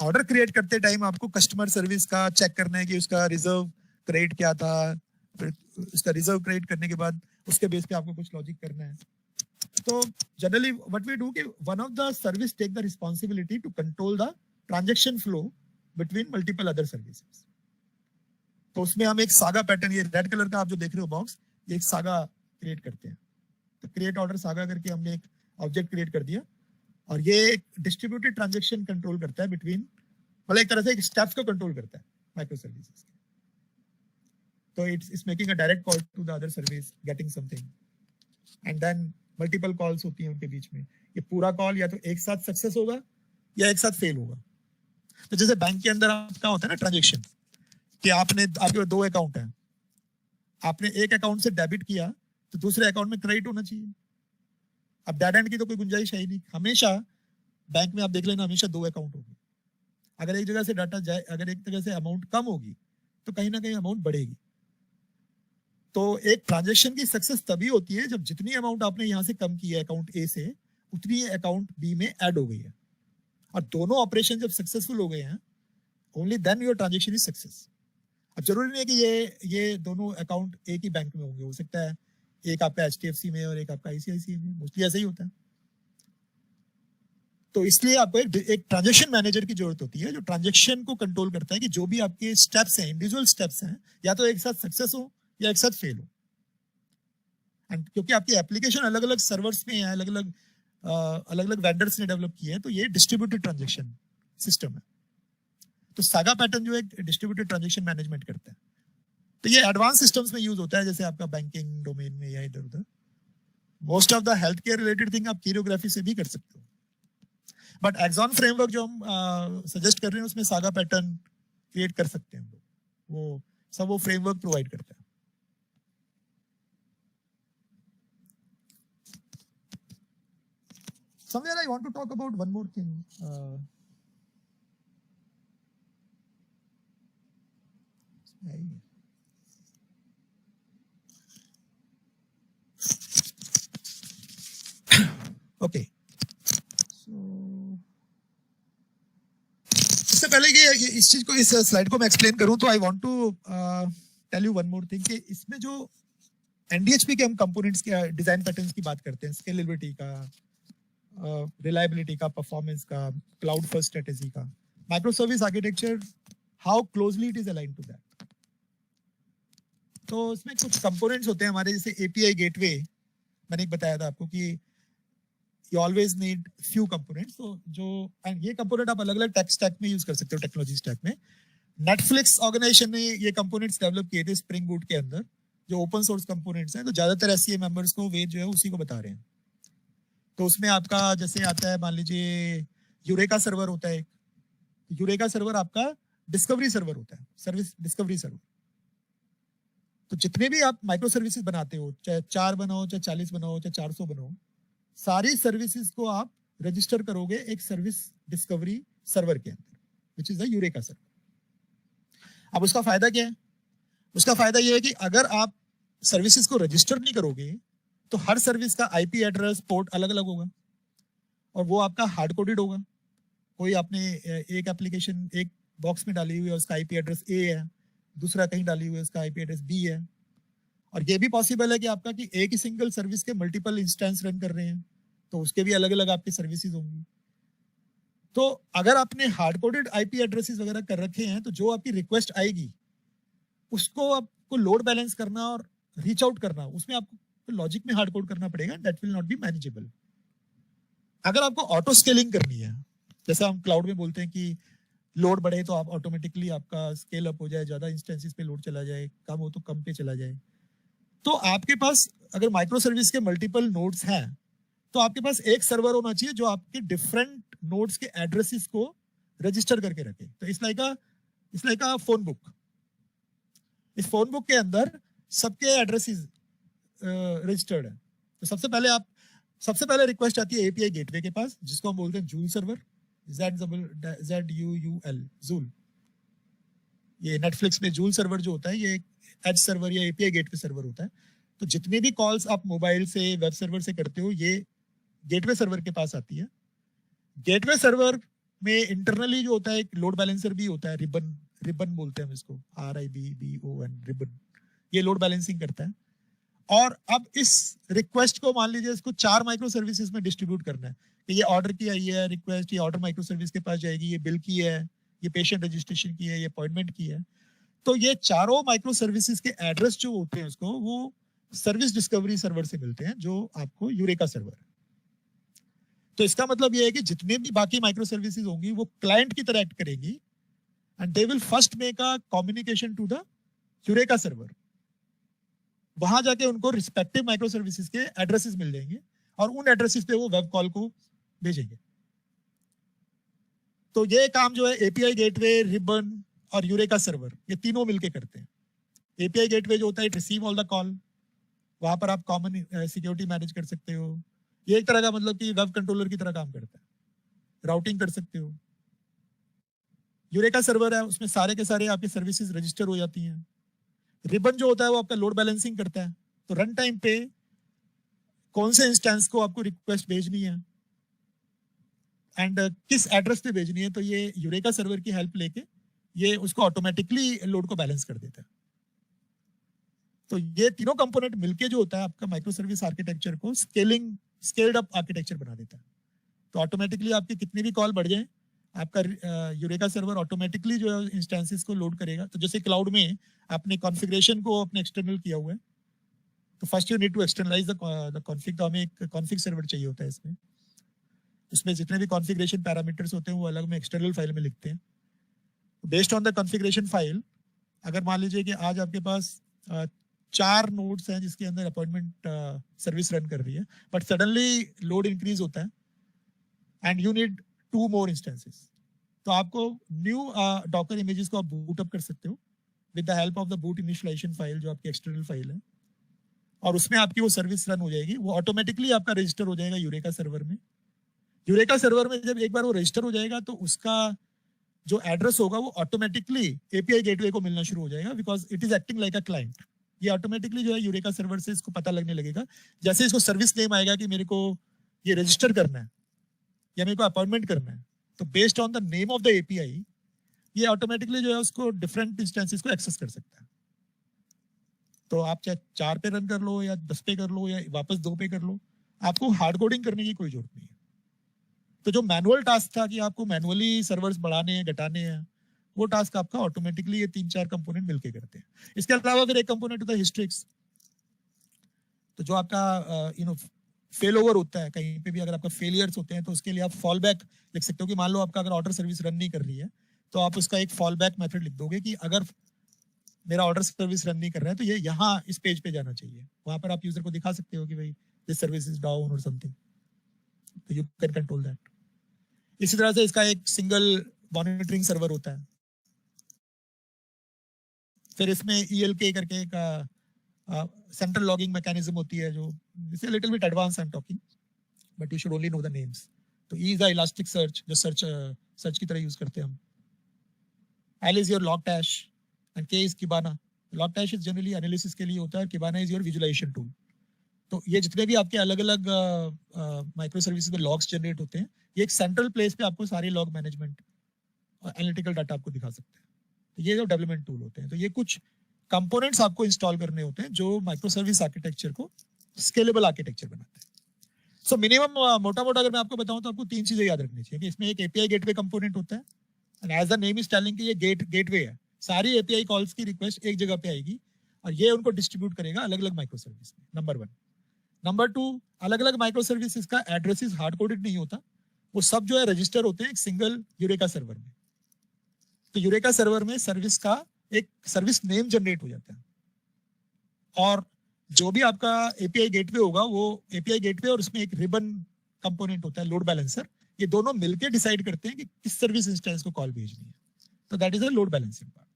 ऑर्डर क्रिएट करते टाइम आपको कस्टमर सर्विस का चेक करना है कि उसका रिजर्व क्रेडिट क्या था, फिर उसका रिजर्व क्रेडिट करने के बाद उसके बेस पे आपको कुछ लॉजिक करना है. तो जनरली व्हाट वी डू कि one of the service take the responsibility to control the transaction flow between multiple other services. तो उसमें हम एक सागा पैटर्न, ये रेड कलर का आप जो देख रहे हो बॉक्स, ये एक सागा क्रिएट करते हैं. तो क्रिएट ऑर्डर सागा करके हमने एक ऑब्जेक्ट क्रिएट कर दिया, और ये एक डिस्ट्रीब्यूटेड ट्रांजैक्शन कंट्रोल करता है बिटवीन, मतलब एक तरह से एक स्टेप्स को कंट्रोल करता है माइक्रो सर्विसेज. तो it's making a direct call to the other service, getting something, and then multiple calls होती हैं उनके बीच में. ये पूरा कॉल या तो एक साथ सक्सेस होगा या एक साथ फेल होगा. तो जैसे बैंक के अंदर आपका होता है ना ट्रांजैक्शन, कि आपके 2 अकाउंट हैं, आपने एक अकाउंट से डेबिट किया तो दूसरे अकाउंट में क्रेडिट होना चाहिए. अब डेड एंड की तो कोई गुंजाइश है ही नहीं. हमेशा बैंक में आप देख लेना, हमेशा 2 अकाउंट होगी. अगर एक जगह से डाटा जाए, अगर एक जगह से अमाउंट कम होगी तो कहीं ना कहीं अमाउंट बढ़ेगी. तो एक ट्रांजैक्शन की सक्सेस तभी होती है जब जितनी अमाउंट आपने यहाँ से कम की है अकाउंट ए से, उतनी अकाउंट बी में ऐड हो गई है. और दोनों ऑपरेशन जब सक्सेसफुल हो गए हैं, only then your transaction is success. अब जरूरी नहीं है कि ये दोनों अकाउंट एक ही बैंक में होंगे. हो सकता है एक आपका HDFC में और एक आपका ICICI में. मोस्टली ऐसा ही होता है. तो इसलिए आपको एक ट्रांजैक्शन मैनेजर की जरूरत होती है जो ट्रांजैक्शन को कंट्रोल करता है कि जो भी आपके स्टेप्स हैं, इंडिविजुअल स्टेप्स हैं, या तो एक साथ सक्सेस हो या एक साथ फेल हो. एंड क्योंकि आपकी एप्लीकेशन अलग अलग सर्वर्स में है, अलग अलग वेंडर्स ने डेवलप की है, तो ये डिस्ट्रीब्यूटेड ट्रांजैक्शन सिस्टम है. तो सागा पैटर्न जो है डिस्ट्रीब्यूटेड ट्रांजैक्शन मैनेजमेंट करता है. तो ये एडवांस सिस्टम्स में यूज होता है, जैसे आपका बैंकिंग डोमेन में या इधर उधर. Most of the health care related thing आप कोरियोग्राफी से भी कर सकते हो. बट एक्सॉन फ्रेमवर्क जो हम सजेस्ट कर रहे हैं उसमें सागा पैटर्न क्रिएट कर सकते हैं हम लोग. वो फ्रेमवर्क प्रोवाइड करता है. Somewhere I want to talk about one more thing. Okay. So, इससे पहले कि इस चीज को, इस स्लाइड को मैं एक्सप्लेन करूं, तो I want to tell you one more thing कि इसमें जो NDHP के हम कंपोनेंट्स के डिजाइन पैटर्न्स की बात करते हैं, स्केलेबिलिटी का, रिलायबिलिटी का, परफॉर्मेंस का, क्लाउड फर्स्ट स्ट्रेटेजी का, micro service architecture, how closely it is aligned to that. तो इसमें कुछ कंपोनेंट्स होते हैं हमारे, जैसे API गेटवे मैंने एक बताया था आपको कि you always need few components. तो जो एंड ये कंपोनेंट आप अलग अलग टेक स्टैक में यूज कर सकते हो, टेक्नोलॉजी स्टैक में. नेटफ्लिक्स ऑर्गेनाइजेशन ने ये कंपोनेंट्स डेवलप किए थे स्प्रिंग बूट के अंदर, जो ओपन सोर्स कंपोनेंट्स हैं. तो ज्यादातर SCA मेंबर्स को वे जो है उसी को बता रहे हैं. तो उसमें आपका जैसे आता है, मान लीजिए यूरेका सर्वर होता है एक। यूरेका सर्वर आपका डिस्कवरी सर्वर होता है, सर्विस डिस्कवरी सर्वर। तो जितने भी आप माइक्रो सर्विसेज बनाते हो, चाहे 4 बनाओ, चाहे 40 बनाओ, चाहे 400 बनाओ, सारी सर्विसेज को आप रजिस्टर करोगे एक सर्विस डिस्कवरी सर्वर के अंदर, which is the Eureka server. अब उसका फायदा क्या है? उसका फायदा यह है कि अगर आप सर्विसेज को रजिस्टर नहीं करोगे तो हर सर्विस का आईपी एड्रेस, पोर्ट अलग अलग होगा और वो आपका हार्ड कोडेड होगा। कोई आपने एक एप्लीकेशन एक बॉक्स में डाली हुई है, उसका आईपी एड्रेस ए है, दूसरा कहीं डाली हुई है, उसका आईपी एड्रेस बी है। और ये भी पॉसिबल है कि आपका कि एक ही सिंगल सर्विस के मल्टीपल इंस्टेंस रन कर रहे हैं, तो उसके भी अलग अलग आपके सर्विसेज होंगी। तो अगर आपने हार्ड कोडेड आईपी एड्रेसेस वगैरह कर रखे हैं, तो जो आपकी रिक्वेस्ट आएगी उसको आपको लोड बैलेंस करना और रीच आउट करना, उसमें आपको लॉजिक में हार्ड कोड करना पड़ेगा, that will not be manageable. अगर आपको ऑटो स्केलिंग करनी है, जैसा हम क्लाउड में बोलते हैं कि लोड बढ़े तो आप ऑटोमेटिकली आपका स्केल अप हो जाए, ज्यादा इंस्टेंसेस पे लोड चला जाए, कम हो तो कम पे चला जाए, तो आपके पास अगर माइक्रो सर्विस के मल्टीपल नोड्स हैं तो आपके पास एक सर्वर होना चाहिए जो आपके डिफरेंट नोड्स के एड्रेसेस को रजिस्टर करके रखे। तो it's like a phone book. इस फोन बुक के अंदर सबके एड्रेसेस रजिस्टर्ड है। तो सबसे पहले रिक्वेस्ट आती है एपीआई गेटवे के पास, जिसको हम बोलते हैं जूल सर्वर, ZUUL, जूल। ये नेटफ्लिक्स में जूल सर्वर जो होता है ये एज सर्वर या एपीआई गेटवे सर्वर होता है। तो जितने भी कॉल्स आप मोबाइल से, वेब सर्वर से करते हो, ये गेटवे सर्वर के पास आती है। गेटवे सर्वर में इंटरनली जो होता है एक लोड बैलेंसर भी होता है, रिबन बोलते हैं हम इसको, RIBBON, रिबन। ये लोड बैलेंसिंग करता है। और अब इस रिक्वेस्ट को मान लीजिए इसको 4 माइक्रो सर्विसेज में डिस्ट्रीब्यूट करना है कि ये ऑर्डर की आई है रिक्वेस्ट, ये ऑर्डर माइक्रो सर्विस के पास जाएगी, ये बिल की है, ये पेशेंट रजिस्ट्रेशन की है, ये अपॉइंटमेंट की है। तो ये चारों माइक्रो सर्विसेज के एड्रेस जो होते हैं उसको वो सर्विस डिस्कवरी सर्वर से मिलते हैं, जो आपको यूरेका सर्वर है। तो इसका मतलब ये है कि जितने भी बाकी माइक्रो सर्विसेज होंगी वो क्लाइंट की तरह एक्ट करेंगी and they will first make a communication to the Eureka server. वहां जाके उनको रिस्पेक्टिव माइक्रो सर्विसेज के एड्रेसेस मिल जाएंगे और उन एड्रेसेस पे वो वेब कॉल को भेजेंगे। तो ये काम जो है एपीआई गेटवे, रिबन और यूरेका सर्वर, ये तीनों मिलके करते हैं। एपीआई गेटवे जो होता है, it receive all the call, वहां पर आप कॉमन सिक्योरिटी मैनेज कर सकते हो। ये एक तरह का मतलब कि वेब कंट्रोलर की तरह काम करता है, राउटिंग कर सकते हो। यूरेका सर्वर है, उसमें सारे के सारे आपके सर्विसेज रजिस्टर हो जाती हैं। रिबन जो होता है वो आपका लोड बैलेंसिंग करता है, तो रन टाइम पे कौन से इंस्टेंस को आपको रिक्वेस्ट भेजनी है एंड किस एड्रेस पे भेजनी है, तो ये यूरेका सर्वर की हेल्प लेके ये उसको ऑटोमेटिकली लोड को बैलेंस कर देता है। तो ये तीनों कंपोनेंट मिलके जो होता है आपका माइक्रो सर्विस आर्किटेक्चर को स्केल्ड अप आर्किटेक्चर बना देता है। तो ऑटोमेटिकली आपके कितने भी कॉल बढ़ जाए, आपका यूरेका सर्वर ऑटोमेटिकली जो है इंस्टेंसेस को लोड करेगा। तो जैसे क्लाउड में आपने कॉन्फ़िगरेशन को अपने एक्सटर्नल किया हुआ है, तो first you need to externalize the config. तो हमें एक कॉन्फ़िग सर्वर चाहिए होता है इसमें जितने भी कॉन्फ़िगरेशन पैरामीटर्स होते हैं वो अलग में एक्सटर्नल फाइल में लिखते हैं। Based on the configuration file, अगर मान लीजिए कि आज आपके पास 4 नोड्स हैं जिसके अंदर अपॉइंटमेंट सर्विस रन कर रही है, बट सडनली लोड इंक्रीज होता है and you need 2 more instances, तो आपको न्यू डॉकर इमेजेस को आप बूट अप कर सकते हो with the help of the boot initialization file, जो आपकी एक्सटर्नल फाइल है, और उसमें आपकी वो सर्विस रन हो जाएगी। वो ऑटोमेटिकली आपका रजिस्टर हो जाएगा यूरेका सर्वर में। यूरेका सर्वर में जब एक बार वो रजिस्टर हो जाएगा तो उसका जो एड्रेस होगा वो ऑटोमेटिकली एपीआई गेटवे को मिलना शुरू हो जाएगा, because it is acting like a client. ये ऑटोमेटिकली जो है यूरेका सर्वर से इसको पता लगने लगेगा, जैसे इसको सर्विस नेम आएगा कि मेरे को ये रजिस्टर करना है या मेरे को अपॉइंटमेंट करना है, तो based on the name of the API ये ऑटोमेटिकली जो है उसको डिफरेंट इंस्टेंसेस को एक्सेस कर सकता है। तो आप चाहे 4 पे रन कर लो या 10 पे कर लो या वापस 2 पे कर लो, आपको हार्ड कोडिंग करने की कोई जरूरत नहीं है। तो जो मैनुअल टास्क था कि आपको मैनुअली सर्वर्स बढ़ाने हैं, घटाने हैं, वो टास्क आपका ऑटोमेटिकली ये 3-4 कंपोनेंट मिलके करते हैं। इसके अलावा फिर एक कंपोनेंट होता है हिस्ट्रिक्स। तो जो आपका फेल ओवर होता है, कहीं पे भी अगर आपका फेलियर्स होते हैं तो उसके लिए आप फॉल बैक लिख सकते हो कि मान लो आपका अगर ऑर्डर सर्विस रन नहीं कर रही है तो आप उसका एक फॉल बैक मेथड लिख दोगे कि अगर मेरा ऑर्डर सर्विस रन नहीं कर रहा है तो ये यहाँ इस पेज पे जाना चाहिए। वहां पर आप यूजर को दिखा सकते हो कि भाई दिस सर्विस इज डाउन और समथिंग, तो यू कैन कंट्रोल दैट। इसी तरह से इसका एक सिंगल मॉनिटरिंग सर्वर होता है। फिर इसमें ELK करके एक सेंट्रल लॉगिंग मैकेनिज्म होती है, जो this is little bit advance I am talking, but you should only know the names. तो E is the elastic search, जो सर्च की तरह यूज करते हैं हम। L is your logstash and K is Kibana. Logstash is generally analysis के लिए होता है, Kibana is your visualization tool. तो ये जितने भी आपके अलग अलग माइक्रो सर्विसेज में लॉग्स जनरेट होते हैं, ये एक सेंट्रल प्लेस पे आपको सारे लॉग मैनेजमेंट और एनालिटिकल डाटा आपको दिखा सकते हैं। तो ये जो डेवलपमेंट टूल होते हैं, तो ये कुछ कंपोनेंट्स आपको इंस्टॉल करने होते हैं जो माइक्रो सर्विस आर्किटेक्चर को स्केलेबल आर्किटेक्चर बनाते हैं। सो मिनिमम मोटा मोटा अगर मैं आपको बताऊं तो आपको 3 चीजें याद रखनी चाहिए कि इसमें एक API गेटवे कंपोनेंट होता है, and as the name is telling कि ये गेटवे है। सारी API कॉल्स की रिक्वेस्ट एक जगह पे आएगी और ये उनको डिस्ट्रीब्यूट करेगा अलग अलग माइक्रो सर्विस में, नंबर 1। नंबर 2, अलग अलग माइक्रो सर्विसेज का एड्रेसेस हार्ड कोडेड नहीं होता, वो सब जो है रजिस्टर होते हैं एक सिंगल यूरेका सर्वर में। तो यूरेका सर्वर में सर्विस का एक सर्विस नेम जनरेट हो जाता है, और जो भी आपका API गेटवे होगा वो API गेटवे और उसमें एक रिबन कंपोनेंट होता है लोड बैलेंसर, ये दोनों मिलकर डिसाइड करते हैं कि किस सर्विस इंस्टेंस को कॉल भेजनी है। तो that is a load balancing part.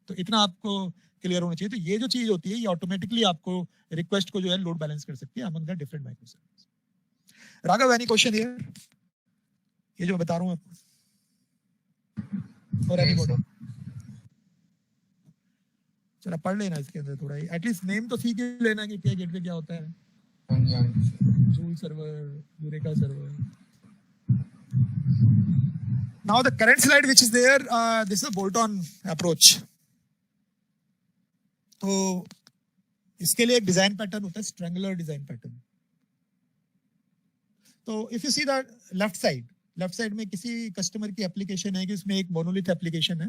तो इतना आपको क्लियर होना चाहिए। तो ये जो चीज होती है ये ऑटोमेटिकली आपको रिक्वेस्ट को जो है लोड बैलेंस कर सकती है among the different micro service. Raghav, any question here? ये जो बता रहा हूं आपको, और एनीबॉडी? चलो पढ़ लेना इसके अंदर थोड़ा ही, एटलीस्ट नेम तो सीख ही लेना कि API गेटवे क्या होता है। Joule server, eureka server. Now the current slide which is there, this is a bolt-on approach. तो इसके लिए एक डिजाइन पैटर्न होता है, स्ट्रैंगुलर डिजाइन पैटर्न। तो if you see the left side में किसी कस्टमर की एप्लीकेशन है कि उसमें एक मोनोलिथ एप्लीकेशन है,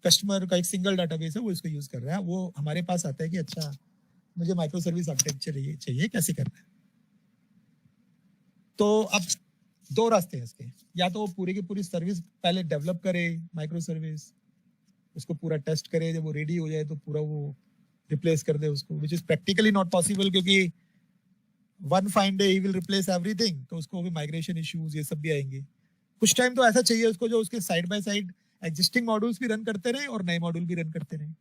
कस्टमर का एक सिंगल डाटाबेस है, वो इसको यूज कर रहा है। वो हमारे पास आता है कि अच्छा मुझे माइक्रो सर्विस आर्किटेक्चर चाहिए, कैसे करना है। तो अब 2 रास्ते हैं इसके, या तो पूरी की पूरी सर्विस पहले डेवलप करे माइक्रो सर्विस, उसको पूरा टेस्ट करे, जब वो रेडी हो जाए तो पूरा वो रिप्लेस कर दे उसको, which is practically not possible, क्योंकि वन फाइन डे ही विल रिप्लेस एवरीथिंग, तो उसको भी माइग्रेशन इश्यूज ये सब भी आएंगे। कुछ टाइम तो ऐसा चाहिए उसको जो उसके side by side existing modules भी रन करते रहे और नए मॉड्यूल भी रन करते रहे।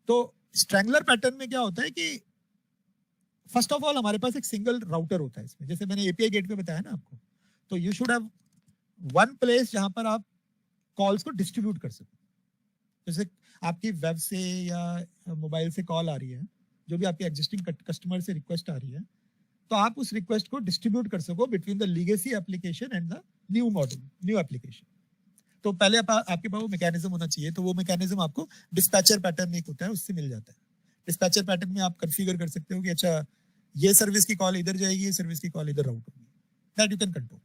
तो स्ट्रैंगलर पैटर्न में क्या होता है कि फर्स्ट ऑफ ऑल हमारे पास एक सिंगल राउटर होता है इसमें, जैसे मैंने API गेटवे बताया ना आपको, तो you should have one place जहां पर आप कॉल्स को डिस्ट्रीब्यूट कर सको। जैसे आपकी वेब से या मोबाइल से कॉल आ रही है, जो भी आपके एग्जिस्टिंग कस्टमर से रिक्वेस्ट आ रही है, तो आप उस रिक्वेस्ट को डिस्ट्रीब्यूट कर सको between the legacy application and the new module, new application. तो पहले आपके पास वो मैकेनिज्म होना चाहिए, तो वो मैकेनिज्म आपको डिस्पैचर पैटर्न एक होता है उससे मिल जाता है। डिस्पैचर पैटर्न में आप कॉन्फ़िगर कर सकते हो कि अच्छा ये सर्विस की कॉल इधर जाएगी, ये सर्विस की कॉल इधर राउट होगी, दैट यू कैन कंट्रोल।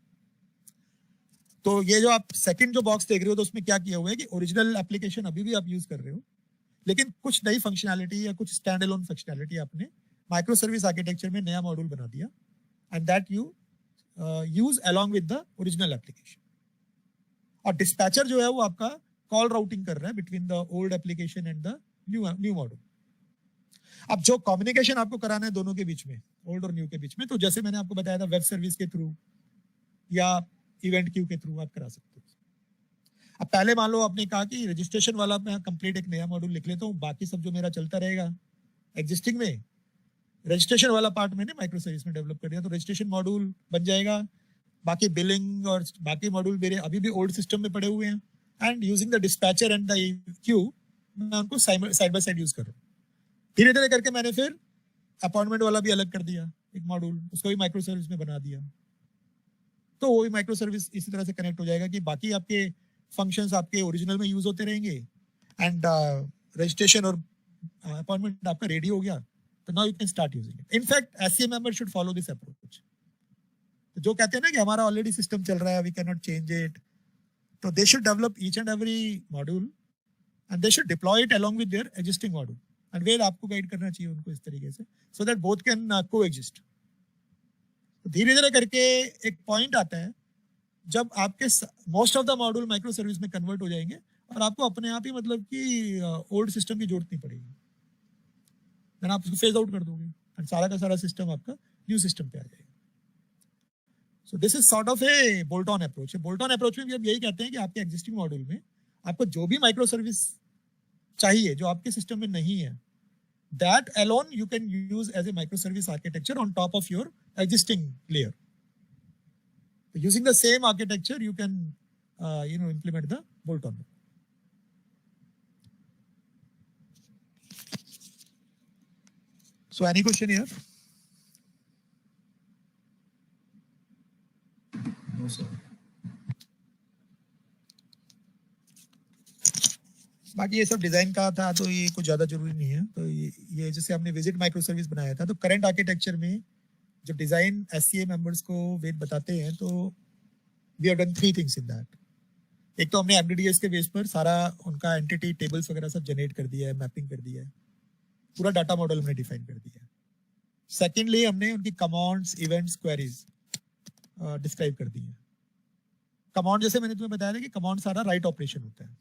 तो ये जो आप सेकंड जो बॉक्स देख रहे हो, तो उसमें क्या किया हुआ है कि ओरिजिनल एप्लीकेशन अभी भी आप यूज कर रहे हो, लेकिन कुछ नई फंक्शनैलिटी या कुछ स्टैंड अलोन फंक्शनैलिटी आपने माइक्रो सर्विस आर्किटेक्चर में नया मॉड्यूल बना दिया, and that you use along with the original application. और डिस्पैचर जो है वो आपका कॉल राउटिंग कर रहा है between the old application and the new module. अब जो कम्युनिकेशन आपको कराना है दोनों के बीच में, ओल्ड और न्यू के बीच में, तो जैसे मैंने आपको बताया था वेब सर्विस के थ्रू या इवेंट क्यू के थ्रू आप करा सकते हो। अब पहले मान लो आपने कहा कि रजिस्ट्रेशन वाला मैं कंप्लीट एक नया मॉड्यूल लिख लेता हूँ, बाकी सब जो मेरा चलता रहेगा एग्जिस्टिंग में, रजिस्ट्रेशन वाला पार्ट मैंने माइक्रो सर्विस में डेवलप कर दिया, तो रजिस्ट्रेशन मॉड्यूल बन जाएगा, बाकी बिलिंग और बाकी मॉड्यूल मेरे अभी भी ओल्ड सिस्टम में पड़े हुए हैं, and using the dispatcher and the Q मैं उनको साइड बाय साइड यूज कर रहा हूँ। धीरे धीरे करके मैंने फिर अपॉइंटमेंट वाला भी अलग कर दिया एक मॉड्यूल, उसको भी माइक्रो सर्विस में बना दिया, तो वो भी माइक्रो सर्विस इसी तरह से कनेक्ट हो जाएगा कि बाकी आपके फंक्शंस आपके ओरिजिनल में यूज होते रहेंगे, एंड रजिस्ट्रेशन और अपॉइंटमेंट आपका रेडी हो गया, तो now you can start using it. In fact SCA member should follow this approach. तो जो कहते हैं ना कि हमारा ऑलरेडी सिस्टम चल रहा है, we can not change it, तो they should develop each and every module and they should deploy it along with their existing module, and well आपको गाइड करना चाहिए उनको इस तरीके से, so that both can coexist. धीरे धीरे करके एक पॉइंट आता है जब आपके most of the module micro service में कन्वर्ट हो जाएंगे और आपको अपने आप ही मतलब कि ओल्ड सिस्टम की जरूरत नहीं पड़ेगी, देन आप उसको फेज आउट कर दोगे एंड सारा का सारा सिस्टम आपका न्यू सिस्टम पे आ जाएगा। सो this is sort of A bolt on approach. Bolt on approach में भी अब यही कहते हैं कि आपके एग्जिस्टिंग मॉड्यूल में आपको जो भी माइक्रो सर्विस चाहिए जो आपके सिस्टम में नहीं है, that alone you can use as a microservice architecture on top of your existing layer. Using the same architecture, you can implement the bolt-on. So any question here? No, sir. बाकी ये सब design का था तो ये कुछ ज्यादा जरूरी नहीं है। तो ये जैसे हमने विजिट माइक्रो सर्विस बनाया था, तो करंट आर्किटेक्चर में जब डिजाइन एससीए मेंबर्स को वेद बताते हैं तो we have done 3 things in that. एक तो हमने एमडीडीएस के बेस पर सारा उनका एंटिटी टेबल्स वगैरह सब जनरेट कर दिया है, मैपिंग कर दिया है, पूरा डाटा मॉडल हमने डिफाइन कर दिया है। सेकेंडली हमने उनकी कमांड्स, इवेंट्स, क्वेरीज डिस्क्राइब कर दी है। कमांड जैसे मैंने तुम्हें बताया था कि कमांड सारा राइट ऑपरेशन होता है।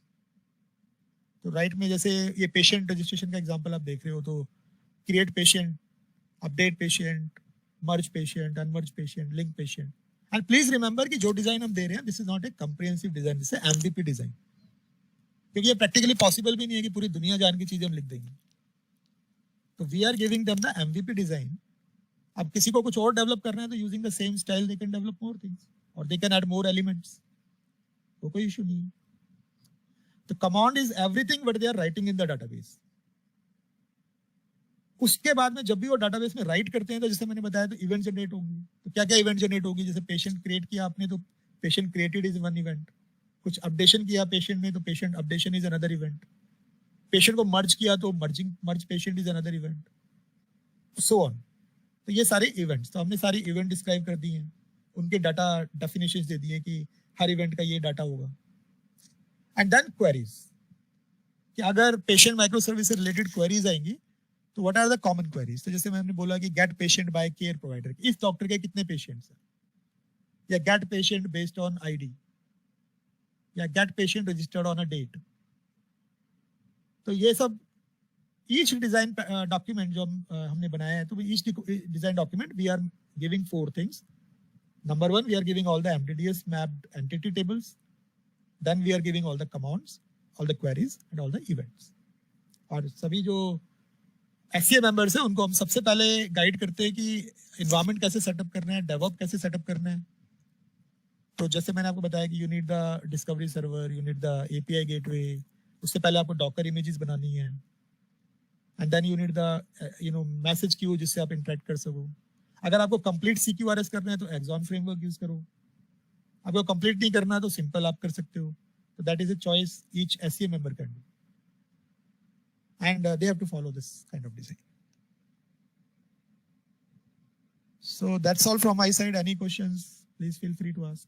तो राइट में जैसे ये पेशेंट रजिस्ट्रेशन का एग्जांपल आप देख रहे हो, तो create patient, update patient, merge patient, unmerge patient, link patient. And please remember कि जो डिजाइन हम दे रहे हैं this is not a comprehensive design, this is MVP design, क्योंकि ये प्रैक्टिकली पॉसिबल भी नहीं है कि पूरी दुनिया जान की चीजें हम लिख देंगे। तो we are giving them the MVP design. अब किसी को कुछ और डेवलप करना है तो using the same style they can develop more things और they can add more elements, तो कोई इशू नहीं है। तो command is everything what they are writing in the database. उसके बाद में जब भी वो डाटाबेस में राइट करते हैं तो जैसे मैंने बताया तो इवेंट जनरेट होंगी। तो क्या क्या इवेंट जनरेट होगी? जैसे पेशेंट क्रिएट किया आपने तो patient created is one event, कुछ अपडेशन किया पेशेंट में तो patient updation is another event, patient को मर्ज किया तो merge patient is another event, so on. तो ये सारे इवेंट्स, तो हमने सारी इवेंट डिस्क्राइब कर दी हैं, उनके डाटा डेफिनेशंस दे दिए कि हर इवेंट का ये डाटा होगा। एंड देन क्वेरीज, कि अगर पेशेंट माइक्रो सर्विस से रिलेटेड क्वेरीज आएंगी तो what are the common queries. तो जैसे मैंने बोला कि get patient by care provider, इस डॉक्टर के कितने पेशेंट्स हैं, या get patient based on ID, या get patient registered on a date. तो ये सब ईच डिजाइन डॉक्यूमेंट जो हमने बनाया है, तो each design document we are giving 4 things. Number 1, we are giving all the MDDS mapped entity tables, then we are giving all the commands, all the queries and all the events. और सभी जो SCA members हैं उनको हम सबसे पहले guide करते हैं कि एनवायरनमेंट कैसे सेटअप करना है, डेवऑप कैसे सेटअप करना है। तो जैसे मैंने आपको बताया कि you need the discovery server, you need the API gateway, उससे पहले आपको डॉकर इमेजेस बनानी है, and then you need the message queue जिससे आप इंटरेक्ट कर सको। अगर आपको कंप्लीट सीक्यूआरएस करना है तो एक्सॉन फ्रेमवर्क यूज करो, आपको कंप्लीट नहीं करना है तो सिंपल आप कर सकते हो। तो that is a choice each SCA member can do, and they have to follow this kind of design. So that's all from my side. Any questions, please feel free to ask.